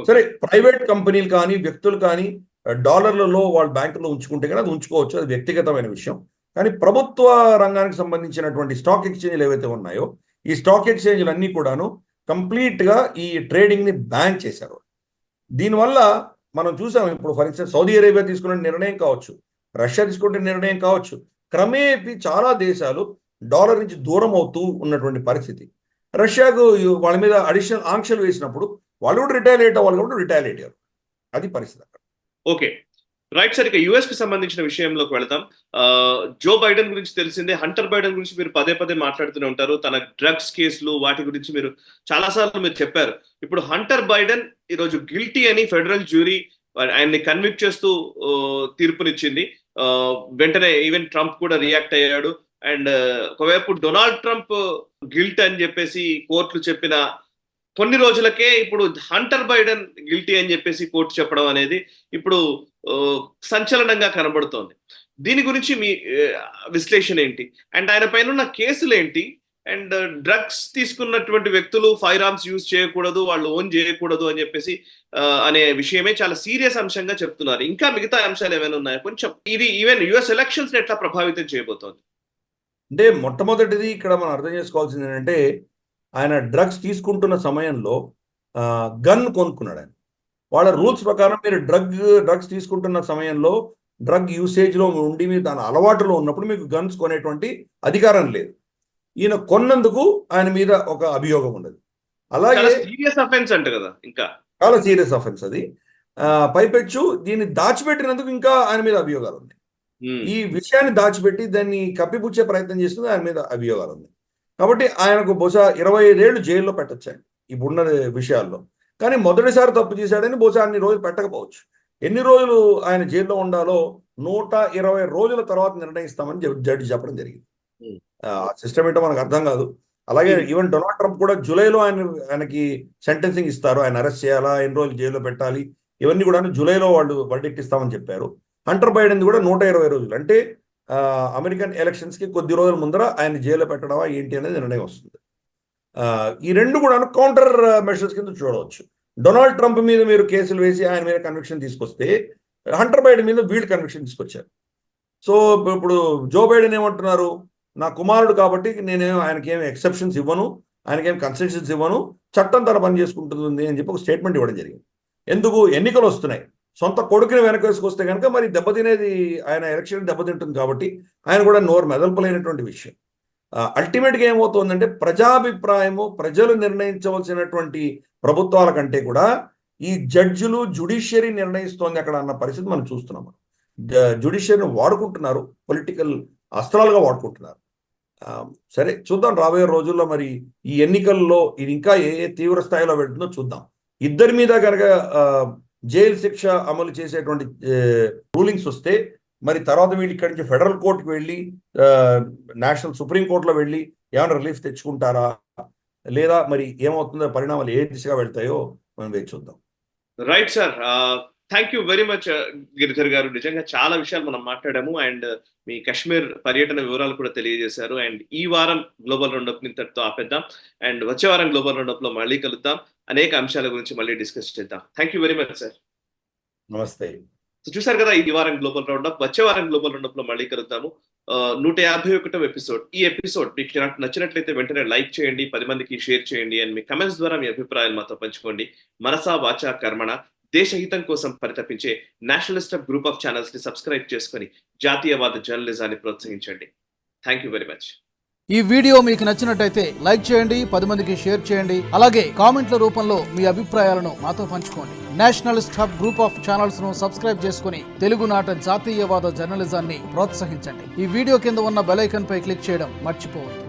సరే, ప్రైవేట్ కంపెనీలు కానీ వ్యక్తులు కానీ డాలర్లలో వాళ్ళ బ్యాంకులో ఉంచుకుంటే కానీ అది ఉంచుకోవచ్చు, అది వ్యక్తిగతమైన విషయం. కానీ ప్రభుత్వ రంగానికి సంబంధించినటువంటి స్టాక్ ఎక్స్చేంజ్లు ఏవైతే ఉన్నాయో ఈ స్టాక్ ఎక్స్చేంజ్లు అన్నీ కూడాను కంప్లీట్గా ఈ ట్రేడింగ్ని బ్యాన్ చేశారు. దీనివల్ల మనం చూసాం, ఇప్పుడు ఫర్ ఎగ్జాంపుల్ సౌదీ అరేబియా తీసుకున్న నిర్ణయం కావచ్చు, రష్యా తీసుకునే నిర్ణయం కావచ్చు, క్రమేపీ చాలా దేశాలు డాలర్ నుంచి దూరం అవుతూ ఉన్నటువంటి పరిస్థితి. రష్యాకు వాళ్ళ మీద అడిషనల్ ఆంక్షలు వేసినప్పుడు వాళ్ళు కూడా రిటాలియేట్ అవ్వాలి కాబట్టి రిటాలియేట్ అయ్యారు. అది పరిస్థితి అక్కడ. Okay, right sir. ఇక యుఎస్ కి సంబంధించిన విషయంలోకి వెళదాం. జో బైడెన్ గురించి తెలిసిందే, హంటర్ బైడెన్ గురించి మీరు పదే పదే మాట్లాడుతూనే ఉంటారు. తన డ్రగ్స్ కేసులు వాటి గురించి మీరు చాలాసార్లు మీరు చెప్పారు. ఇప్పుడు హంటర్ బైడెన్ ఈరోజు గిల్టీ అని ఫెడరల్ జ్యూరీ ఆయన్ని కన్విక్ట్ చేస్తూ తీర్పునిచ్చింది. వెంటనే ఈవెన్ ట్రంప్ కూడా రియాక్ట్ అయ్యాడు. అండ్ ఒకవైపు డొనాల్డ్ ట్రంప్ గిల్ట్ అని చెప్పేసి కోర్టులు చెప్పిన కొన్ని రోజులకే ఇప్పుడు హంటర్ బైడెన్ గిల్టీ అని చెప్పేసి కోర్టు చెప్పడం అనేది ఇప్పుడు సంచలనంగా కనబడుతోంది. దీని గురించి మీ విశ్లేషణ ఏంటి? అండ్ ఆయన పైన ఉన్న కేసులు ఏంటి? అండ్ డ్రగ్స్ తీసుకున్నటువంటి వ్యక్తులు ఫైర్ ఆర్మ్స్ యూజ్ చేయకూడదు, వాళ్ళు ఓన్ చేయకూడదు అని చెప్పేసి అనే విషయమే చాలా సీరియస్ అంశంగా చెప్తున్నారు. ఇంకా మిగతా అంశాలు ఏమైనా ఉన్నాయా కొంచెం? ఇది ఈవెన్ యుఎస్ ఎలక్షన్స్ ఎట్లా ప్రభావితం చేయబోతోంది? అంటే మొట్టమొదటిది ఇక్కడ మనం అర్థం చేసుకోవాల్సింది ఏంటంటే ఆయన డ్రగ్స్ తీసుకుంటున్న సమయంలో గన్ కొనుక్కున్నాడు. ఆయన వాళ్ళ రూల్స్ ప్రకారం మీరు డ్రగ్స్ తీసుకుంటున్న సమయంలో డ్రగ్ యూసేజ్లో ఉండి మీరు దాని అలవాటులో ఉన్నప్పుడు మీకు గన్స్ కొనేటువంటి అధికారం లేదు. ఈయన కొన్నందుకు ఆయన మీద ఒక అభియోగం ఉన్నది. అలాగే సీరియస్ అఫెన్స్ అంట కదా, ఇంకా చాలా సీరియస్ అఫెన్స్ అది. పైపెచ్చు దీన్ని దాచిపెట్టినందుకు ఇంకా ఆయన మీద అభియోగాలు ఉన్నాయి. ఈ విషయాన్ని దాచిపెట్టి దాన్ని కప్పిపుచ్చే ప్రయత్నం చేస్తుంది, ఆయన మీద అభియోగాలు ఉన్నాయి. కాబట్టి ఆయనకు బహుశా 25 ఏళ్ళు జైల్లో పెట్టొచ్చాడు ఇప్పుడున్న విషయాల్లో. కానీ మొదటిసారి తప్పు చేశాడని బహుశా అన్ని రోజులు పెట్టకపోవచ్చు. ఎన్ని రోజులు ఆయన జైల్లో ఉండాలో 120 రోజుల తర్వాత నిర్ణయిస్తామని జడ్జి చెప్పడం జరిగింది. సిస్టమ్ ఏంటో మనకు అర్థం కాదు. అలాగే ఈవెన్ డొనాల్డ్ ట్రంప్ కూడా జూలైలో ఆయనకి సెంటెన్సింగ్ ఇస్తారు. ఆయన అరెస్ట్ చేయాలా, ఎన్ని రోజులు జైల్లో పెట్టాలి, ఇవన్నీ కూడా జూలైలో వాళ్ళు వర్డిక్ట్ ఇస్తామని చెప్పారు. హంటర్ బైడెన్ కూడా 120 రోజులు, అంటే అమెరికన్ ఎలక్షన్స్కి కొద్ది రోజుల ముందర ఆయన జైల్లో పెట్టడమా ఏంటి అనేది నిర్ణయం వస్తుంది. ఈ రెండు కూడా కౌంటర్ మెషర్స్ కింద చూడవచ్చు. డొనాల్డ్ ట్రంప్ మీద మీరు కేసులు వేసి ఆయన మీద కన్విక్షన్ తీసుకొస్తే హంటర్ బైడెన్ మీద వీళ్ళు కన్విక్షన్ తీసుకొచ్చారు. సో ఇప్పుడు జో బైడెన్ ఏమంటున్నారు, నా కుమారుడు కాబట్టి నేనేం ఆయనకేం ఎక్సెప్షన్స్ ఇవ్వను, ఆయనకేం కన్సెషన్స్ ఇవ్వను, చట్టం తన పని చేసుకుంటుంది అని చెప్పి ఒక స్టేట్మెంట్ ఇవ్వడం జరిగింది. ఎందుకు? ఎన్నికలు వస్తున్నాయి, సొంత కొడుకుని వెనక వేసుకొస్తే కనుక మరి దెబ్బతినేది ఆయన ఎలక్షన్ దెబ్బతింటుంది. కాబట్టి ఆయన కూడా నోరు మెదల్పలేనటువంటి విషయం. అల్టిమేట్గా ఏమవుతుందంటే ప్రజాభిప్రాయము, ప్రజలు నిర్ణయించవలసినటువంటి ప్రభుత్వాల కంటే కూడా ఈ జడ్జిలు, జ్యుడిషియరీ నిర్ణయిస్తోంది అక్కడ అన్న పరిస్థితి మనం చూస్తున్నాం. జ్యుడిషియరీని వాడుకుంటున్నారు, పొలిటికల్ అస్త్రాలుగా వాడుకుంటున్నారు. సరే చూద్దాం రాబోయే రోజుల్లో మరి ఈ ఎన్నికల్లో ఇది ఇంకా ఏ తీవ్ర స్థాయిలో వెళ్తుందో చూద్దాం. ఇద్దరి మీద కనుక జైలు శిక్ష అమలు చేసేటువంటి రూలింగ్స్ వస్తే మరి తర్వాత వీళ్ళు ఇక్కడి నుంచి ఫెడరల్ కోర్టుకు వెళ్ళి నేషనల్ సుప్రీంకోర్టులో వెళ్ళి ఏమైనా రిలీఫ్ తెచ్చుకుంటారా లేదా మరి ఏమవుతుందో, పరిణామాలు ఏ దిశగా వెళ్తాయో మనం వేచి చూద్దాం. Right sir, thank you very much Giridhar గారు. నిజంగా చాలా విషయాలు మనం మాట్లాడాము. అండ్ మీ కాశ్మీర్ పర్యటన వివరాలు కూడా తెలియజేశారు. అండ్ ఈ వారం గ్లోబల్ రౌండప్ ఇంతటితో ఆపేద్దాం. అండ్ వచ్చే వారం గ్లోబల్ రౌండప్ లో మళ్ళీ కలుద్దాం. అనేక అంశాల గురించి మళ్ళీ డిస్కస్ చేద్దాం. Thank you very much sir. నమస్తే. సో చూసారు కదా, ఈ వారం గ్లోబల్ రౌండప్. వచ్చే వారం గ్లోబల్ రౌండప్ లో మళ్ళీ కలుద్దాము. 151వ ఎపిసోడ్. ఈ ఎపిసోడ్ మీకు నచ్చినట్లయితే వెంటనే లైక్ చేయండి, 10 మందికి షేర్ చేయండి. అండ్ మీ కమెంట్స్ ద్వారా మీ అభిప్రాయాలు మాతో పంచుకోండి. మనసా వాచా కర్మణ దేశహితం కోసం పరితపించే నేషనలిస్ట్ గ్రూప్ ఆఫ్ ఛానల్స్ ని సబ్స్క్రైబ్ చేసుకుని జాతీయవాద జర్నలిజాన్ని ప్రోత్సహించండి. Thank you very much. ఈ వీడియో మీకు నచ్చినట్టయితే లైక్ చేయండి, 10 మందికి షేర్ చేయండి. అలాగే కామెంట్ల రూపంలో మీ అభిప్రాయాలను మాతో పంచుకోండి. Nationalist hub group of channels ను సబ్స్క్రైబ్ చేసుకుని తెలుగునాట జాతీయవాద జర్నలిజాన్ని ప్రోత్సహించండి. ఈ వీడియో కింద ఉన్న బెల్ ఐకాన్ పై క్లిక్ చేయడం మర్చిపోవద్దు.